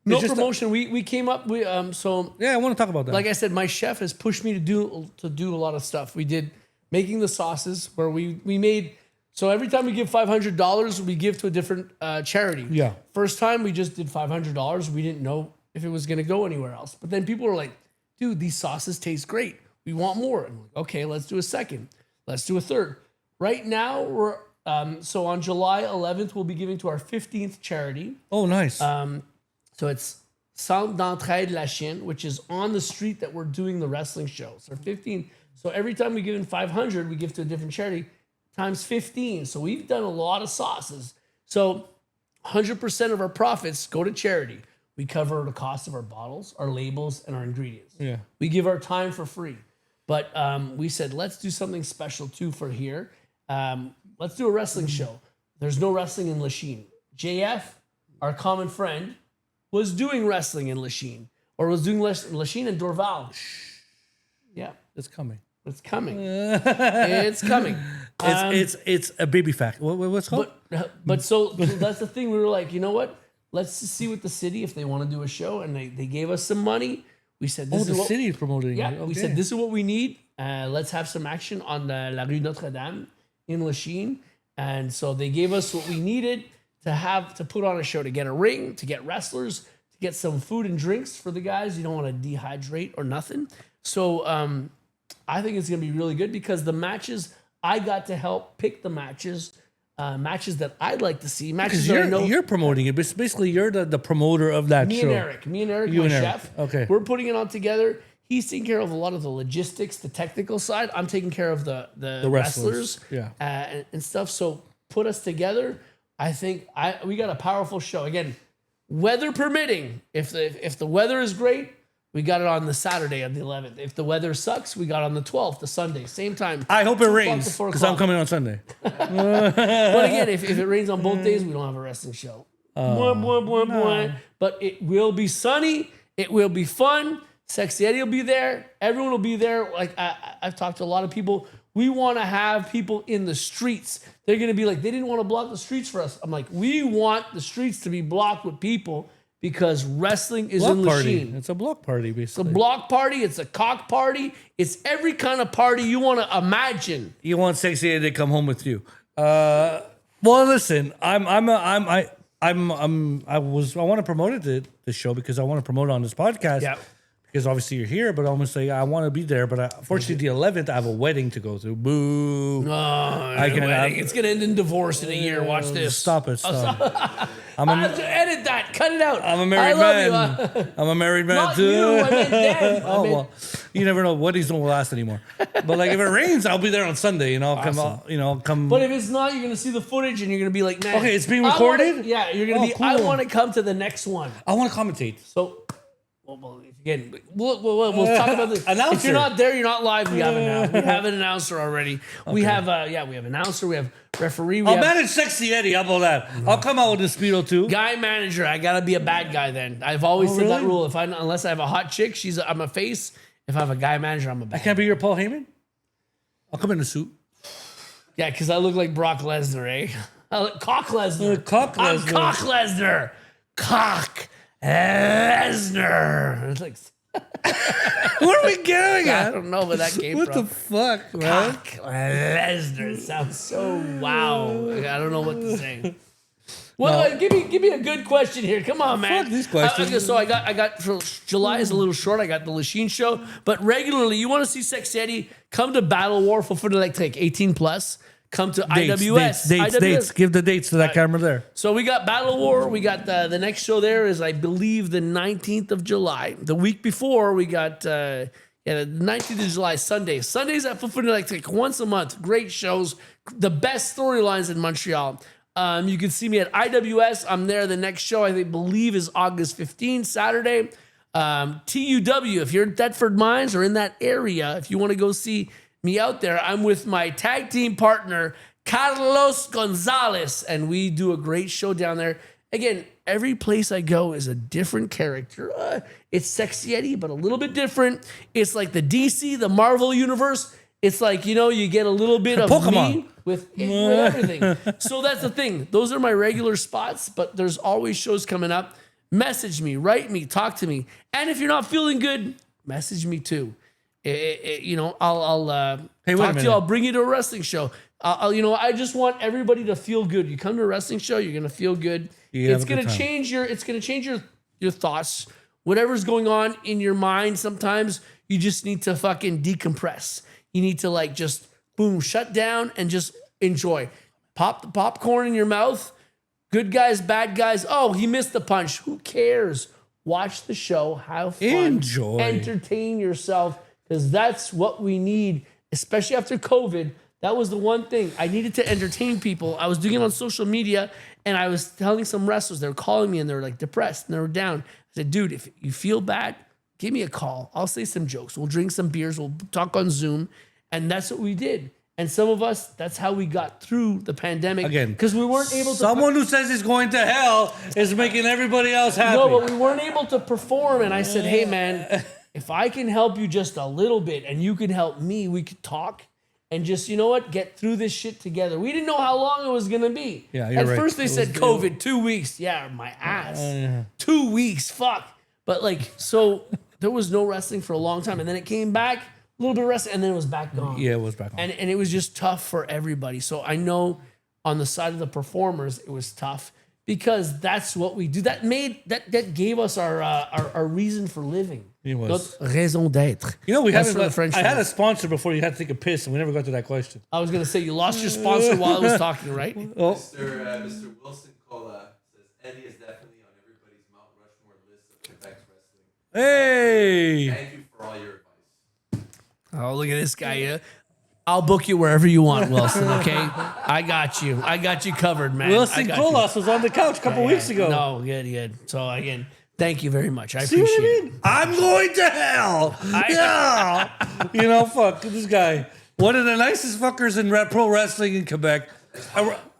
just promotion. We came up. So yeah, I want to talk about that. like I said, my chef has pushed me to do a lot of stuff. We did making the sauces where we made. So every time we give $500, we give to a different charity. Yeah. First time we just did $500. We didn't know if it was going to go anywhere else. But then people were like, "Dude, these sauces taste great. We want more." And I'm like, okay, let's do a second. Let's do a third. Right now we're so on July 11th we'll be giving to our 15th charity. Oh, nice. So it's Centre d'Entraide La Chienne, which is on the street that we're doing the wrestling show. So 15. So every time we give in 500, we give to a different charity times 15. So we've done a lot of sauces. So 100% of our profits go to charity. We cover the cost of our bottles, our labels, and our ingredients. Yeah. We give our time for free. But we said, let's do something special too for here. Let's do a wrestling show. There's no wrestling in Lachine. JF, our common friend, was doing wrestling in Lachine, or was doing Lachine and Dorval. Yeah, It's coming. it's coming. It's coming. It's a baby fact. What's it called? But so that's the thing. We were like, you know what? Let's just see what the city, if they want to do a show, and they gave us some money. We said, this The is what, city is promoting yeah. it. We Okay. said, this is what we need. Let's have some action on the La Rue Notre Dame in Lachine. And so they gave us what we needed to put on a show, to get a ring, to get wrestlers, to get some food and drinks for the guys. You don't want to dehydrate or nothing. So I think it's going to be really good because the matches, I got to help pick the matches that I'd like to see. Matches Because that I know. you're promoting it. Basically, you're the promoter of that Me show. and Eric, You my and Eric. chef. Okay. We're putting it all together. He's taking care of a lot of the logistics, the technical side. I'm taking care of the wrestlers, Yeah. and stuff. So put us together. I think we got a powerful show. Again, weather permitting. If the weather is great, We got it on the Saturday of the 11th. If the weather sucks, we got on the 12th, the Sunday, same time. I hope it 2 o'clock rains to 4 because I'm o'clock. coming on Sunday. But again, if it rains on both days, we don't have a wrestling show. But it will be sunny. It will be fun. SeXXXy Eddy will be there. Everyone will be there. Like I've talked to a lot of people. We want to have people in the streets. They're going to be like, they didn't want to block the streets for us. I'm like, we want the streets to be blocked with people because wrestling is in Block party. Lachine. It's a block party, It's a basically. block party. It's a cock party. It's every kind of party you want to imagine. You want SeXXXy Eddy to come home with you. Well, listen, I want to promote it the show because I want to promote it on this podcast. Yeah. Because obviously you're here, but I'm gonna say I want to be there. But unfortunately, the 11th, I have a wedding to go to. Boo! It's going to end in divorce in a year. Watch this. Stop it! Stop it. Edit that. Cut it out. I'm a married man. I'm a married man Not too. you. I meant them. Oh well, you never know. Weddings don't last anymore. But like if it rains, I'll be there on Sunday. You know, come. But if it's not, you're going to see the footage and you're going to be like, man. Okay, it's being I wanna- recorded? yeah, you're going to be, Oh, I cool. want to come to the next one. I want to commentate. So, well, again, we'll talk about this. Announcer. If you're not there, you're not live. We have an announcer already. We have we have announcer. We have referee. We I'll have manage SeXXXy Eddy. How about that? I'll come out with the Speedo too. guy manager. I gotta be a bad guy then. I've always said that really? rule. Unless I have a hot chick, I'm a face. If I have a guy manager, I'm a bad. I can't be your Paul Heyman. I'll come in a suit. Yeah, because I look like Brock Lesnar, eh? I look, Cock Lesnar. Cock I'm Lesnar. Cock Lesnar. Cock Lesnar. It's like, What are we getting I at? don't know where that came What from. the fuck, man? Cock Lesnar. It sounds so wow. I don't know what to say. Well, give me a good question here. Come on, man. Fuck these questions. So I got for July is a little short. I got the Lachine show, but regularly you want to see SeXXXy Eddy, come to Battle War for like 18 plus. Come to IWS. Dates. Give the dates to that camera there. So we got Battle War. We got the next show there is, I believe, the 19th of July. The week before, we got the 19th of July, Sunday. Sundays at Foot like once a month. Great shows. The best storylines in Montreal. You can see me at IWS. I'm there. The next show, I believe, is August 15th, Saturday. TUW, if you're in Thetford Mines or in that area, if you want to go see me out there, I'm with my tag team partner, Carlos Gonzalez, and we do a great show down there. Again, every place I go is a different character. It's SeXXXy Eddy, but a little bit different. It's like the DC, the Marvel universe. It's like, you get a little bit of Pokemon. me with everything. So that's the thing. Those are my regular spots, but there's always shows coming up. Message me, write me, talk to me. And if you're not feeling good, message me too. I'll Hey, wait a talk to minute. you. I'll bring you to a wrestling show. I just want everybody to feel good. You come to a wrestling show, you're gonna feel good. You have It's a good gonna time. change your thoughts. Whatever's going on in your mind, sometimes you just need to fucking decompress. You need to just boom, shut down and just enjoy. Pop the popcorn in your mouth. Good guys, bad guys. Oh, he missed the punch. Who cares? Watch the show. Have fun. Enjoy. Entertain yourself, because that's what we need, especially after COVID. That was the one thing. I needed to entertain people. I was doing it on social media, and I was telling some wrestlers, they were calling me, and they were depressed, and they were down. I said, dude, if you feel bad, give me a call. I'll say some jokes. We'll drink some beers. We'll talk on Zoom. And that's what we did. And some of us, that's how we got through the pandemic. Again, because we weren't able to. Someone who says he's going to hell is making everybody else happy. No, but we weren't able to perform. And I said, hey, man, if I can help you just a little bit and you can help me, we could talk and just, get through this shit together. We didn't know how long it was going to be. Yeah, you're At right. first they said COVID, 2 weeks. Yeah, my ass. 2 weeks, fuck. But so there was no wrestling for a long time. And then it came back, a little bit of wrestling, and then it was back gone. Yeah, it was back on. And it was just tough for everybody. So I know on the side of the performers, it was tough because that's what we do. That gave us our reason for living. It was. Notre raison d'être. We That's haven't. for the French I had a fans. sponsor before you had to take a piss, and we never got to that question. I was gonna say you lost your sponsor while I was talking, right? Oh, Mr. Wilson Cola says Eddie is definitely on everybody's Mount Rushmore list of Quebec's wrestling. hey! Thank you for all your advice. Oh, look at this guy. Yeah. I'll book you wherever you want, Wilson. Okay, I got you covered, man. I Wilson got you. Colas was on the couch a couple weeks ago. No, good. So again, Thank you very much. I See what appreciate I mean? I'm going to hell. Yeah. You know, fuck this guy. One of the nicest fuckers in pro wrestling in Quebec,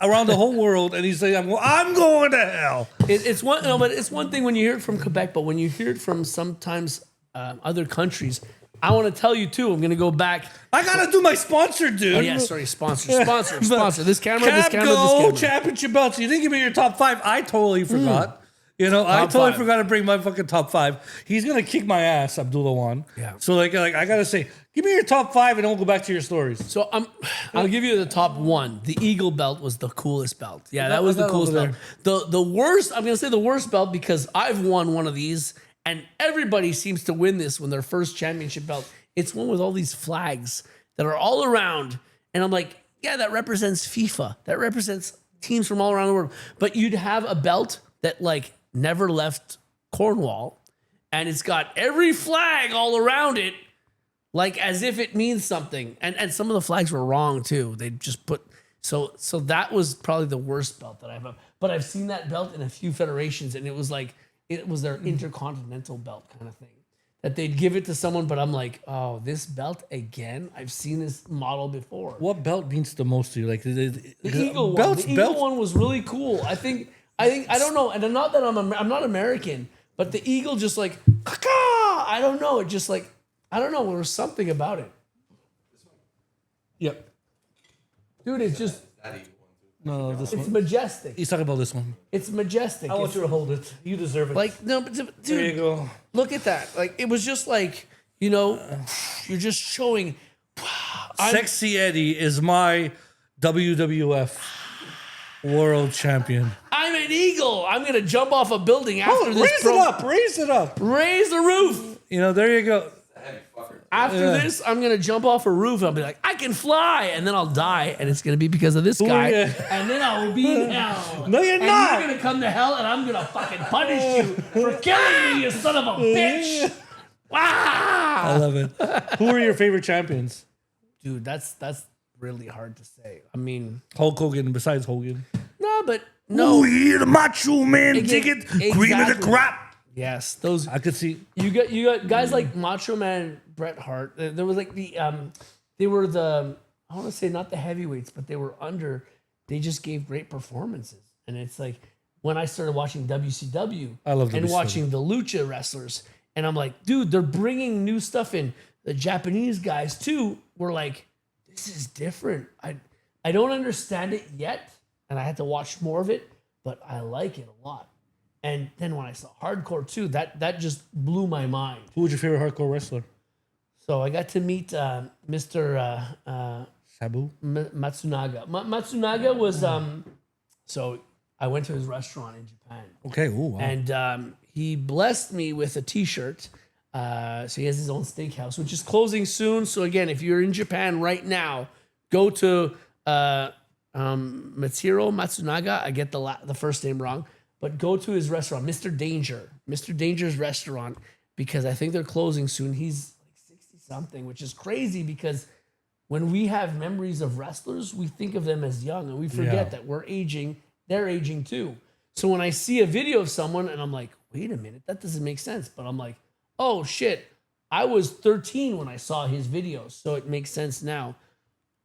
around the whole world, and he's saying, "I'm going to hell." It's one. No, but it's one thing when you hear it from Quebec, but when you hear it from sometimes other countries, I want to tell you too. I'm going to go back. I gotta do my sponsor, dude. Oh yeah, sorry, sponsor. This camera, Cap this camera, Go this camera. championship belts. You didn't give me your top 5. I totally forgot. You know, I totally 5. forgot to bring my fucking top 5. He's gonna kick my ass, Abdullah Wan. Yeah. So like I gotta say, give me your top 5, and then we'll go back to your stories. So I'll give you the top 1. The Eagle belt was the coolest belt. Yeah, that was the coolest belt. The worst, I'm gonna say the worst belt because I've won one of these, and everybody seems to win this when their first championship belt. It's one with all these flags that are all around, and I'm like, yeah, that represents FIFA. That represents teams from all around the world. But you'd have a belt that like never left Cornwall, and it's got every flag all around it, like as if it means something. And some of the flags were wrong too. They just put so that was probably the worst belt that I've. But I've seen that belt in a few federations, and it was like it was their intercontinental belt kind of thing that they'd give it to someone. But I'm like, oh, this belt again? I've seen this model before. What belt means the most to you? Like The Eagle one. The Eagle one was really cool. I think I don't know, and not that I'm not American, but the Eagle just like I don't know. It just like I don't know. There was something about it, Yep. dude. It's just No, this it's one. majestic. He's talking about this one. It's majestic. I want you to hold it. You deserve it. Like no, but there you dude, go. look at that. Like it was just like you're just showing. SeXXXy Eddy is my WWF world champion. I'm an eagle. I'm gonna jump off a building after this. Raise it up. Raise it up. Raise the roof. You know, there you go. After this, I'm gonna jump off a roof. I'll be like, I can fly, and then I'll die, and it's gonna be because of this guy. yeah. And then I will be in hell. No, you're and not. You're gonna come to hell, and I'm gonna fucking punish you for killing me, you son of a bitch. I love it. Who are your favorite champions? Dude, that's really hard to say. I mean, Hulk Hogan, besides Hogan. no, but no. Oh, yeah, the Macho Man Again, ticket, cream of the exactly. crop. Yes, those. I could see. You got guys like Macho Man, Bret Hart. There was like they were the I want to say not the heavyweights, but they were under. They just gave great performances, and it's like when I started watching WCW, I love and WCW. watching the lucha wrestlers, and I'm like, dude, they're bringing new stuff in. The Japanese guys too were like, this is different. I don't understand it yet, and I had to watch more of it, but I like it a lot. And then when I saw hardcore too, that just blew my mind. Who was your favorite hardcore wrestler? So I got to meet Mr. Sabu. Matsunaga. Matsunaga was so I went to his restaurant in Japan, Okay. Ooh, wow. and he blessed me with a T-shirt. So he has his own steakhouse, which is closing soon. So again, if you're in Japan right now, go to Matsuro Matsunaga. I get the first name wrong. But go to his restaurant, Mr. Danger's restaurant, because I think they're closing soon. He's like 60-something, which is crazy because when we have memories of wrestlers, we think of them as young, and we forget that we're aging, they're aging too. So when I see a video of someone and I'm like, wait a minute, that doesn't make sense. But I'm like, oh shit, I was 13 when I saw his videos, so it makes sense now.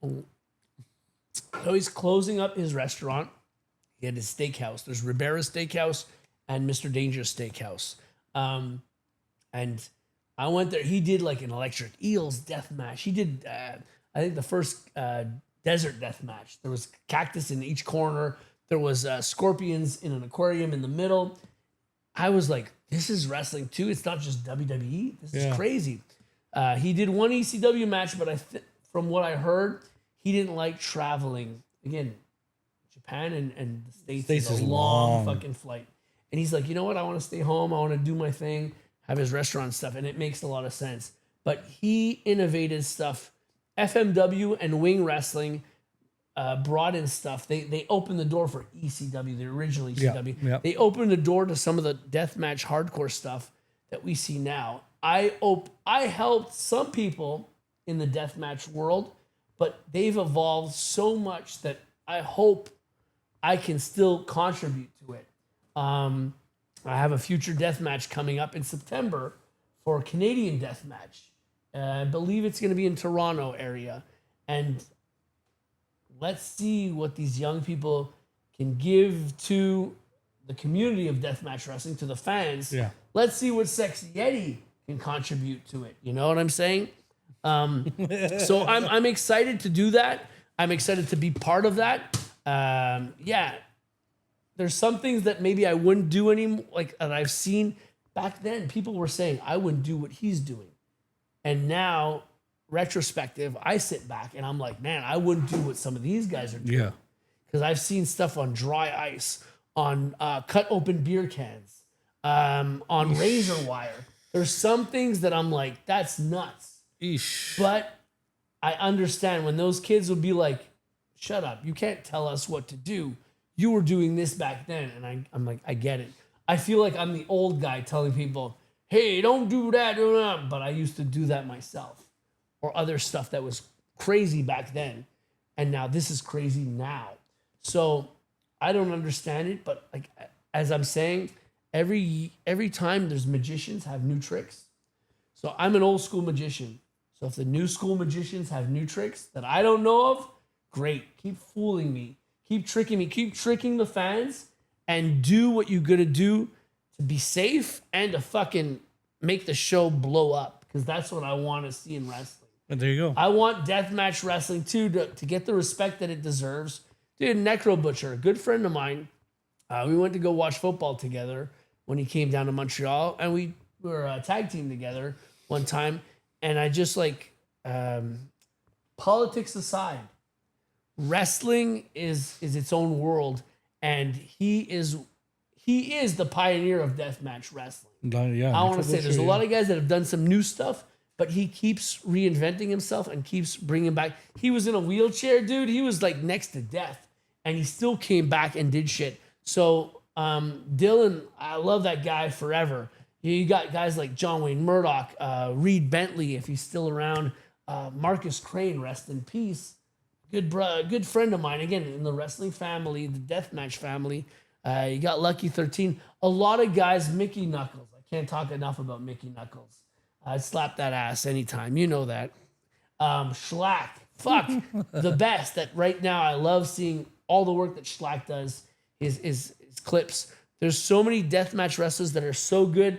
So he's closing up his restaurant. He had his steakhouse. There's Ribera Steakhouse and Mr. Danger's Steakhouse. And I went there. He did like an electric eels death match. He did, I think, the first desert death match. There was cactus in each corner. There was scorpions in an aquarium in the middle. I was like, this is wrestling too. It's not just WWE. This is crazy. He did one ECW match, but from what I heard, he didn't like traveling. Again, Japan and the States is a long fucking flight. And he's like, you know what? I want to stay home. I want to do my thing, have his restaurant stuff. And it makes a lot of sense. But he innovated stuff. FMW and Wing Wrestling brought in stuff. They opened the door for ECW, the original ECW. Yeah. They opened the door to some of the deathmatch hardcore stuff that we see now. I helped some people in the deathmatch world, but they've evolved so much that I hope I can still contribute to it. I have a future death match coming up in September for a Canadian death match. I believe it's going to be in Toronto area. And let's see what these young people can give to the community of deathmatch wrestling, to the fans. Yeah. Let's see what SeXXXy Eddy can contribute to it. You know what I'm saying? So I'm excited to do that. I'm excited to be part of that. Yeah. There's some things that maybe I wouldn't do anymore. Like that I've seen back then, people were saying I wouldn't do what he's doing. And now, retrospective, I sit back and I'm like, man, I wouldn't do what some of these guys are doing. Yeah. Because I've seen stuff on dry ice, on cut open beer cans, on razor wire. There's some things that I'm like, that's nuts. Eesh. But I understand when those kids will be like, shut up, you can't tell us what to do. You were doing this back then. And I'm like, I get it. I feel like I'm the old guy telling people, hey, don't do that, do that. But I used to do that myself. Or other stuff that was crazy back then. And now this is crazy now. So I don't understand it. But like as I'm saying, every time there's magicians have new tricks. So I'm an old school magician. So if the new school magicians have new tricks that I don't know of, great. Keep fooling me. Keep tricking me. Keep tricking the fans and do what you gotta do to be safe and to fucking make the show blow up. Because that's what I want to see in wrestling. And there you go. I want deathmatch wrestling too to get the respect that it deserves. Dude, Necro Butcher, a good friend of mine, we went to go watch football together when he came down to Montreal, and we were a tag team together one time. And I just like, politics aside, wrestling is its own world, and he is the pioneer of deathmatch wrestling. Yeah, I want to say there's a lot of guys that have done some new stuff, but he keeps reinventing himself and keeps bringing back. He was in a wheelchair, dude. He was like next to death, and he still came back and did shit. So Dylan, I love that guy forever. You got guys like John Wayne Murdoch, Reed Bentley, if he's still around, Marcus Crane, rest in peace. Good friend of mine, again, in the wrestling family, the deathmatch family. You got Lucky 13. A lot of guys, Mickey Knuckles. I can't talk enough about Mickey Knuckles. I'd slap that ass anytime. You know that. Schlack. Fuck. The best. That right now I love seeing all the work that Schlack does, his clips. There's so many deathmatch wrestlers that are so good.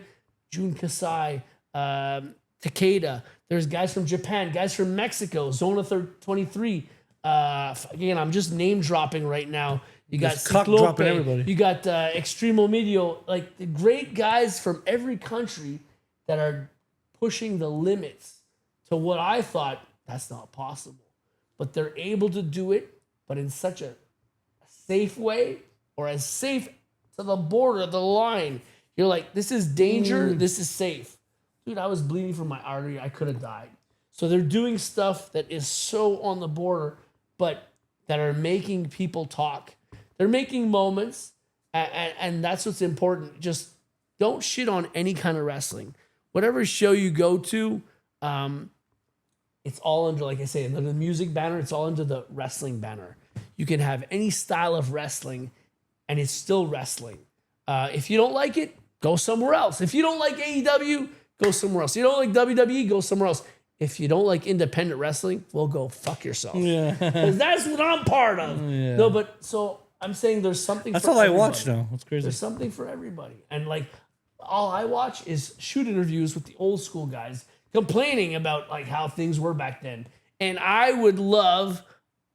Jun Kasai, Takeda. There's guys from Japan, guys from Mexico, Zona 23. Again, I'm just name dropping right now. You got Ciclope, everybody. You got Extremo Medio, like the great guys from every country that are pushing the limits to what I thought that's not possible. But they're able to do it, but in such a safe way, or as safe to the border, the line. You're like, this is danger, this is safe. Dude, I was bleeding from my artery. I could have died. So they're doing stuff that is so on the border, but that are making people talk. They're making moments, and that's what's important. Just don't shit on any kind of wrestling. Whatever show you go to, it's all under, like I say, under the music banner, it's all under the wrestling banner. You can have any style of wrestling, and it's still wrestling. If you don't like it, go somewhere else. If you don't like AEW, go somewhere else. You don't like WWE, go somewhere else. If you don't like independent wrestling, well, go fuck yourself. Yeah. Because that's what I'm part of. Yeah. No, but so I'm saying there's something that's for all everybody. I watch now. That's crazy. There's something for everybody. And like all I watch is shoot interviews with the old school guys complaining about like how things were back then. And I would love,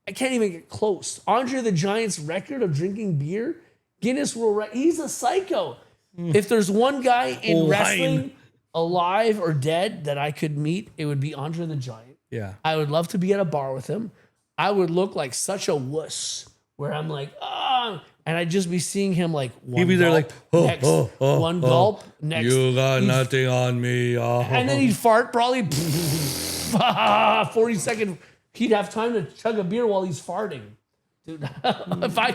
I can't even get close. Andre the Giant's record of drinking beer, Guinness World Record, he's a psycho. If there's one guy in wrestling alive or dead that I could meet, it would be Andre the Giant. Yeah. I would love to be at a bar with him. I would look like such a wuss where I'm like, and I'd just be seeing him like one He'd be there gulp, like, next, one gulp, next. You got nothing on me. And then he'd fart probably 40 seconds. He'd have time to chug a beer while he's farting. Dude, if I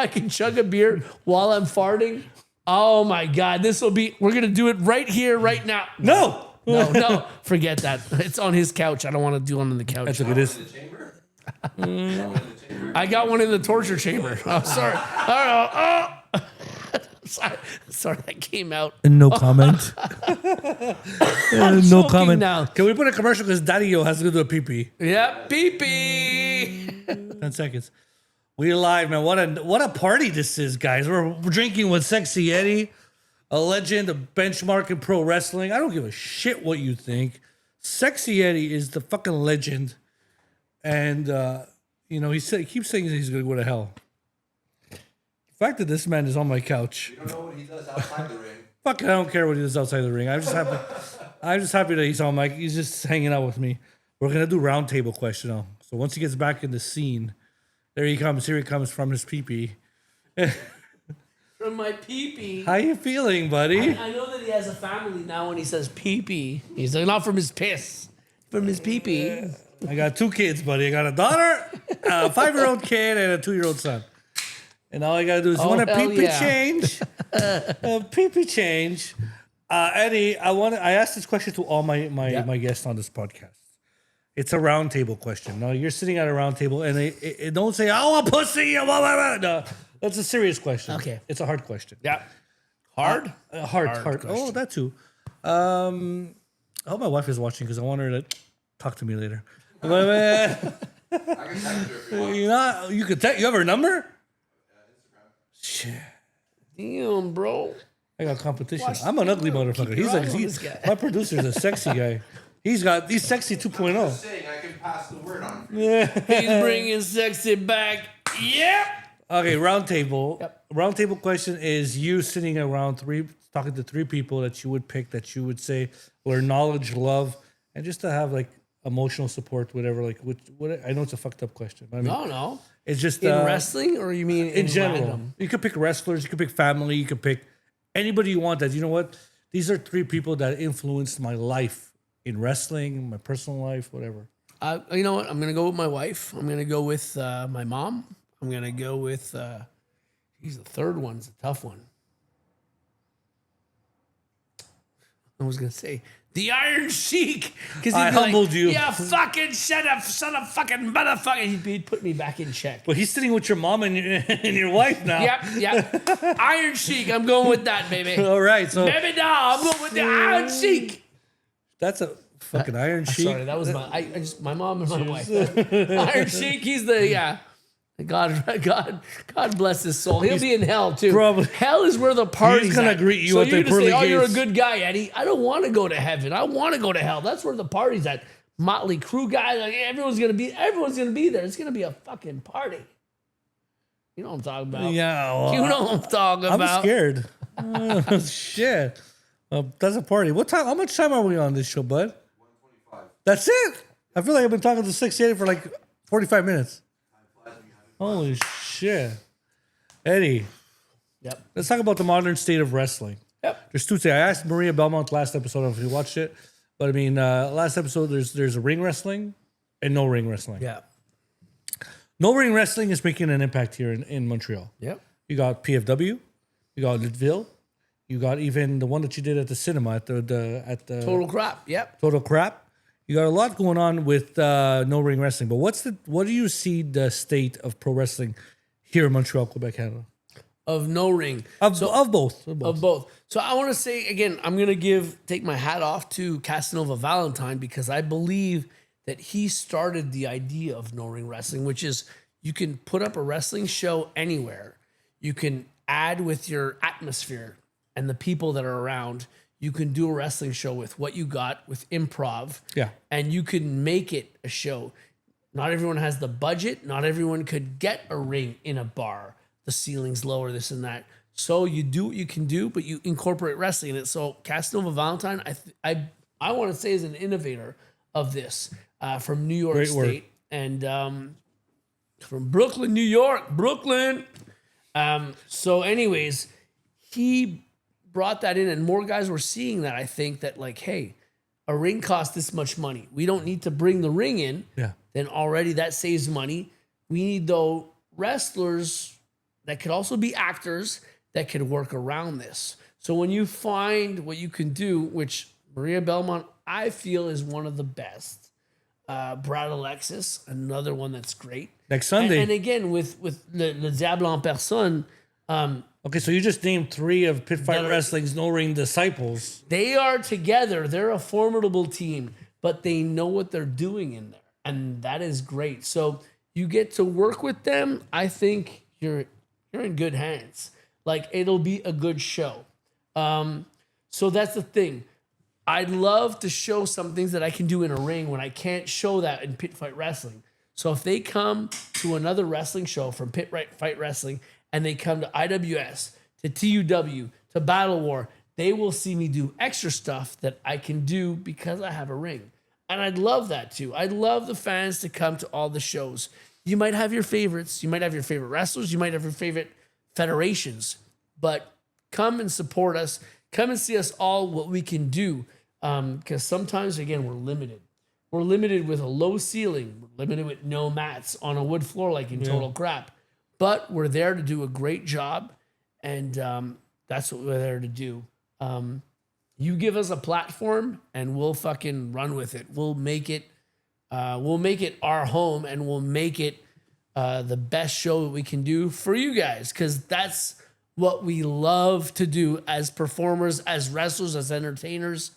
can chug a beer while I'm farting, oh my God, we're going to do it right here, right now. No. No, forget that. It's on his couch. I don't want to do it on the couch. That's what it is. I got one in the torture chamber. Oh, sorry. Sorry, that came out. No comment. No choking comment. now. Can we put a commercial because Daddy-O has to go do a pee-pee? Yeah, pee-pee. 10 seconds. We're live, man. What a party this is, guys. We're drinking with SeXXXy Eddy, a legend, a benchmark in pro wrestling. I don't give a shit what you think. SeXXXy Eddy is the fucking legend. And, you know, he keeps saying he's going to go to hell. The fact that this man is on my couch. You don't know what he does outside the ring. Fuck, I don't care what he does outside the ring. I'm just happy that he's on my. He's just hanging out with me. We're gonna do round table question now. So once he gets back in the scene, there he comes. Here he comes from his pee-pee. From my pee-pee. How you feeling, buddy? I know that he has a family now when he says pee-pee. He's like, not from his piss. From his pee-pee. I got 2 kids, buddy. I got a daughter, a 5-year-old kid, and a 2-year-old son. And all I gotta do is want a hell pee-pee yeah. change. A pee-pee change. Eddie, I asked this question to all my guests on this podcast. It's a round table question. Now you're sitting at a round table, and it don't say, "Oh, a pussy." Blah, blah, blah. No, that's a serious question. Okay. It's a hard question. Yeah. Hard? Hard. question. Oh, that too. I hope my wife is watching because I want her to talk to me later. I can text her if you want. You could you have her number? Shit. Damn, bro. I got competition. Watch I'm an ugly motherfucker. your He's eye like, on this guy. my producer's a sexy guy. He's sexy 2.0. Saying I can pass the word on. He's bringing sexy back. Yep. Okay, round table. Yep. Round table question is you sitting around talking to 3 people that you would pick that you would say were knowledge, love, and just to have like emotional support, whatever. Like, what I know it's a fucked up question. But I mean, No. it's just In wrestling, or you mean in general. random? You could pick wrestlers, you could pick family, you could pick anybody you want. That you know what? These are 3 people that influenced my life in wrestling, my personal life, whatever. You know what? I'm gonna go with my wife. I'm gonna go with my mom. I'm gonna go with. He's the third one's a tough one. I was gonna say the Iron Sheik because I humbled you. Yeah, fucking shut up, son of fucking motherfucker. He'd put me back in check. But he's sitting with your mom and your wife now. Yep. Iron Sheik. I'm going with that, baby. All right, so Baby doll. I'm going with the Iron Sheik. that's a fucking Iron Sheik. Sorry, that was my mom and my wife. Iron Sheik. He's the God bless his soul. He'll be in hell too. Probably. Hell is where the party's He's gonna at. greet you so at the you're gonna pearly say, "Oh, you're a gates." good guy, Eddie." I don't want to go to heaven. I want to go to hell. That's where the party's at. Motley Crue guys, like everyone's gonna be there. It's gonna be a fucking party. You know what I'm talking about? Yeah, well, You know what I'm talking about? I'm scared. Shit. That's a party. What time? How much time are we on this show, bud? 125. That's it. I feel like I've been talking to SeXXXy Eddy for like 45 minutes. Holy shit. Eddie, Yep. let's talk about the modern state of wrestling. Yep. There's 2 things. I asked Maria Belmont last episode, I don't know if you watched it, but I mean, last episode, there's a ring wrestling and no ring wrestling. Yeah. No ring wrestling is making an impact here in Montreal. Yep. You got PFW, you got Litteville, you got even the one that you did at the cinema at the Total crap. Yep. Total Crap. You got a lot going on with no ring wrestling. But what do you see the state of pro wrestling here in Montreal, Quebec, Canada? Of no ring. Of both. Of both. So I want to say again, I'm gonna take my hat off to Casanova Valentine because I believe that he started the idea of no ring wrestling, which is you can put up a wrestling show anywhere. You can add with your atmosphere and the people that are around. You can do a wrestling show with what you got with improv. Yeah. And you can make it a show. Not everyone has the budget. Not everyone could get a ring in a bar. The ceiling's lower, this and that. So you do what you can do, but you incorporate wrestling in it. So Casanova Valentine, I want to say is an innovator of this from New York Great work. State. And from Brooklyn, New York. Brooklyn. So anyways, he brought that in and more guys were seeing that. I think that like, hey, a ring costs this much money. We don't need to bring the ring in. Yeah. Then already that saves money. We need though wrestlers that could also be actors that could work around this. So when you find what you can do, which Maria Belmont, I feel is one of the best. Brad Alexis, another one that's great. Next Sunday. And again, with Le Diable en Personne, Okay, so you just named 3 of Pit Fight That are- Wrestling's No Ring disciples. They are together. They're a formidable team, but they know what they're doing in there, and that is great. So you get to work with them. I think you're in good hands. Like, it'll be a good show. So that's the thing. I'd love to show some things that I can do in a ring when I can't show that in Pit Fight Wrestling. So if they come to another wrestling show from Pit Fight Wrestling and they come to IWS, to TUW, to Battle War, they will see me do extra stuff that I can do because I have a ring. And I'd love that too. I'd love the fans to come to all the shows. You might have your favorites. You might have your favorite wrestlers. You might have your favorite federations. But come and support us. Come and see us all, what we can do. Because sometimes, again, we're limited. We're limited with a low ceiling. We're limited with no mats on a wood floor like in Total Crap. But we're there to do a great job. And that's what we're there to do. You give us a platform and we'll fucking run with it. We'll make it our home, and we'll make it the best show that we can do for you guys, because that's what we love to do as performers, as wrestlers, as entertainers,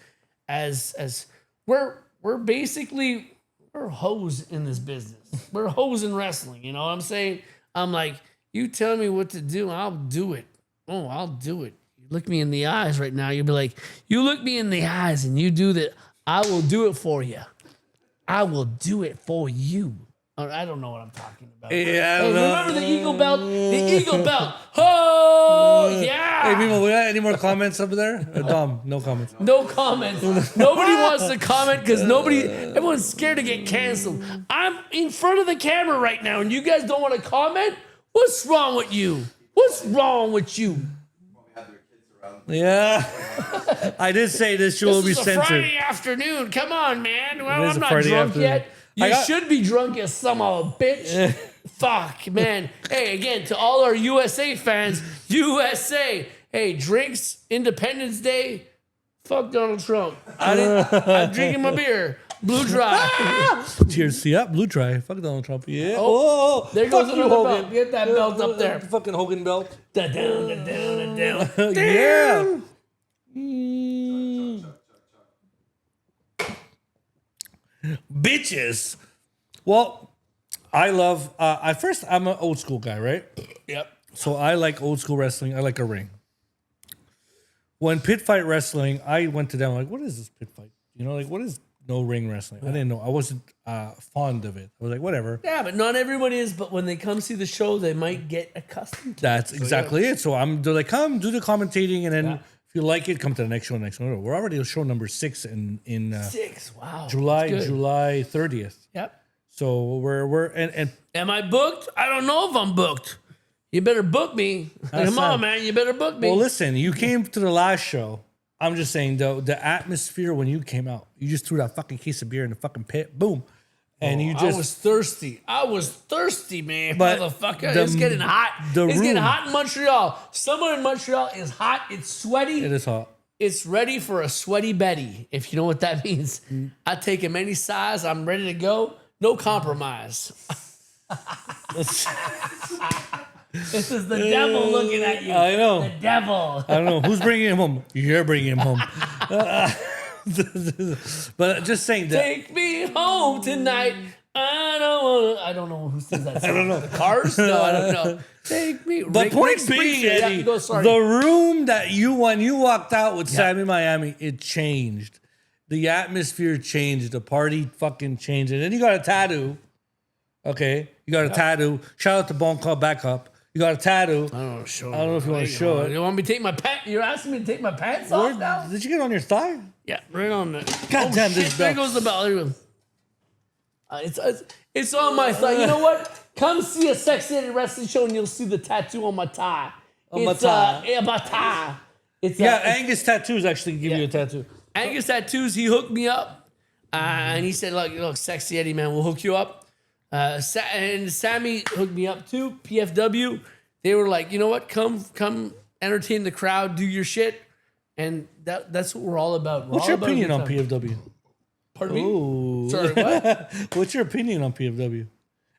as we're basically hoes in this business. We're hoes in wrestling, you know what I'm saying? I'm like, you tell me what to do, I'll do it. Oh, I'll do it. You look me in the eyes right now, you'll be like, you look me in the eyes and you do that, I will do it for you. I will do it for you. I don't know what I'm talking about. Yeah, I Hey, don't know. remember the Eagle Belt? The Eagle Belt. Oh, yeah. Hey, Mimo, we got any more comments up there? Dom, no comments. No comments. Nobody wants to comment because everyone's scared to get canceled. I'm in front of the camera right now and you guys don't want to comment? What's wrong with you? What's wrong with you? Yeah. I did say this show will be This is a censored. Friday afternoon. Come on, man. Well, It is I'm a not Friday drunk afternoon. yet. You I got- should be drunk, you son of a bitch. Fuck, man. Hey, again, to all our USA fans, USA. Hey, drinks, Independence Day. Fuck Donald Trump. I'm drinking my beer. Blue Dry. Cheers. Yeah, Blue Dry. Fuck Donald Trump. Yeah. Oh, there goes fuck you, another Hogan. belt. Get that belt up there. Fucking Hogan belt. Da-down, da-down, da-down. Yeah. Bitches. Well, I love, at first, I'm an old school guy, right? Yep. So I like old school wrestling. I like a ring. When Pit Fight Wrestling, I went to them like, what is this Pit Fight? You know, like, what is no ring wrestling? I didn't know. I wasn't fond of it. I was like, whatever. Yeah, but not everyone is. But when they come see the show, they might get accustomed to That's exactly it. So they're like, come do the commentating, and then if you like it, come to the next show. We're already on show number 6 in 6. Wow. July That's good. July 30th. Yep. So we're and Am I booked? I don't know if I'm booked. You better book me. Come on, man. You better book me. well, listen, you came to the last show. I'm just saying though, the atmosphere when you came out, you just threw that fucking case of beer in the fucking pit, boom, and you I just was thirsty. I was thirsty, man. But Motherfucker. the- It's getting hot. the It's getting room- hot in Montreal. Summer in Montreal is hot. It's sweaty. it is hot. It's ready for a sweaty Betty, if you know what that means. I take him any size. I'm ready to go. No compromise. This is the devil looking at you. I know. The devil. I don't know who's bringing him home. You're bringing him home. But just saying that. Take me home tonight. I don't know who sings that song. I don't know. The Cars? No, I don't know. Take me. But point being, Eddie, Yeah, go, sorry. the room that when you walked out with Sammy Miami, it changed. The atmosphere changed. The party fucking changed. And then you got a tattoo. Okay, you got a tattoo. Shout out to Bone Club Backup. You got a tattoo. I don't know, show I don't know if you want to show it. You want me to take my pants? You're asking me to take my pants off now? Did you get it on your thigh? Yeah, right on the. God damn, this shit, there belt. goes the belt. There you go. It's on my thigh. You know what? Come see a SeXXXy Eddy wrestling show and you'll see the tattoo on my thigh. On my thigh. Yeah, my thigh. It's Yeah, it's Angus Tattoos actually give you a tattoo. Angus Tattoos. He hooked me up, and he said, "Look, SeXXXy Eddy, man, we'll hook you up." And Sammy hooked me up too. PFW. They were like, you know what? Come, entertain the crowd, do your shit, and that's what we're all about. What's your opinion on PFW? Pardon me? Ooh. Sorry, what? What's your opinion on PFW?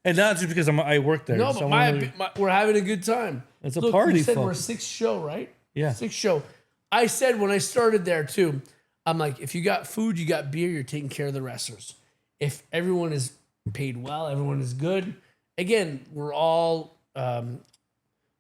And not just because I work there. No, so but I wanna- we're having a good time. It's a Look, party. you said fuck. we're sixth show, right? Yeah. Sixth show. I said when I started there too, I'm like, if you got food, you got beer, you're taking care of the wrestlers. If everyone is paid well, everyone is good. Again, we're all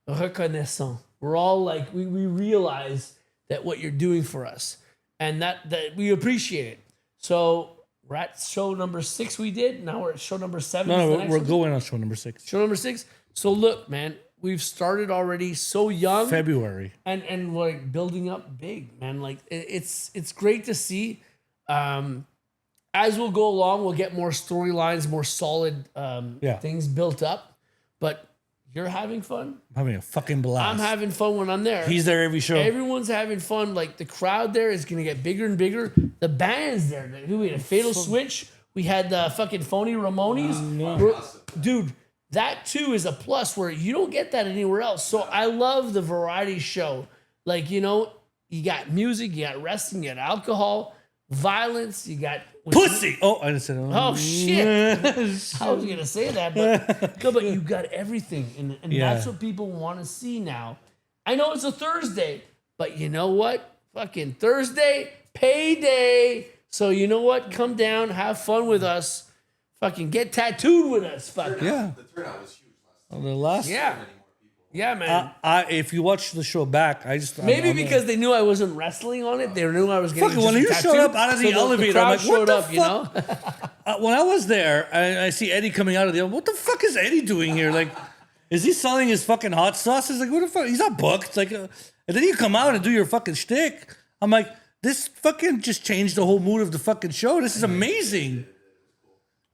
recognizable. We're all like, we realize that what you're doing for us and that we appreciate it. So we're at show number 6 we did. Now we're at show number 7. Is the No, next we're one? going on show number 6. Show number 6. So look, man, we've started already so young. February. And we're like building up big, man. Like it's great to see. As we'll go along, we'll get more storylines, more solid things built up. But you're having fun. I'm having a fucking blast. I'm having fun when I'm there. He's there every show. Everyone's having fun. Like the crowd there is gonna get bigger and bigger. The band's there. We had a Fatal Switch. We had the fucking Phony Ramones. Dude, that too is a plus where you don't get that anywhere else. So I love the variety show. Like, you got music, you got wrestling, you got alcohol, violence, you got Pussy. Oh, I just said. Oh shit! I was gonna say that, but no, but you got everything, and that's what people want to see now. I know it's a Thursday, but you know what? Fucking Thursday, payday. So you know what? Come down, have fun with us. Fucking get tattooed with us. Fucking Yeah. The turnout was huge last time. The last. yeah, yeah, man. If you watch the show back, Maybe because they knew I wasn't wrestling on it, they knew I was getting Fucking when just you a showed tattoo. up out of the So elevator, crowd I'm like, what showed the up, fuck? When I was there, I see Eddie coming out of the elevator. What the fuck is Eddie doing here? Like, is he selling his fucking hot sauces? Like, what the fuck? He's not booked. Like, and then you come out and do your fucking shtick. I'm like, this fucking just changed the whole mood of the fucking show. This is amazing.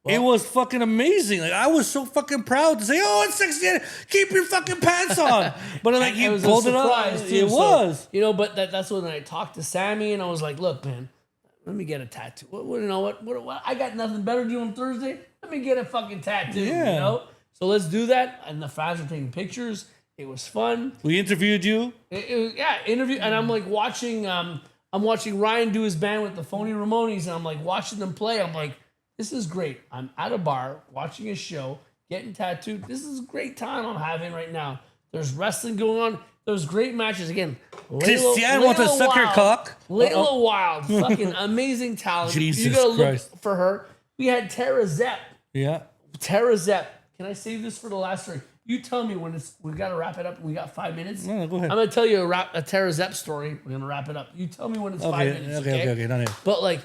It was fucking amazing. Like, I was so fucking proud to say, "Oh, it's SeXXXy. Keep your fucking pants on." But like, he It was pulled a it up. surprise, too. It So, was. but that's when I talked to Sammy and I was like, "Look, man, let me get a tattoo. What? I got nothing better to do on Thursday. Let me get a fucking tattoo. Yeah. So let's do that." And the fans were taking pictures. It was fun. We interviewed you. Interview, and I'm like watching. I'm watching Ryan do his band with the Phony Ramones, and I'm like watching them play. I'm like, this is great. I'm at a bar watching a show, getting tattooed. This is a great time I'm having right now. There's wrestling going on. There's great matches. Again, Christiane want to suck her cock. Layla Wild, fucking amazing talent. Jesus you gotta Christ. look for her. We had Tara Zepp. Yeah. Tara Zepp. Can I save this for the last story? You tell me when we got to wrap it up. We got 5 minutes. No, go ahead. I'm gonna tell you a Tara Zepp story. We're gonna wrap it up. You tell me when it's 5 minutes. Okay. Not yet. But like,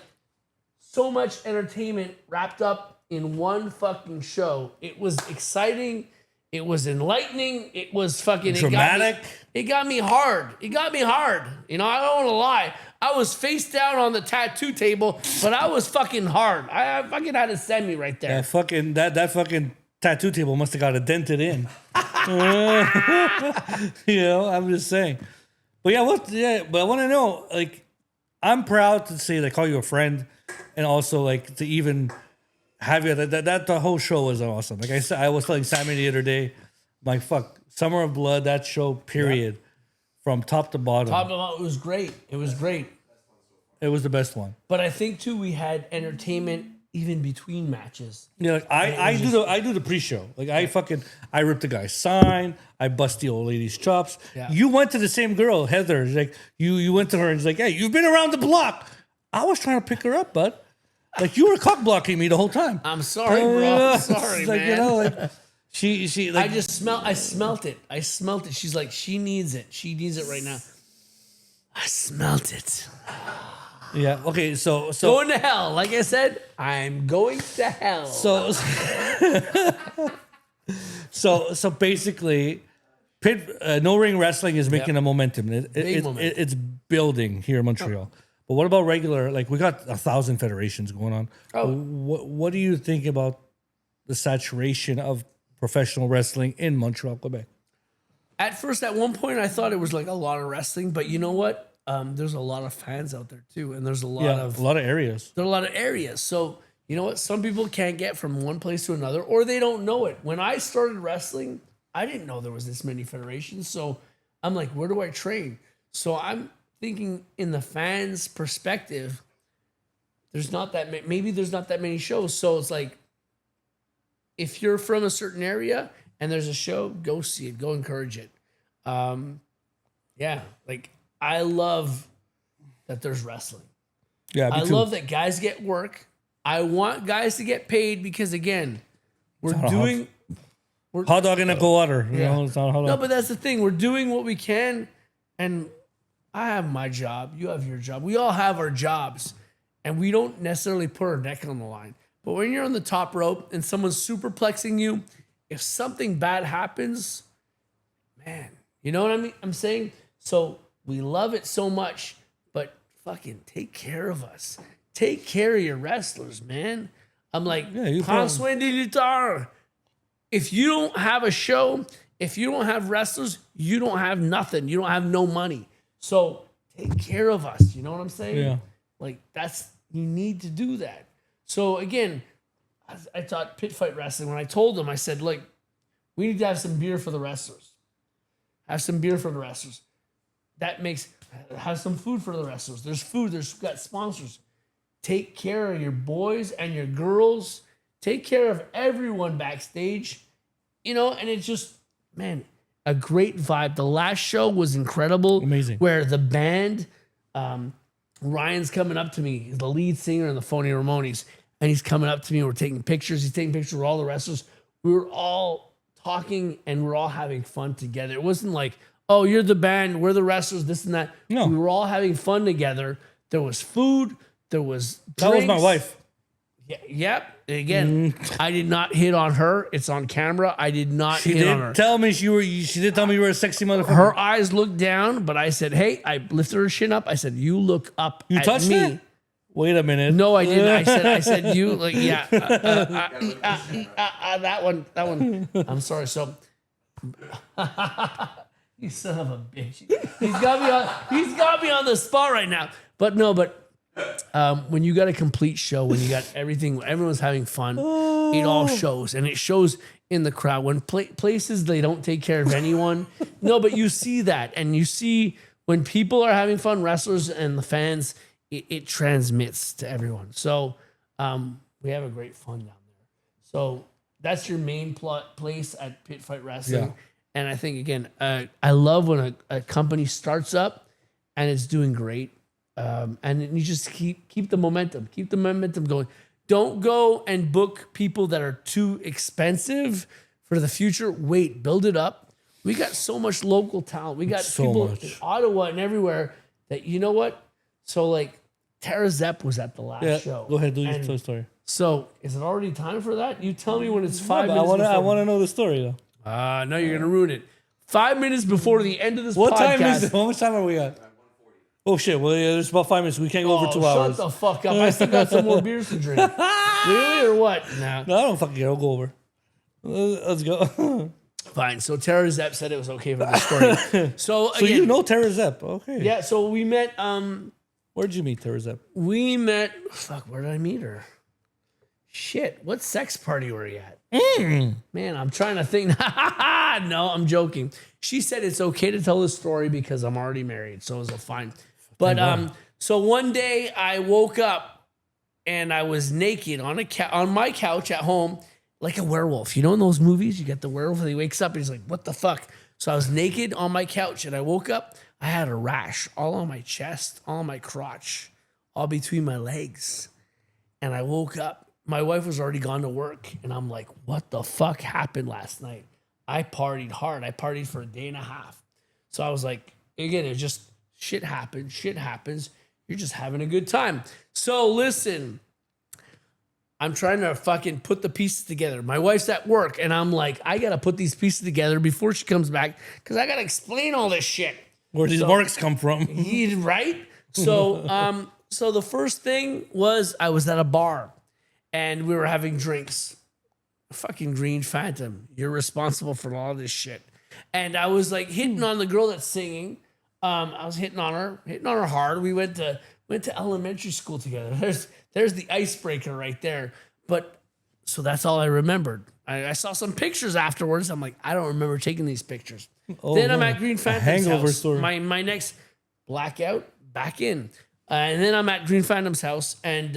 so much entertainment wrapped up in one fucking show. It was exciting. It was enlightening. It was fucking Dramatic. It got me hard. I don't want to lie. I was face down on the tattoo table, but I was fucking hard. I fucking had a semi right there. That fucking tattoo table must have got dented in. I'm just saying. But but I want to know, like, I'm proud to say, like, call you a friend, and also like to even have you. That the whole show was awesome. Like I said, I was telling Sammy the other day, like, fuck, Summer of Blood, that show, period, from top to bottom. It was great. It was great. It was the best one. But I think too, we had entertainment even between matches. Yeah, like I do the pre-show. Like I ripped the guy's sign. I bust the old lady's chops. Yeah. You went to the same girl, Heather. Like you went to her and she's like, "Hey, you've been around the block." I was trying to pick her up, bud. Like, you were cock blocking me the whole time. I'm sorry, bro. I'm sorry, It's like, man. like she like I smelt it. She's like, she needs it. She needs it right now. I smelt it. yeah. Okay, so Going to hell. Like I said, I'm going to hell. So basically, no ring wrestling is making a momentum. Momentum. It's building here in Montreal. But what about regular? Like, we got 1,000 federations going on. Oh. What do you think about the saturation of professional wrestling in Montreal, Quebec? At first, at one point, I thought it was like a lot of wrestling, but you know what? There's a lot of fans out there too, and there's a lot of areas. There are a lot of areas. So you know what? Some people can't get from one place to another, or they don't know it. When I started wrestling, I didn't know there was this many federations. So I'm like, where do I train? So I'm thinking in the fans' perspective, there's not that maybe there's not that many shows. So it's like, if you're from a certain area and there's a show, go see it, go encourage it. Yeah, like I love that there's wrestling. Yeah, me I too. love that guys get work. I want guys to get paid because again, we're not a doing hot dog in a cold water. You know, it's not a hot no, dog. but that's the thing. We're doing what we can, and I have my job. You have your job. We all have our jobs, and we don't necessarily put our neck on the line. But when you're on the top rope and someone's superplexing you, if something bad happens, man, you know what I mean? I'm saying? So we love it so much, but fucking take care of us. Take care of your wrestlers, man. I'm like, you prends soin des lutteurs. If you don't have a show, if you don't have wrestlers, you don't have nothing. You don't have no money. So take care of us. You know what I'm saying? Yeah. Like you need to do that. So again, I taught pit fight wrestling. When I told them, I said, look, we need to have some beer for the wrestlers. Have some beer for the wrestlers. Have some food for the wrestlers. There's food. There's got sponsors. Take care of your boys and your girls. Take care of everyone backstage. You know, and it's just, man, a great vibe. The last show was incredible. Amazing. Where the band, Ryan's coming up to me. He's the lead singer in the Phony Ramones. And he's coming up to me. We're taking pictures. He's taking pictures with all the wrestlers. We were all talking and we're all having fun together. It wasn't like, oh, you're the band, we're the wrestlers, this and that. No. We were all having fun together. There was food. There was drinks. That was my wife. Yeah, yep. Again, I did not hit on her. It's on camera. I did not She hit on her. did tell me she did tell me you were a sexy motherfucker. Her eyes looked down, but I said, hey, I lifted her chin up. I said, you look up You at touched me. her? Wait a minute. No, I didn't. I said, you like, yeah. That one. I'm sorry. So, you son of a bitch. He's got me on the spot right now. But no, when you got a complete show, when you got everything, everyone's having fun, it all shows, and it shows in the crowd. When places they don't take care of anyone, no, but you see that, and you see when people are having fun, wrestlers and the fans. It transmits to everyone. So we have a great fun down there. So that's your main place at Pit Fight Wrestling. Yeah. And I think, again, I love when a company starts up and it's doing great. And you just keep the momentum. Keep the momentum going. Don't go and book people that are too expensive for the future. Wait, build it up. We got so much local talent. We got So people much. in Ottawa and everywhere that, you know what? So, like, Tara Zepp was at the last show. Go ahead, do And your story. So, is it already time for that? You tell me when it's I 5 minutes want before. to know the story though. No, you're going to ruin it. 5 minutes before the end of this What podcast. time is it? How much time are we at? Oh shit! Well, yeah, there's about 5 minutes. We can't go over 2 hours. Shut the fuck up. I still got some more beers to drink. Really, or what? No. No, I don't fucking care. I'll go over. Let's go. Fine. So, Tara Zepp said it was okay for the story. So, So again, you know Tara Zepp? Okay. yeah, so we met, Where'd you meet Tara Zepp? fuck, where did I meet her? Shit, what sex party were you at? Man, I'm trying to think. No, I'm joking. She said it's okay to tell this story because I'm already married, so it was fine. But so one day I woke up and I was naked on my couch at home, like a werewolf. You know in those movies, you get the werewolf and he wakes up and he's like, "What the fuck?" So I was naked on my couch and I woke up. I had a rash all on my chest, all on my crotch, all between my legs. And I woke up. My wife was already gone to work. And I'm like, what the fuck happened last night? I partied hard. I partied for a day and a half. So I was like, again, it just shit happens. Shit happens. You're just having a good time. So listen, I'm trying to fucking put the pieces together. My wife's at work. And I'm like, I got to put these pieces together before she comes back because I got to explain all this shit. Where these marks come from? Right? So, so the first thing was I was at a bar and we were having drinks. Fucking Green Phantom, you're responsible for all this shit. And I was like hitting on the girl that's singing. I was hitting on her hard. We went to elementary school together. There's the icebreaker right there. But so that's all I remembered. I saw some pictures afterwards. I'm like, I don't remember taking these pictures. Then I'm at Green Phantom's hangover house. story. My next blackout, back in. And then I'm at Green Phantom's house, and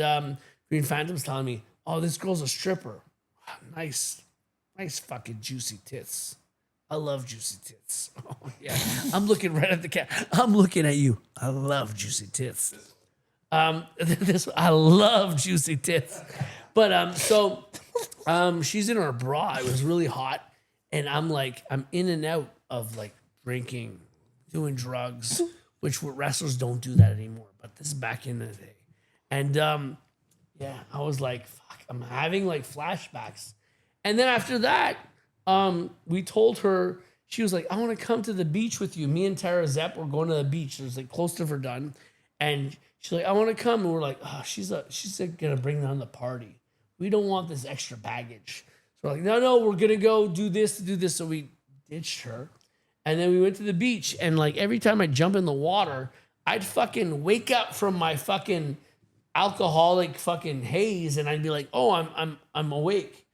Green Phantom's telling me, oh, this girl's a stripper. Nice fucking juicy tits. I love juicy tits. Oh, yeah. I'm looking right at the cat. I'm looking at you. I love juicy tits. I love juicy tits. But she's in her bra. It was really hot. And I'm in and out of like drinking, doing drugs, which wrestlers don't do that anymore. But this is back in the day. And I was like, fuck, I'm having like flashbacks. And then after that, we told her, she was like, I want to come to the beach with you. Me and Tara Zepp were going to the beach. It was like close to Verdun. And she's like, I want to come. And we're like, oh, she's going to bring down the party. We don't want this extra baggage. So we're like, no, we're going to go do this. So we ditched her. And then we went to the beach. And like every time I jump in the water, I'd fucking wake up from my fucking alcoholic fucking haze. And I'd be like, oh, I'm awake,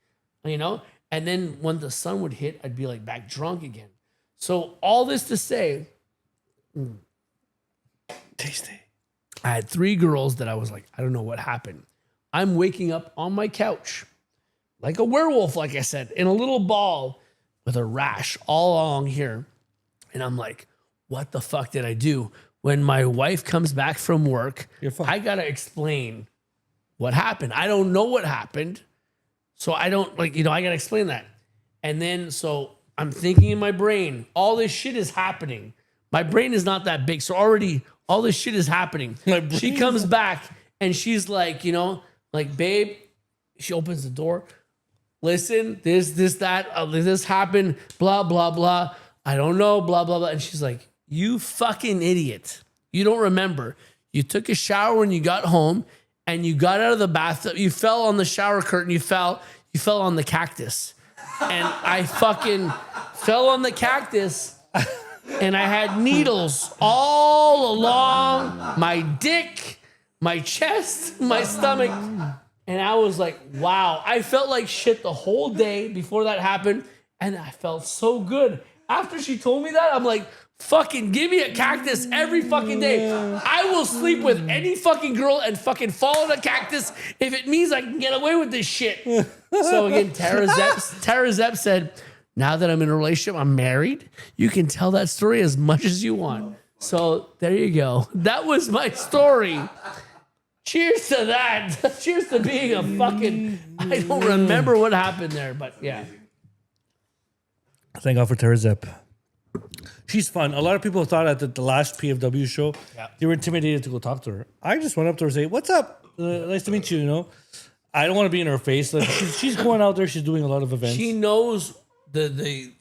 you know? And then when the sun would hit, I'd be like back drunk again. So all this to say, Tasty. I had 3 girls that I was like, I don't know what happened. I'm waking up on my couch like a werewolf, like I said, in a little ball with a rash all along here. And I'm like, what the fuck did I do? When my wife comes back from work, I got to explain what happened. I don't know what happened. So I don't I got to explain that. And then, so I'm thinking in my brain, all this shit is happening. My brain is not that big. So already all this shit is happening. She comes back and she's like, babe, she opens the door. Listen, this, that, this happened, blah, blah, blah. I don't know, blah, blah, blah. And she's like, you fucking idiot. You don't remember. You took a shower when you got home and you got out of the bathtub. You fell on the shower curtain. You fell on the cactus. And I fucking fell on the cactus and I had needles all along my dick, my chest, my stomach. And I was like, wow. I felt like shit the whole day before that happened. And I felt so good. After she told me that, I'm like, fucking give me a cactus every fucking day. I will sleep with any fucking girl and fucking fall on a cactus if it means I can get away with this shit. So again, Tara Zepp said, now that I'm in a relationship, I'm married, you can tell that story as much as you want. So there you go. That was my story. Cheers to that. Cheers to being a fucking, I don't remember what happened there, but yeah. Thank God for Tara Zepp. She's fun. A lot of people thought at the last PFW show, they were intimidated to go talk to her. I just went up to her and say, what's up? Nice to meet you, I don't want to be in her face. Like, she's going out there. She's doing a lot of events. She knows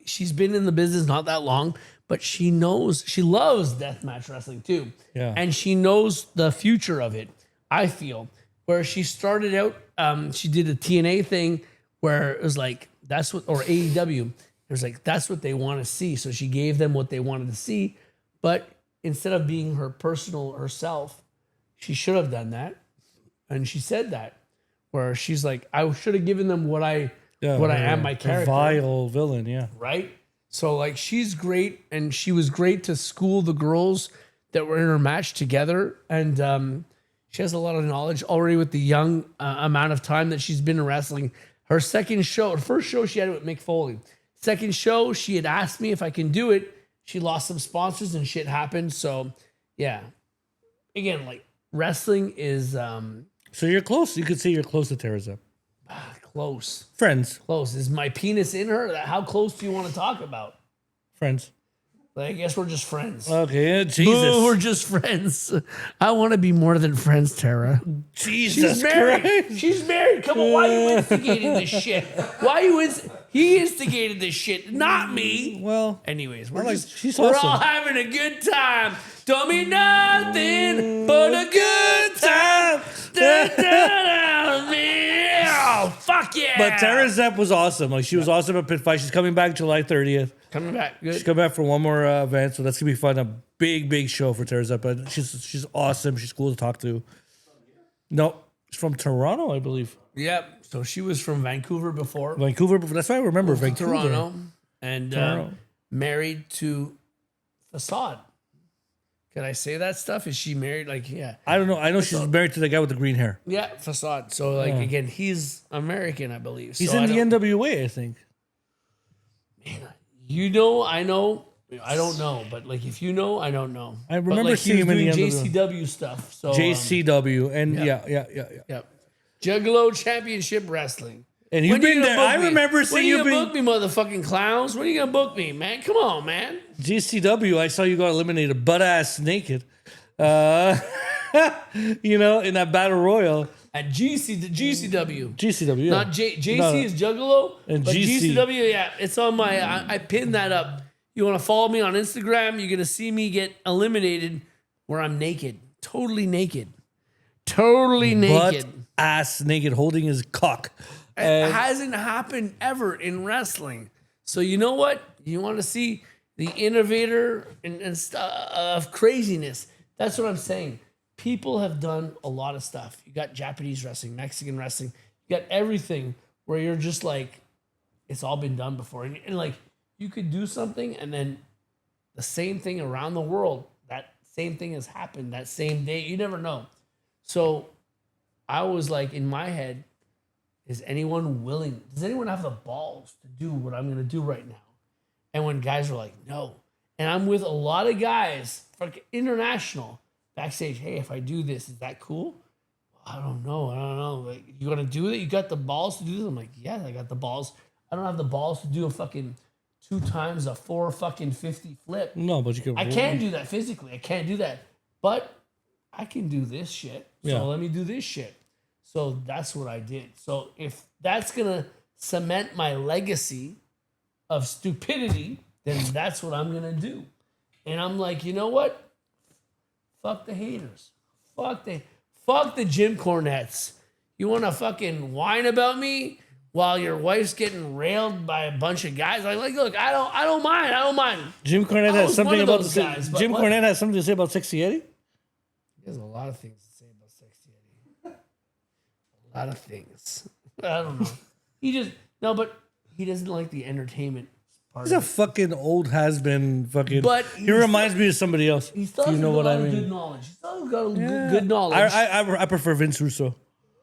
she's been in the business not that long, but she knows, she loves deathmatch wrestling too. Yeah. And she knows the future of it, I feel. Where she started out, she did a TNA thing where it was like, or AEW. It was like, that's what they want to see. So she gave them what they wanted to see. But instead of being herself, she should have done that. And she said that, where she's like, I should have given them what I am, my character. Vile villain, yeah. Right? So like, she's great. And she was great to school the girls that were in her match together. And she has a lot of knowledge already with the young amount of time that she's been in wrestling. Her first show she had it with Mick Foley. Second show, she had asked me if I can do it. She lost some sponsors and shit happened. So, yeah. Again, like, wrestling is... So you're close. You could say you're close to Tara Zepp. Close. Friends. Close. Is my penis in her? How close do you want to talk about? Friends. But I guess we're just friends. Okay, Jesus. We're just friends. I want to be more than friends, Tara. Jesus She's married. Christ. She's married. Come on, why are you instigating this shit? He instigated this shit, not me. Well, anyways, we're we're awesome. all having a good time. Don't mean nothing but a good time. Oh, fuck yeah. But Tara Zepp was awesome. Like, she was awesome at Pit Fight. She's coming back July 30th. Coming back. Good. She's coming back for one more event, so that's gonna be fun. A big show for Tara Zepp. But she's awesome. She's cool to talk to. No, she's from Toronto, I believe. Yep. So she was from Vancouver before. Vancouver. That's why I remember Vancouver. Toronto. And married to Facade. Can I say that stuff? Is she married? Like, yeah. I don't know. I know she's married to the guy with the green hair. Yeah, Facade. So, like, again, he's American, I believe. He's so in the NWA, I think. Man, You know, I know. I don't know, but like if you know, I don't know. I remember but, like, seeing him in he was the doing JCW stuff. So JCW, and yeah. yeah. Juggalo Championship Wrestling. And you've When you been gonna there. I book me? remember When seeing you you gonna been book me, motherfucking clowns? When are you gonna book me, man? Come on, man. GCW. I saw you got eliminated butt ass naked. You know, in that battle royal. At GCW. GCW, yeah. Not JC No. is Juggalo, And but GC. GCW, yeah, it's on my. I pinned that up. You want to follow me on Instagram? You're gonna see me get eliminated where I'm naked, totally naked. Butt ass naked, holding his cock. It hasn't happened ever in wrestling. So you know what? You want to see the innovator and stuff of craziness. That's what I'm saying. People have done a lot of stuff. You got Japanese wrestling, Mexican wrestling. You got everything where you're just like, it's all been done before. And like, you could do something and then the same thing around the world, that same thing has happened that same day. You never know. So I was like, in my head, is anyone willing? Does anyone have the balls to do what I'm going to do right now? And when guys are like, no. And I'm with a lot of guys, like international, backstage, hey, if I do this, is that cool? I don't know. Like, you gonna do it? You got the balls to do this? I'm like, yeah, I got the balls. I don't have the balls to do a fucking 2 times a 450 flip. No, but you can. I can't do that physically. I can't do that. But I can do this shit. So Yeah. let me do this shit. So that's what I did. So if that's gonna cement my legacy of stupidity, then that's what I'm gonna do. And I'm like, you know what? Fuck the haters. Fuck the Jim Cornettes. You want to fucking whine about me while your wife's getting railed by a bunch of guys? Like, look, I don't mind. Jim Cornette I has was something one of about those the guys, but Jim what? Cornette has something to say about SeXXXy Eddy. There's a lot of things to say about SeXXXy Eddy. A lot of things. I don't know. But he doesn't like the entertainment part. He's a fucking old has-been fucking. But he reminds me of somebody else. He still has you know a what lot I of mean? good knowledge. He still got good knowledge. I prefer Vince Russo.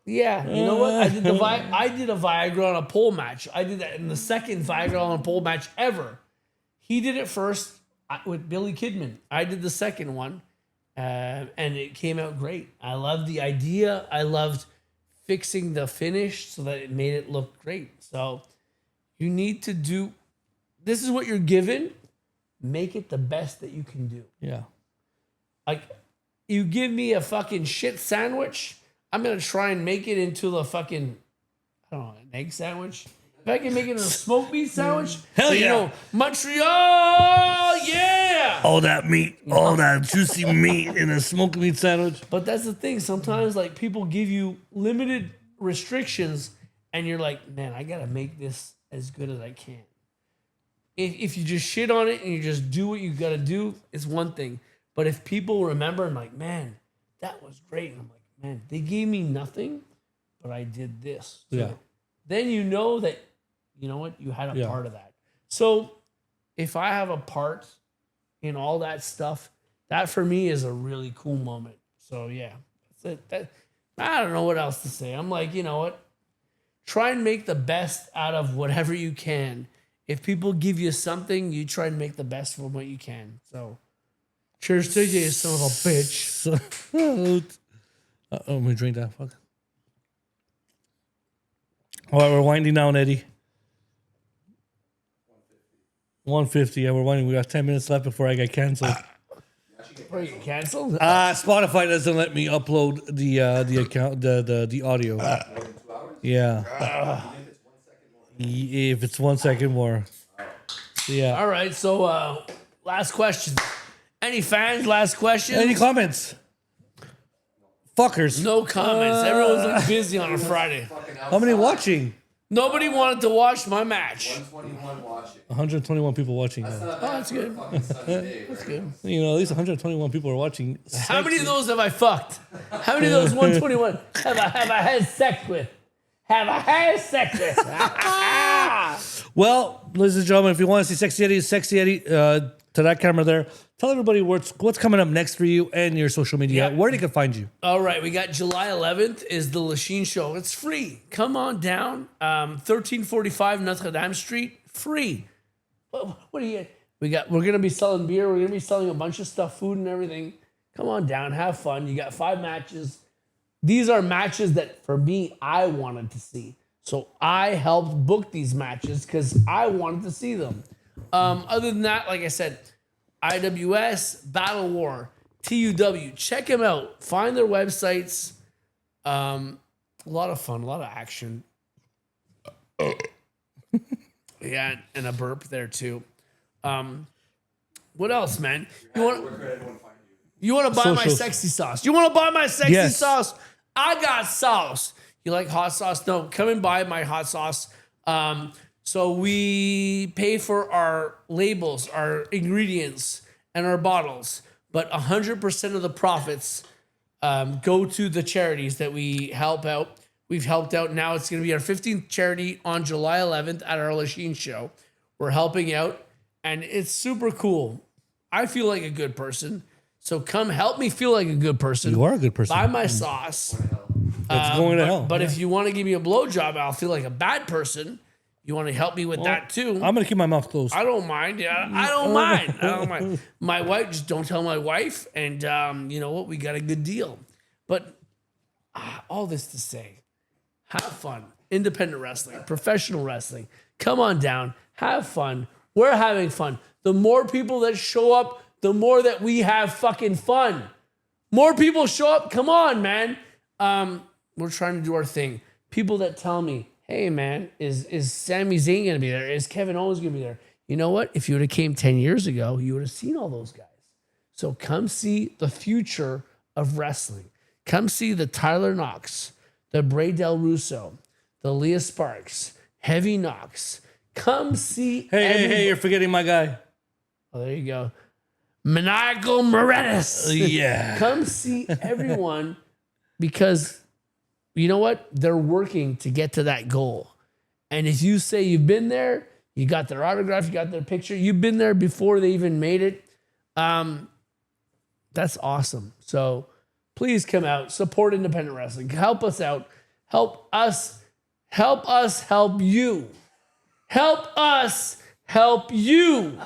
Yeah, you know what? I did a Viagra on a pole match. I did that in the second Viagra on a pole match ever. He did it first with Billy Kidman. I did the second one, and it came out great. I loved the idea. I loved fixing the finish so that it made it look great. So you need to do. This is what you're given. Make it the best that you can do. Yeah. Like, you give me a fucking shit sandwich, I'm going to try and make it into the fucking, I don't know, an egg sandwich. If I can make it into a smoked meat sandwich, Hell then, yeah. You know, Montreal, yeah. All that meat, all that juicy meat in a smoked meat sandwich. But that's the thing. Sometimes, like, people give you limited restrictions, and you're like, man, I got to make this as good as I can. If you just shit on it and you just do what you got to do, it's one thing. But if people remember and like, man, that was great. And I'm like, man, they gave me nothing, but I did this. So Yeah. then you know that, you know what, you had a Yeah. part of that. So if I have a part in all that stuff, that for me is a really cool moment. So yeah, that's it. I don't know what else to say. I'm like, you know what? Try and make the best out of whatever you can. If people give you something, you try and make the best from what you can. So, cheers to you, son of a bitch. Let me drink that. Fuck. All right, we're winding down, Eddie. 150. Yeah, we're winding. We got 10 minutes left before I get canceled. Before you get canceled? Spotify doesn't let me upload the account, the audio. Yeah. If it's 1 second more. Yeah. All right, so last question. Any fans? Last question? Any comments? Fuckers. No comments. Everyone's like busy on a Friday. How many watching? Nobody wanted to watch my match. 121 watching. 121 people watching. That's not that's good. Fucking Sunday, That's right? good. You know, at least 121 people are watching. How many of those have I fucked? How many of those 121 have I had sex with? Have I had sex with? Well, ladies and gentlemen, if you want to see SeXXXy Eddy, SeXXXy Eddy, to that camera there, tell everybody what's coming up next for you and your social media, Yeah. where they can find you. All right, we got July 11th is the Lachine Show. It's free. Come on down. 1345 Notre Dame Street. Free. What do you? We're gonna be selling beer. We're gonna be selling a bunch of stuff, food and everything. Come on down, have fun. You got 5 matches. These are matches that for me I wanted to see. So I helped book these matches because I wanted to see them. Other than that, like I said, IWS, Battle War, TUW. Check them out. Find their websites. A lot of fun, a lot of action. Yeah, and a burp there too. What else, man? You want to buy my Socials. sexy sauce? You want to buy my sexy Yes. sauce? I got sauce. You like hot sauce? No, come and buy my hot sauce. So we pay for our labels, our ingredients, and our bottles, but 100% of the profits go to the charities that we help out. We've helped out. Now it's going to be our 15th charity on July 11th at our Lachine show. We're helping out, and it's super cool. I feel like a good person. So come help me feel like a good person. You are a good person. Buy my sauce. It's going to hell. But if you want to give me a blowjob, I'll feel like a bad person. You want to help me with that too? I'm going to keep my mouth closed. I don't mind. Yeah, I don't mind. I don't mind. My wife, just don't tell my wife. And you know what? We got a good deal. But all this to say, have fun. Independent wrestling, professional wrestling. Come on down. Have fun. We're having fun. The more people that show up, the more that we have fucking fun. More people show up. Come on, man. We're trying to do our thing. People that tell me, hey, man, is Sami Zayn going to be there? Is Kevin Owens going to be there? You know what? If you would have came 10 years ago, you would have seen all those guys. So come see the future of wrestling. Come see the Tyler Knox, the Bray Del Russo, the Leah Sparks, Heavy Knox. Come see Hey, you're forgetting my guy. Oh, there you go. Maniacal Moretus. Yeah. Come see everyone because you know what? They're working to get to that goal. And if you say you've been there, you got their autograph, you got their picture, you've been there before they even made it, that's awesome. So please come out, support independent wrestling. Help us out. Help us help you. Help us help you.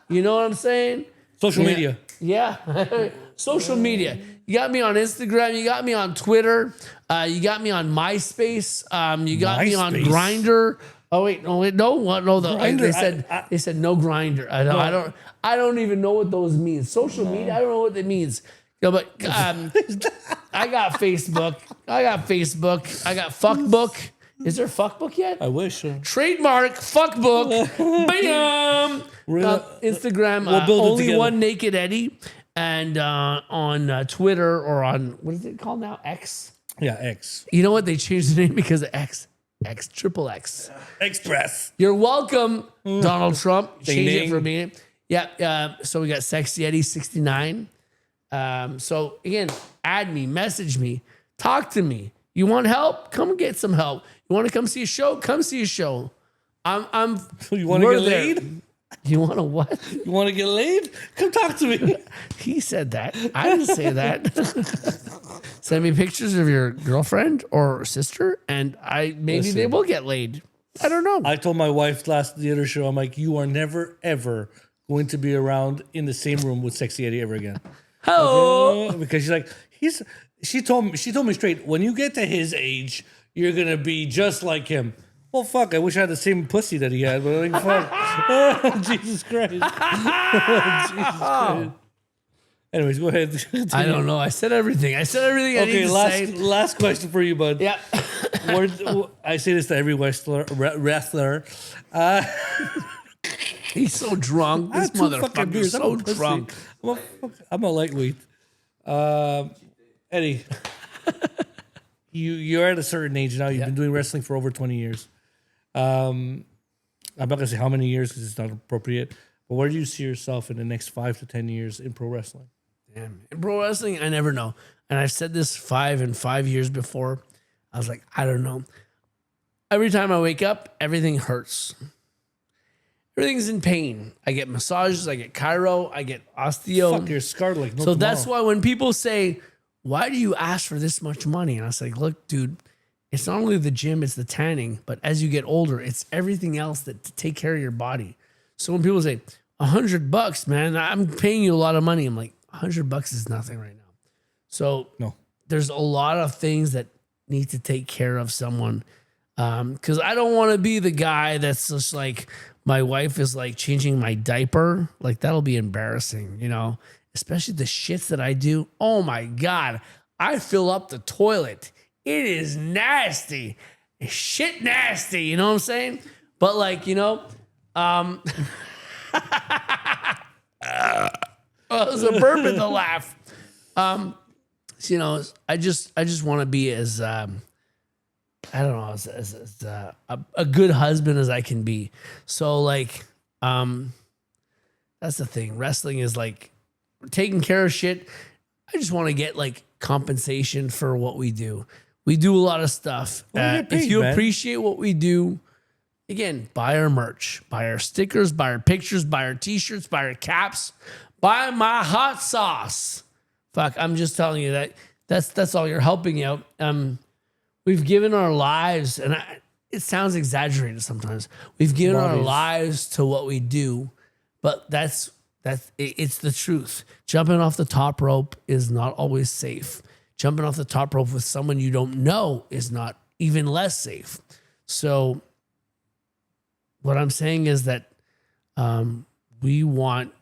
You know what I'm saying? Social media. Yeah. Social media. You got me on Instagram. You got me on Twitter. You got me on MySpace. You got me on MySpace? Grindr. Oh wait, no. What? No, Grindr, they said no Grindr. I don't even know what those mean. Social media. I don't know what that means. No, but I got Facebook. I got Fuckbook. Is there Fuckbook yet? I wish. Trademark Fuckbook. Bam. Instagram. We'll build it only together. one Naked Eddie, and on Twitter or on what is it called now? X. Yeah, X. You know what? They changed the name because of X. Triple X. Express. You're welcome, Donald Trump. Ding, Change it ding. for me. Yeah. So we got SeXXXy Eddy 69. So again, add me, message me, talk to me. You want help? Come get some help. You want to come see a show? Come see a show. I'm. You want to we're get there. laid? You want to what? You want to get laid? Come talk to me. He said that. I didn't say that. Send me pictures of your girlfriend or sister, and maybe they will get laid. I don't know. I told my wife the other show, I'm like, you are never, ever going to be around in the same room with SeXXXy Eddy ever again. Oh, Because she's like, she told me straight, when you get to his age, you're going to be just like him. Well, fuck, I wish I had the same pussy that he had, but like, fuck. Jesus Christ. Jesus Christ. Anyways, go ahead. I don't know. I said everything. I need Okay, to say. last question for you, bud. Yeah. I say this to every wrestler. He's so drunk. This Two fucking motherfucker's beers. I'm so a pussy. drunk. I'm a lightweight. Eddie, you're at a certain age now. You've been doing wrestling for over 20 years. I'm not gonna say how many years because it's not appropriate. But where do you see yourself in the next 5 to 10 years in pro wrestling? Damn. In pro wrestling, I never know. And I've said this 5 years before. I was like, I don't know. Every time I wake up, everything hurts. Everything's in pain. I get massages, I get chiro, I get osteo. Fuck, you're scarred like no So that's tomorrow. why when people say, why do you ask for this much money? And I was like, look, dude, it's not only the gym, it's the tanning, but as you get older, it's everything else that to take care of your body. So when people say $100, man, I'm paying you a lot of money. I'm like, $100 is nothing right now. So No. there's a lot of things that need to take care of someone. Cause I don't want to be the guy that's just like, my wife is like changing my diaper. Like that'll be embarrassing, you know, especially the shits that I do. Oh my God. I fill up the toilet. It is nasty. It's shit nasty. You know what I'm saying? But like, you know, oh, it was a burp in the laugh. So, you know, I just want to be as, I don't know, as a good husband as I can be. So like, that's the thing. Wrestling is like taking care of shit. I just want to get like compensation for what we do. We do a lot of stuff. Well, get paid, if you man. appreciate what we do, again, buy our merch, buy our stickers, buy our pictures, buy our t-shirts, buy our caps, buy my hot sauce. Fuck, I'm just telling you that's all. You're helping out. We've given our lives, and it sounds exaggerated sometimes. We've given our lives to what we do, but it's the truth. Jumping off the top rope is not always safe. Jumping off the top rope with someone you don't know is not even less safe. So what I'm saying is that we want,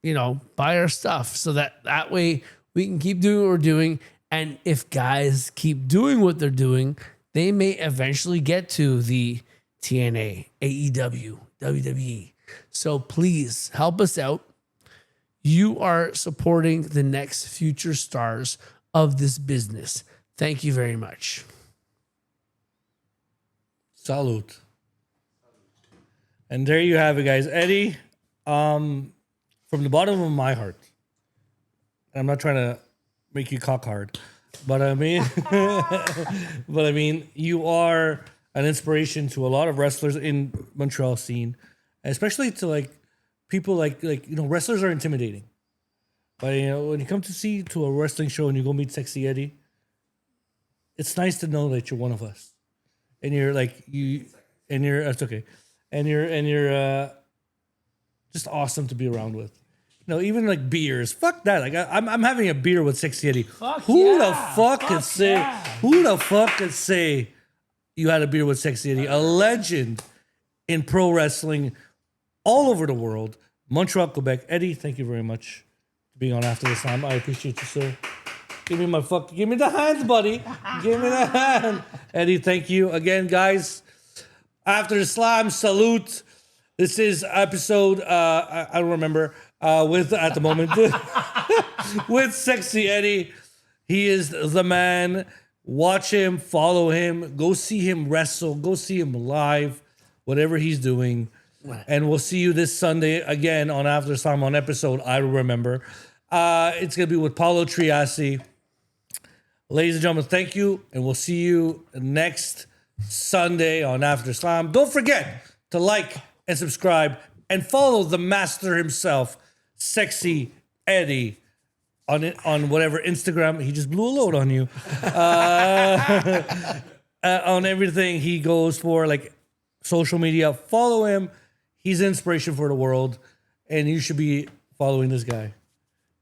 you know, buy our stuff so that way we can keep doing what we're doing. And if guys keep doing what they're doing, they may eventually get to the TNA, AEW, WWE. So please help us out. You are supporting the next future stars of this business. Thank you very much. Salute. And there you have it, guys. Eddie, from the bottom of my heart, I'm not trying to make you cock hard, but I mean, you are an inspiration to a lot of wrestlers in Montreal scene, especially to like people like you know, wrestlers are intimidating. But you know, when you come to a wrestling show and you go meet SeXXXy Eddy, it's nice to know that you're one of us, and you're that's okay, and you're just awesome to be around with. No, even like beers. Fuck that. Like I'm having a beer with SeXXXy Eddy. Who the fuck could say you had a beer with SeXXXy Eddy? A legend in pro wrestling all over the world. Montreal, Quebec. Eddie, thank you very much for being on After the Slam. I appreciate you, sir. Give me the hands, buddy. Give me the hand. Eddie, thank you again, guys. After the Slam, salute. This is episode I don't remember with at the moment with SeXXXy Eddy. He is the man. Watch him, follow him, go see him wrestle, go see him live, whatever he's doing. And we'll see you this Sunday again on After the Slam on episode I remember. It's gonna be with Paulo Triassi. Ladies and gentlemen, thank you, and we'll see you next Sunday on After Slam. Don't forget to like and subscribe and follow the master himself, SeXXXy Eddy, on whatever Instagram. He just blew a load on you. On everything he goes for, like social media. Follow him. He's an inspiration for the world, and you should be following this guy.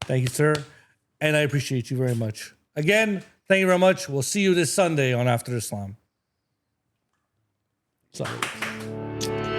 Thank you, sir, and I appreciate you very much. Again, thank you very much. We'll see you this Sunday on After the Slam. Salute.